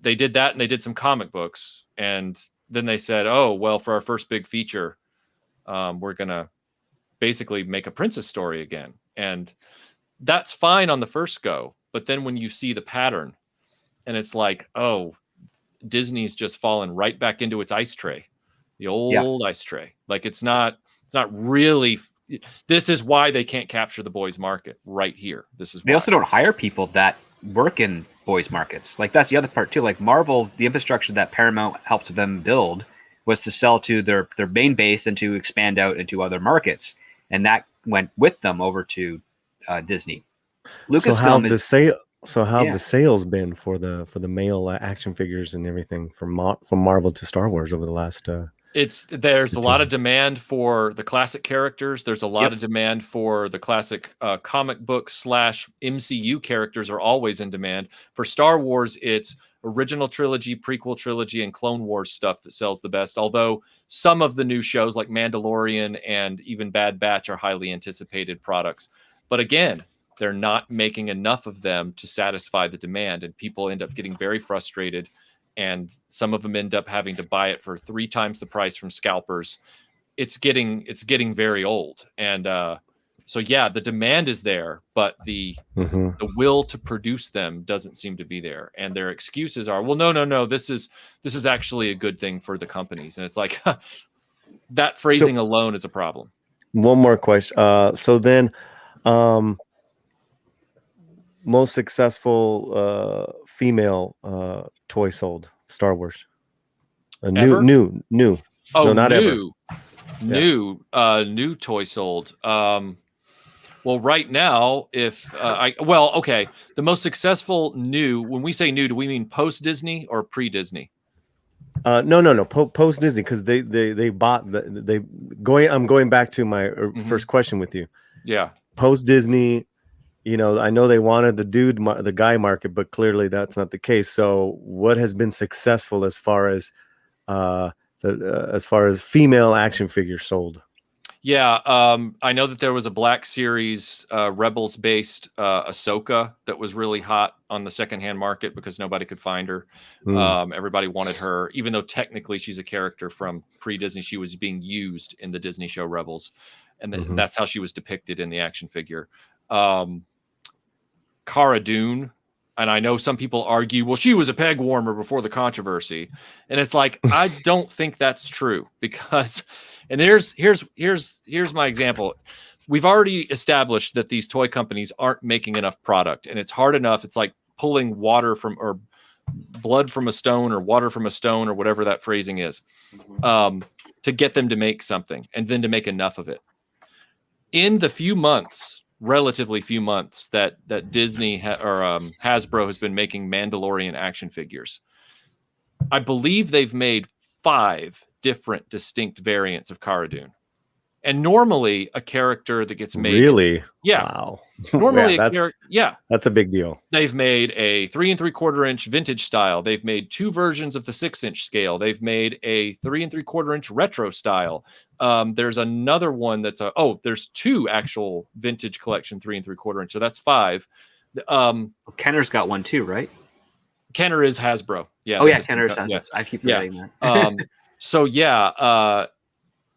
did that, and they did some comic books, and then they said, oh well, for our first big feature, we're gonna basically make a princess story again, and that's fine on the first go. But then when you see the pattern, and it's like, oh, Disney's just fallen right back into its ice tray, the old ice tray. Like it's not really. This is why they can't capture the boys market right here. This is why. They also don't hire people that work in boys markets. Like that's the other part too. Like Marvel, the infrastructure that Paramount helped them build was to sell to their main base and to expand out into other markets, and that went with them over to Disney. Lucasfilm So how have the sales been for the male action figures and everything from Marvel to Star Wars over the last? There's a lot of demand for the classic characters. There's a lot of demand for the classic comic book / MCU characters are always in demand. For Star Wars, it's original trilogy, prequel trilogy, and Clone Wars stuff that sells the best. Although some of the new shows like Mandalorian and even Bad Batch are highly anticipated products. But again, they're not making enough of them to satisfy the demand, and people end up getting very frustrated, and some of them end up having to buy it for 3 times the price from scalpers. It's getting very old, and so yeah, the demand is there, but the will to produce them doesn't seem to be there, and their excuses are, well, no, this is actually a good thing for the companies, and it's like that phrasing alone is a problem. One more question. So then, most successful female toy sold Star Wars. New. Oh, no, not new. Ever. New toy sold. Well, right now, the most successful new. When we say new, do we mean post Disney or pre Disney? No. Post Disney, because they bought I'm going back to my first question with you. Yeah. Post Disney. I know they wanted the guy market, but clearly that's not the case. So, what has been successful as far as female action figures sold? Yeah, I know that there was a Black Series Rebels-based Ahsoka that was really hot on the secondhand market because nobody could find her. Everybody wanted her, even though technically she's a character from pre-Disney. She was being used in the Disney show Rebels, and that's how she was depicted in the action figure. Cara Dune, and I know some people argue, well, she was a peg warmer before the controversy, and it's like, I don't think that's true, because, and here's my example. We've already established that these toy companies aren't making enough product, and it's hard enough. It's like pulling water from, or blood from a stone, or water from a stone, or whatever that phrasing is, to get them to make something and then to make enough of it. In the few months relatively few months that Disney or Hasbro has been making Mandalorian action figures. I believe they've made 5 different distinct variants of Cara Dune. And normally a character that gets made, really, yeah, wow, normally yeah, that's a big deal. They've made a 3 3/4 inch vintage style. They've made 2 versions of the 6-inch scale. They've made a 3 3/4 inch retro style. There's another one that's there's 2 actual vintage collection 3 3/4 inch. So that's 5. Kenner's got one too, right? Kenner is Hasbro. Yeah. Oh yeah, Kenner's Hasbro. Yeah. I keep forgetting that. So yeah,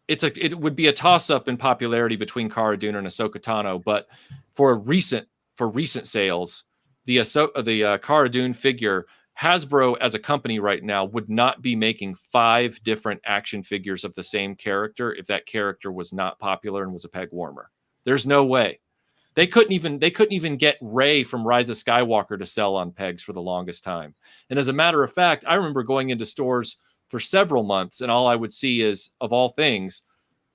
it would be a toss-up in popularity between Cara Dune and Ahsoka Tano, but for recent sales, the Cara Dune figure, Hasbro as a company right now would not be making 5 different action figures of the same character if that character was not popular and was a peg warmer. There's no way. They couldn't even get Rey from Rise of Skywalker to sell on pegs for the longest time. And as a matter of fact, I remember going into stores for several months, and all I would see is, of all things,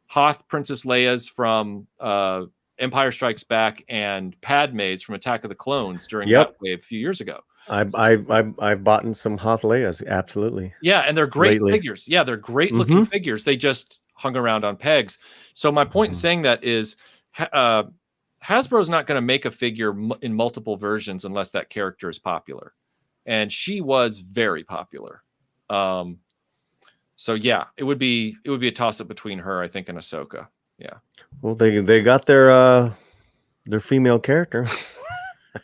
Hoth Princess Leia's from Empire Strikes Back and Padme's from Attack of the Clones during that wave a few years ago. I've bought some Hoth Leia's, absolutely. Yeah, and they're great figures. Yeah, they're great looking figures. They just hung around on pegs. So my point in saying that is Hasbro's not going to make a figure in multiple versions unless that character is popular. And she was very popular. So yeah, it would be a toss up between her, I think, and Ahsoka. Yeah. Well, they got their female character.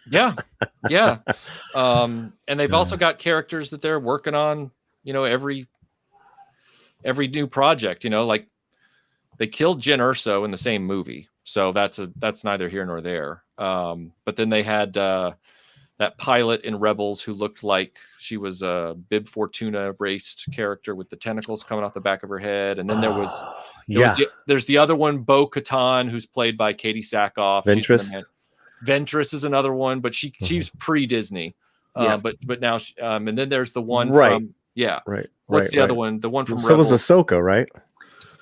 Yeah. And they've also got characters that they're working on, every new project, like they killed Jyn Erso in the same movie. So that's neither here nor there. But then they had that pilot in Rebels who looked like she was a Bib Fortuna raced character with the tentacles coming off the back of her head. And then there's the other one, Bo-Katan, who's played by Katie Sackhoff. Ventress is another one, but she's pre-Disney. But now, and then there's the one from What's the other one? The one from so Rebels. was Ahsoka, right?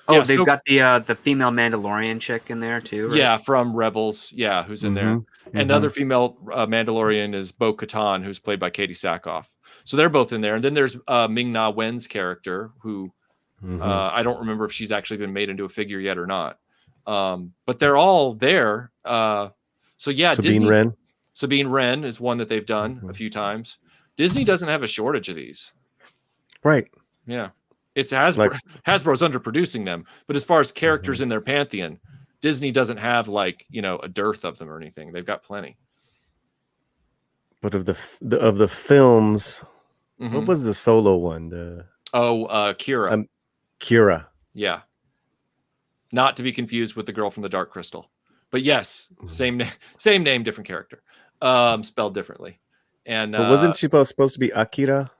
Oh, yeah, they've got the female Mandalorian chick in there too, right? Yeah, from Rebels. Yeah, who's in there. And the other female Mandalorian is Bo-Katan, who's played by Katie Sackhoff. So they're both in there. And then there's Ming-Na Wen's character, who I don't remember if she's actually been made into a figure yet or not. But they're all there. So yeah, Sabine Wren is one that they've done a few times. Disney doesn't have a shortage of these. Right. Yeah. It's Hasbro. Hasbro's underproducing them, but as far as characters in their pantheon, Disney doesn't have a dearth of them or anything. They've got plenty. But of the films, what was the solo one? Kira. Kira. Yeah. Not to be confused with the girl from the Dark Crystal, but yes, same name, different character, spelled differently. And but wasn't she supposed to be Akira?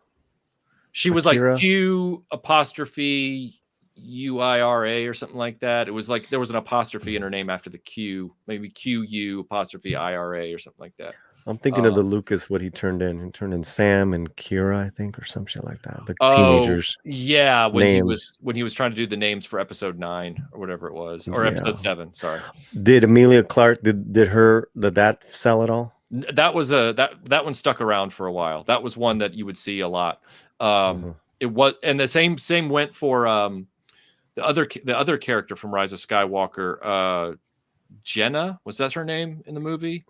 She was Akira? Like Q apostrophe UIRA or something like that. It was like there was an apostrophe in her name after the Q, maybe QU apostrophe IRA or something like that. I'm thinking of the Lucas, what he turned in. He turned in Sam and Kira, I think, or some shit like that. The teenagers. Yeah, when he was trying to do the names for episode 9 or whatever it was, or episode 7. Sorry. Did Emilia Clarke did that sell at all? That was that one stuck around for a while. That was one that you would see a lot. It was, and the same went for the other character from Rise of Skywalker, Jenna, was that her name in the movie?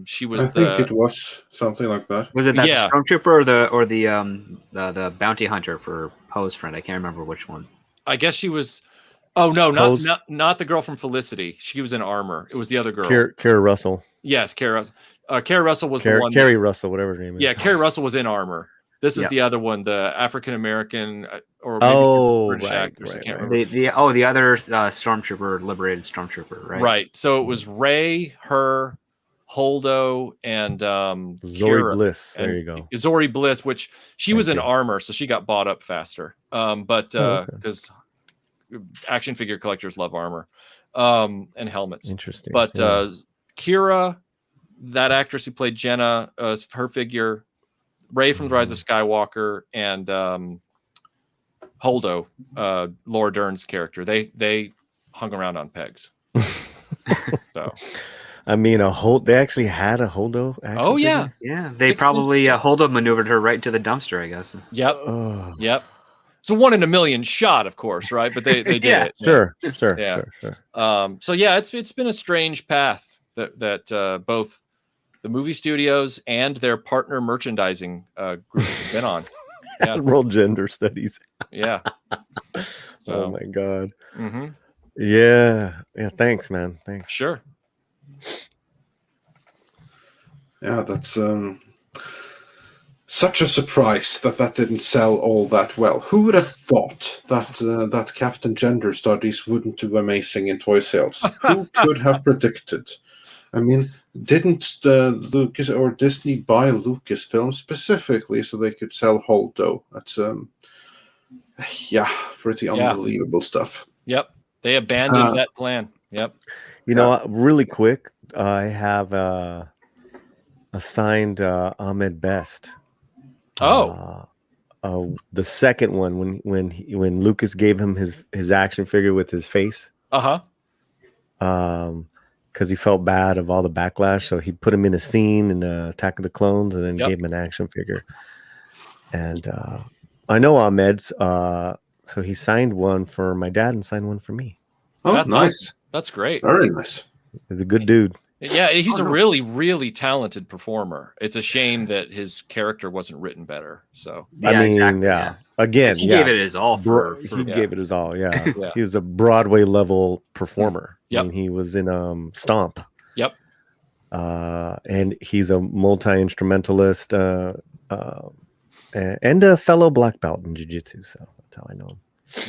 She was. I think it was something like that. Was it that Stormtrooper or the bounty hunter for Poe's friend? I can't remember which one. I guess she was. Oh no, not the girl from Felicity. She was in armor. It was the other girl. Kara Russell. Yes, Kara Russell. Kara Russell was the one. Carrie Russell, whatever her name is. Yeah, Carrie Russell was in armor. This is the other one, the African American or maybe British actress. I can't remember. The other stormtrooper, liberated stormtrooper, right? Right. So it was Rey, her, Holdo, and Zori Bliss. There you go. Zori Bliss, which she was in armor, so she got bought up faster. But because action figure collectors love armor and helmets. Interesting. But Kira, that actress who played Jenna, her figure. Rey from the Rise of Skywalker and Holdo, Laura Dern's character, they hung around on pegs. So, I mean, they actually had a Holdo action oh yeah, figure? Yeah, they 6 probably inches. Holdo maneuvered her right into the dumpster, I guess. Yep, Oh. yep. It's a 1 in a million shot, of course, right? But they did Yeah. it. Sure. Yeah. So yeah, it's been a strange path that both the movie studios and their partner merchandising group have been on. Yeah. World gender studies. Yeah. So, oh my god. Mm-hmm. Yeah. Thanks, man. Thanks. Sure. Yeah, that's such a surprise that didn't sell all that well. Who would have thought that Captain Gender Studies wouldn't do amazing in toy sales? Who could have predicted? I mean, didn't Lucas or Disney buy Lucasfilm specifically so they could sell Holdo? That's pretty unbelievable stuff. Yep, they abandoned that plan. Yep. You know, really quick, I have assigned Ahmed Best. The second one when Lucas gave him his action figure with his face. Because he felt bad of all the backlash, so he put him in a scene in Attack of the Clones, and then gave him an action figure. And I know Ahmed's, so he signed one for my dad and signed one for me. Oh, that's nice! Awesome. That's great. Very nice. He's a good dude. Yeah, he's a really, really talented performer. It's a shame that his character wasn't written better. So I mean, exactly, again, he gave it his all. He gave it his all. Yeah, he was a Broadway level performer. Yep. I mean, he was in Stomp. Yep. And he's a multi-instrumentalist and a fellow black belt in jiu-jitsu. So that's how I know him.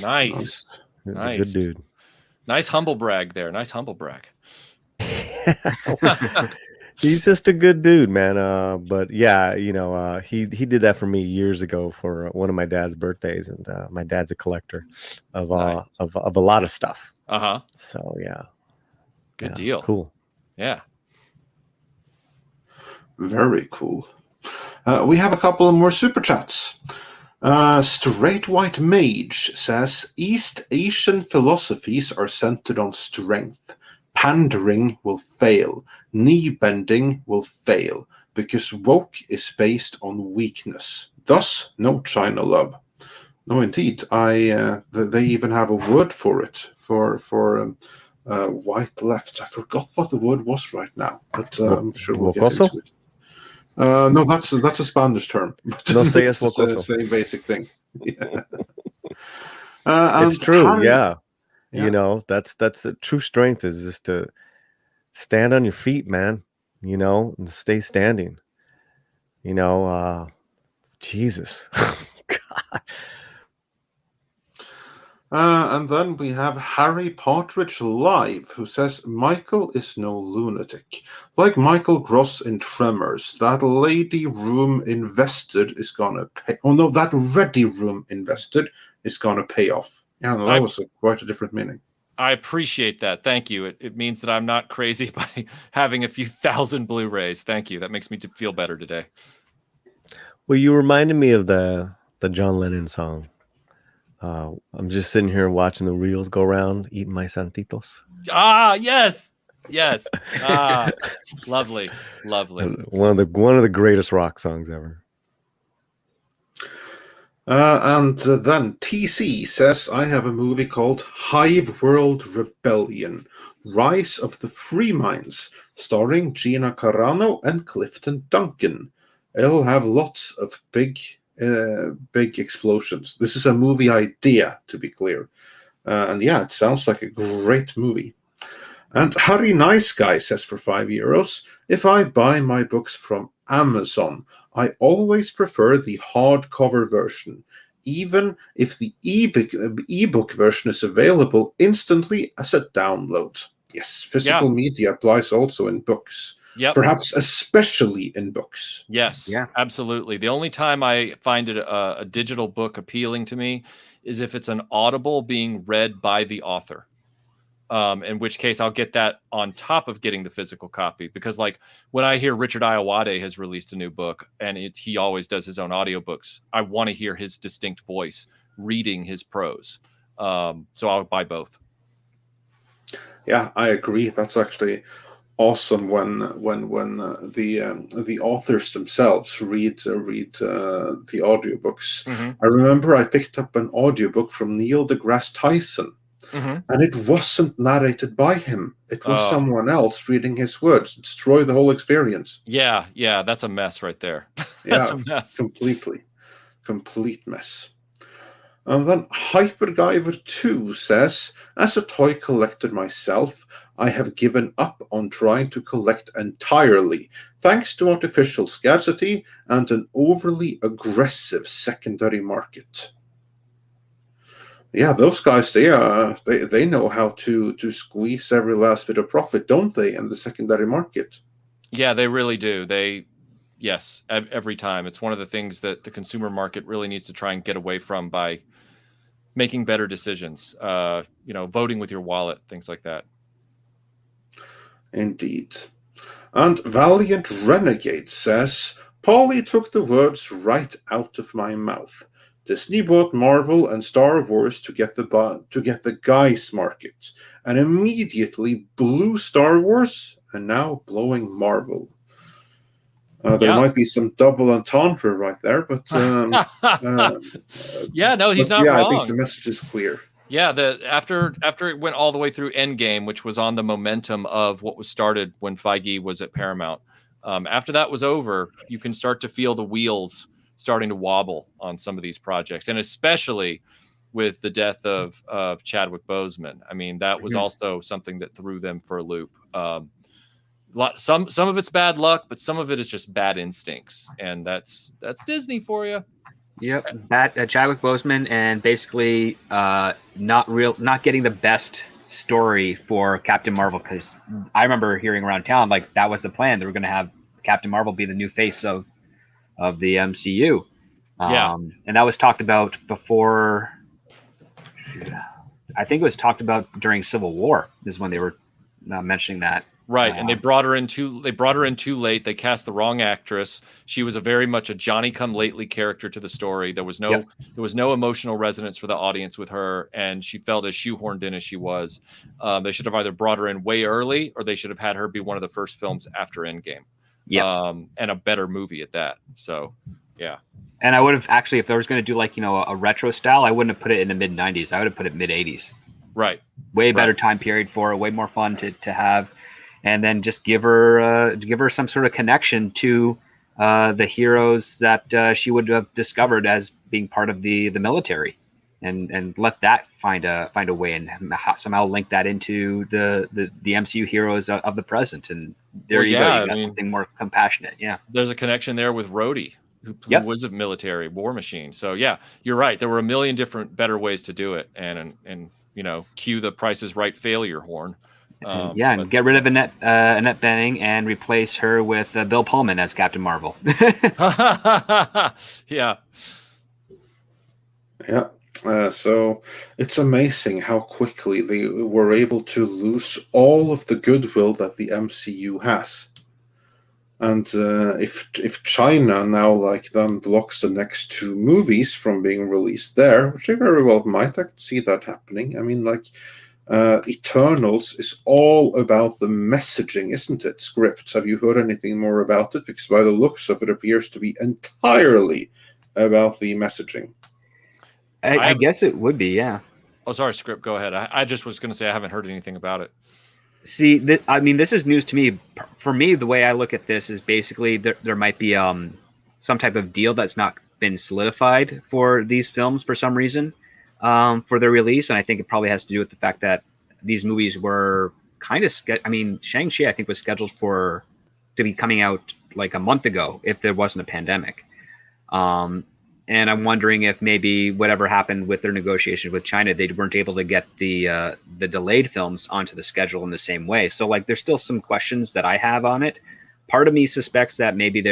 Nice. He's a good dude. Nice humble brag there. Nice humble brag. He's just a good dude, man. But yeah, you know, he did that for me years ago for one of my dad's birthdays, and my dad's a collector of a lot of stuff. So yeah, good deal. Cool. Yeah, very cool. We have a couple of more super chats. Straight White Mage says East Asian philosophies are centered on strength. Pandering will fail. Knee bending will fail because woke is based on weakness. Thus, no China love. No, indeed. They even have a word for it for white left. I forgot what the word was right now, but I'm sure we'll get into it. No, that's a Spanish term. No sé es it's the same basic thing. Yeah. It's true. Yeah. You know, that's the true strength is just to stand on your feet, man, you know, and stay standing, you know, Jesus. God. And then we have Harry Partridge Live, who says Michael is no lunatic. Like Michael Gross in Tremors, that lady room invested is gonna pay. Oh no, that ready room invested is gonna pay off. Yeah, no, that was quite a different meaning. I appreciate that. Thank you. It means that I'm not crazy by having a few thousand Blu-rays. Thank you. That makes me feel better today. Well, you reminded me of the John Lennon song. I'm just sitting here watching the reels go around, eating my santitos. Ah, yes. Yes. Ah, lovely. Lovely. One of the greatest rock songs ever. And then TC says, I have a movie called Hive World Rebellion, Rise of the Free Minds, starring Gina Carano and Clifton Duncan. It'll have lots of big explosions. This is a movie idea, to be clear. And yeah, it sounds like a great movie. And Harry Nice Guy says for €5, if I buy my books from Amazon, I always prefer the hardcover version, even if the ebook version is available instantly as a download. Yes, physical media applies also in books. Yep. Perhaps especially in books. Yes, absolutely. The only time I find it a digital book appealing to me is if it's an Audible being read by the author. In which case I'll get that on top of getting the physical copy, because like when I hear Richard Iowade has released a new book and he always does his own audiobooks, I want to hear his distinct voice reading his prose. So I'll buy both. Yeah, I agree. That's actually awesome when the authors themselves read the audiobooks. Mm-hmm. I remember I picked up an audiobook from Neil deGrasse Tyson, Mm-hmm. and it wasn't narrated by him. It was Oh. someone else reading his words. It destroyed the whole experience. Yeah, that's a mess right there. Yeah, That's a mess. complete mess. And then Hypergiver 2 says, as a toy collector myself, I have given up on trying to collect entirely, thanks to artificial scarcity and an overly aggressive secondary market. Yeah, those guys, they know how to squeeze every last bit of profit, don't they, in the secondary market? Yeah, they really do. Yes, every time. It's one of the things that the consumer market really needs to try and get away from by making better decisions, voting with your wallet, things like that. Indeed. And Valiant Renegade says, Paulie took the words right out of my mouth. Disney bought Marvel and Star Wars to get the guys market, and immediately blew Star Wars, and now blowing Marvel. There might be some double entendre right there, but yeah, no, he's not wrong. I think the message is clear. Yeah, after it went all the way through Endgame, which was on the momentum of what was started when Feige was at Paramount. After that was over, you can start to feel the wheels starting to wobble on some of these projects, and especially with the death of Chadwick Boseman. I mean, that was also something that threw them for a loop. Some of it's bad luck, but some of it is just bad instincts, and that's Disney for you. Yep, Chadwick Boseman, and basically not getting the best story for Captain Marvel, because I remember hearing around town like that was the plan. They were going to have Captain Marvel be the new face of the MCU. And that was talked about before. I think it was talked about during Civil War is when they were mentioning that. Right, and they brought her in too late. They cast the wrong actress. She was very much a Johnny-come-lately character to the story. There was no emotional resonance for the audience with her, and she felt as shoehorned in as she was. They should have either brought her in way early, or they should have had her be one of the first films after Endgame. Yeah, and a better movie at that. So, yeah. And I would have actually, if I was going to do a retro style, I wouldn't have put it in the mid '90s. I would have put it mid '80s. Right. Way better time period for it. Way more fun to have. And then just give her some sort of connection to the heroes that she would have discovered as being part of the military, and let that find a way and somehow link that into the MCU heroes of the present. And there you go. You got something more compassionate. Yeah. There's a connection there with Rhodey, who was a military war machine. So yeah, you're right. There were a million different better ways to do it, and cue the Price is Right failure horn. And get rid of Annette Bening and replace her with Bill Pullman as Captain Marvel. Yeah. So it's amazing how quickly they were able to lose all of the goodwill that the MCU has. And if China now blocks the next two movies from being released there, which they very well might, I could see that happening. I mean, Eternals is all about the messaging, isn't it? Scripts. Have you heard anything more about it? Because by the looks of it, appears to be entirely about the messaging. I guess it would be, yeah. Oh, sorry, Script. Go ahead. I just was going to say I haven't heard anything about it. See, this is news to me. For me, the way I look at this is basically there might be some type of deal that's not been solidified for these films for some reason. For their release, and I think it probably has to do with the fact that these movies were kind of Shang-Chi I think was scheduled to be coming out like a month ago if there wasn't a pandemic, and I'm wondering if maybe whatever happened with their negotiations with China, they weren't able to get the delayed films onto the schedule in the same way. So there's still some questions that I have on it. Part of me suspects that maybe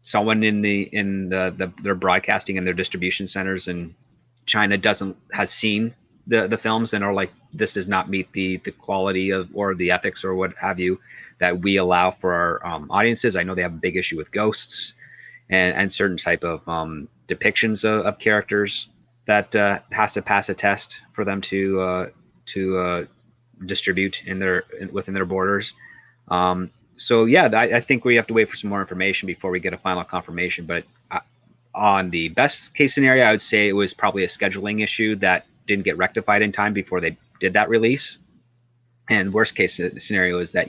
someone in their broadcasting and their distribution centers and China has seen the films and are like, this does not meet the quality or the ethics or what have you that we allow for our audiences. I know they have a big issue with ghosts and certain type of depictions of characters that has to pass a test for them to distribute within their borders. So yeah, I think we have to wait for some more information before we get a final confirmation. But on the best case scenario, I would say it was probably a scheduling issue that didn't get rectified in time before they did that release. And worst case scenario is that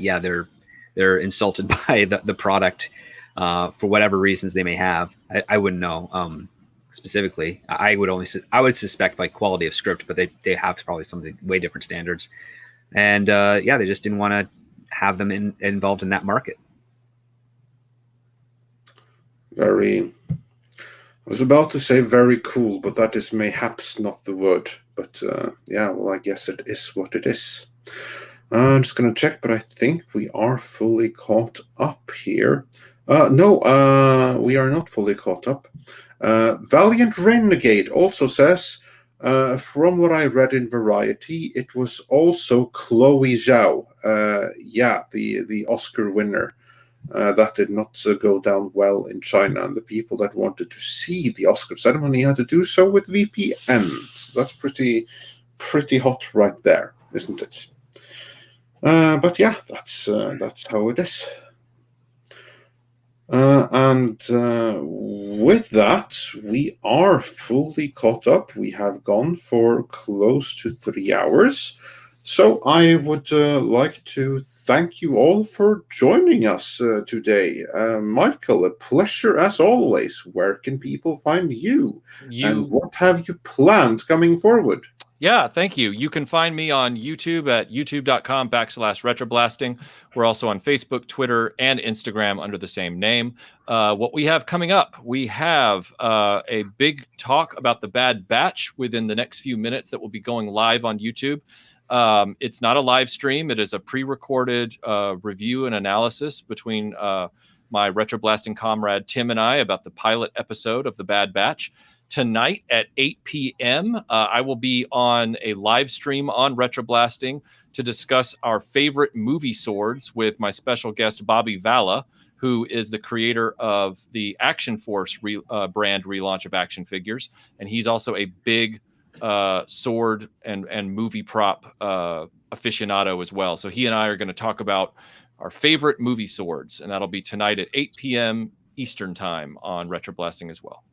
they're insulted by the product for whatever reasons they may have. I wouldn't know specifically. I would suspect like quality of script, but they have probably something way different standards. And yeah, they just didn't want to have them involved in that market. I was about to say very cool, but that is mayhaps not the word. But yeah, well, I guess it is what it is. I'm just going to check, but I think we are fully caught up here. No, we are not fully caught up. Valiant Renegade also says, from what I read in Variety, it was also Chloe Zhao. Yeah, the Oscar winner. That did not go down well in China, and the people that wanted to see the Oscar ceremony had to do so with VPN. So that's pretty hot right there, isn't it? But yeah, that's how it is. And with that, we are fully caught up. We have gone for close to 3 hours. So I would like to thank you all for joining us today. Michael, a pleasure as always. Where can people find you? And what have you planned coming forward? Yeah, thank you. You can find me on YouTube at youtube.com/retroblasting. We're also on Facebook, Twitter, and Instagram under the same name. What we have coming up, we have a big talk about The Bad Batch within the next few minutes that will be going live on YouTube. It's not a live stream. It is a pre-recorded review and analysis between my retroblasting comrade Tim and I about the pilot episode of The Bad Batch. Tonight at 8 p.m., I will be on a live stream on Retroblasting to discuss our favorite movie swords with my special guest, Bobby Valla, who is the creator of the Action Force brand relaunch of action figures. And he's also a big sword and movie prop aficionado as well. So he and I are going to talk about our favorite movie swords, and that'll be tonight at 8 p.m. Eastern time on Retroblasting as well.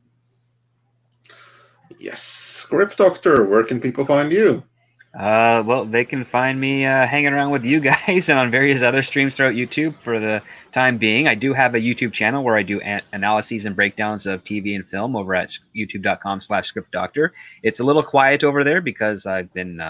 Yes. Script Doctor, where can people find you? Well, they can find me hanging around with you guys and on various other streams throughout YouTube for the time being. I do have a YouTube channel where I do analyses and breakdowns of TV and film over at youtube.com/scriptdoctor. It's a little quiet over there because I've been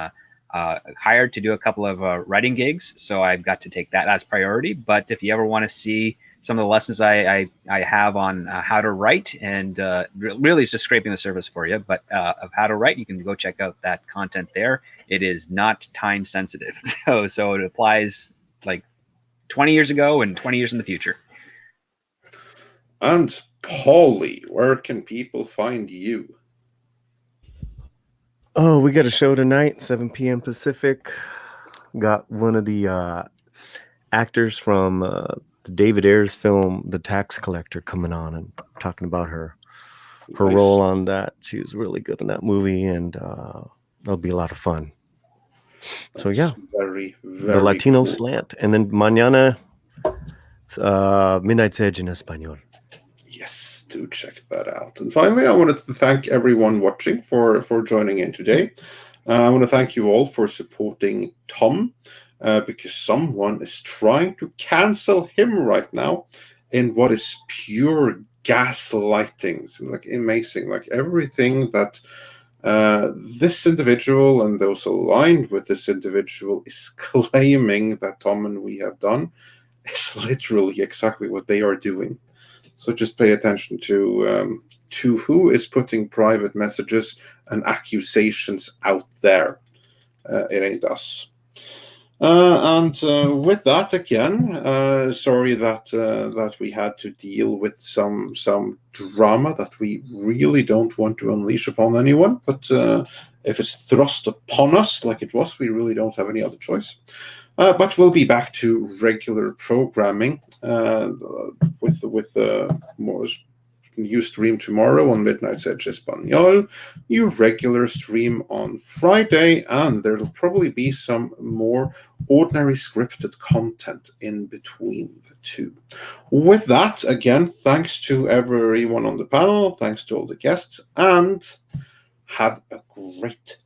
hired to do a couple of writing gigs, so I've got to take that as priority. But if you ever want to see some of the lessons I have on how to write, and really it's just scraping the surface for you, but of how to write, you can go check out that content there. It is not time sensitive, so it applies like 20 years ago and 20 years in the future. And Paulie, where can people find you? Oh, we got a show tonight, 7 p.m. Pacific. Got one of the actors from the David Ayers film, The Tax Collector, coming on and talking about her Nice. role on that. She was really good in that movie, and that'll be a lot of fun. So That's yeah, very, very the Latino cool. slant, and then mañana Midnight's Edge in Espanol. Yes, do check that out. And finally, I wanted to thank everyone watching for joining in today. I want to thank you all for supporting Tom, because someone is trying to cancel him right now in what is pure gaslighting. So, like, amazing. Like, everything that this individual and those aligned with this individual is claiming that Tom and we have done is literally exactly what they are doing. So just pay attention to who is putting private messages and accusations out there. It ain't us. And with that, again, sorry that we had to deal with some drama that we really don't want to unleash upon anyone. But if it's thrust upon us like it was, we really don't have any other choice. But we'll be back to regular programming with more You stream tomorrow on Midnight's Edge Espanol, you regular stream on Friday, and there'll probably be some more ordinary scripted content in between the two. With that, again, thanks to everyone on the panel, thanks to all the guests, and have a great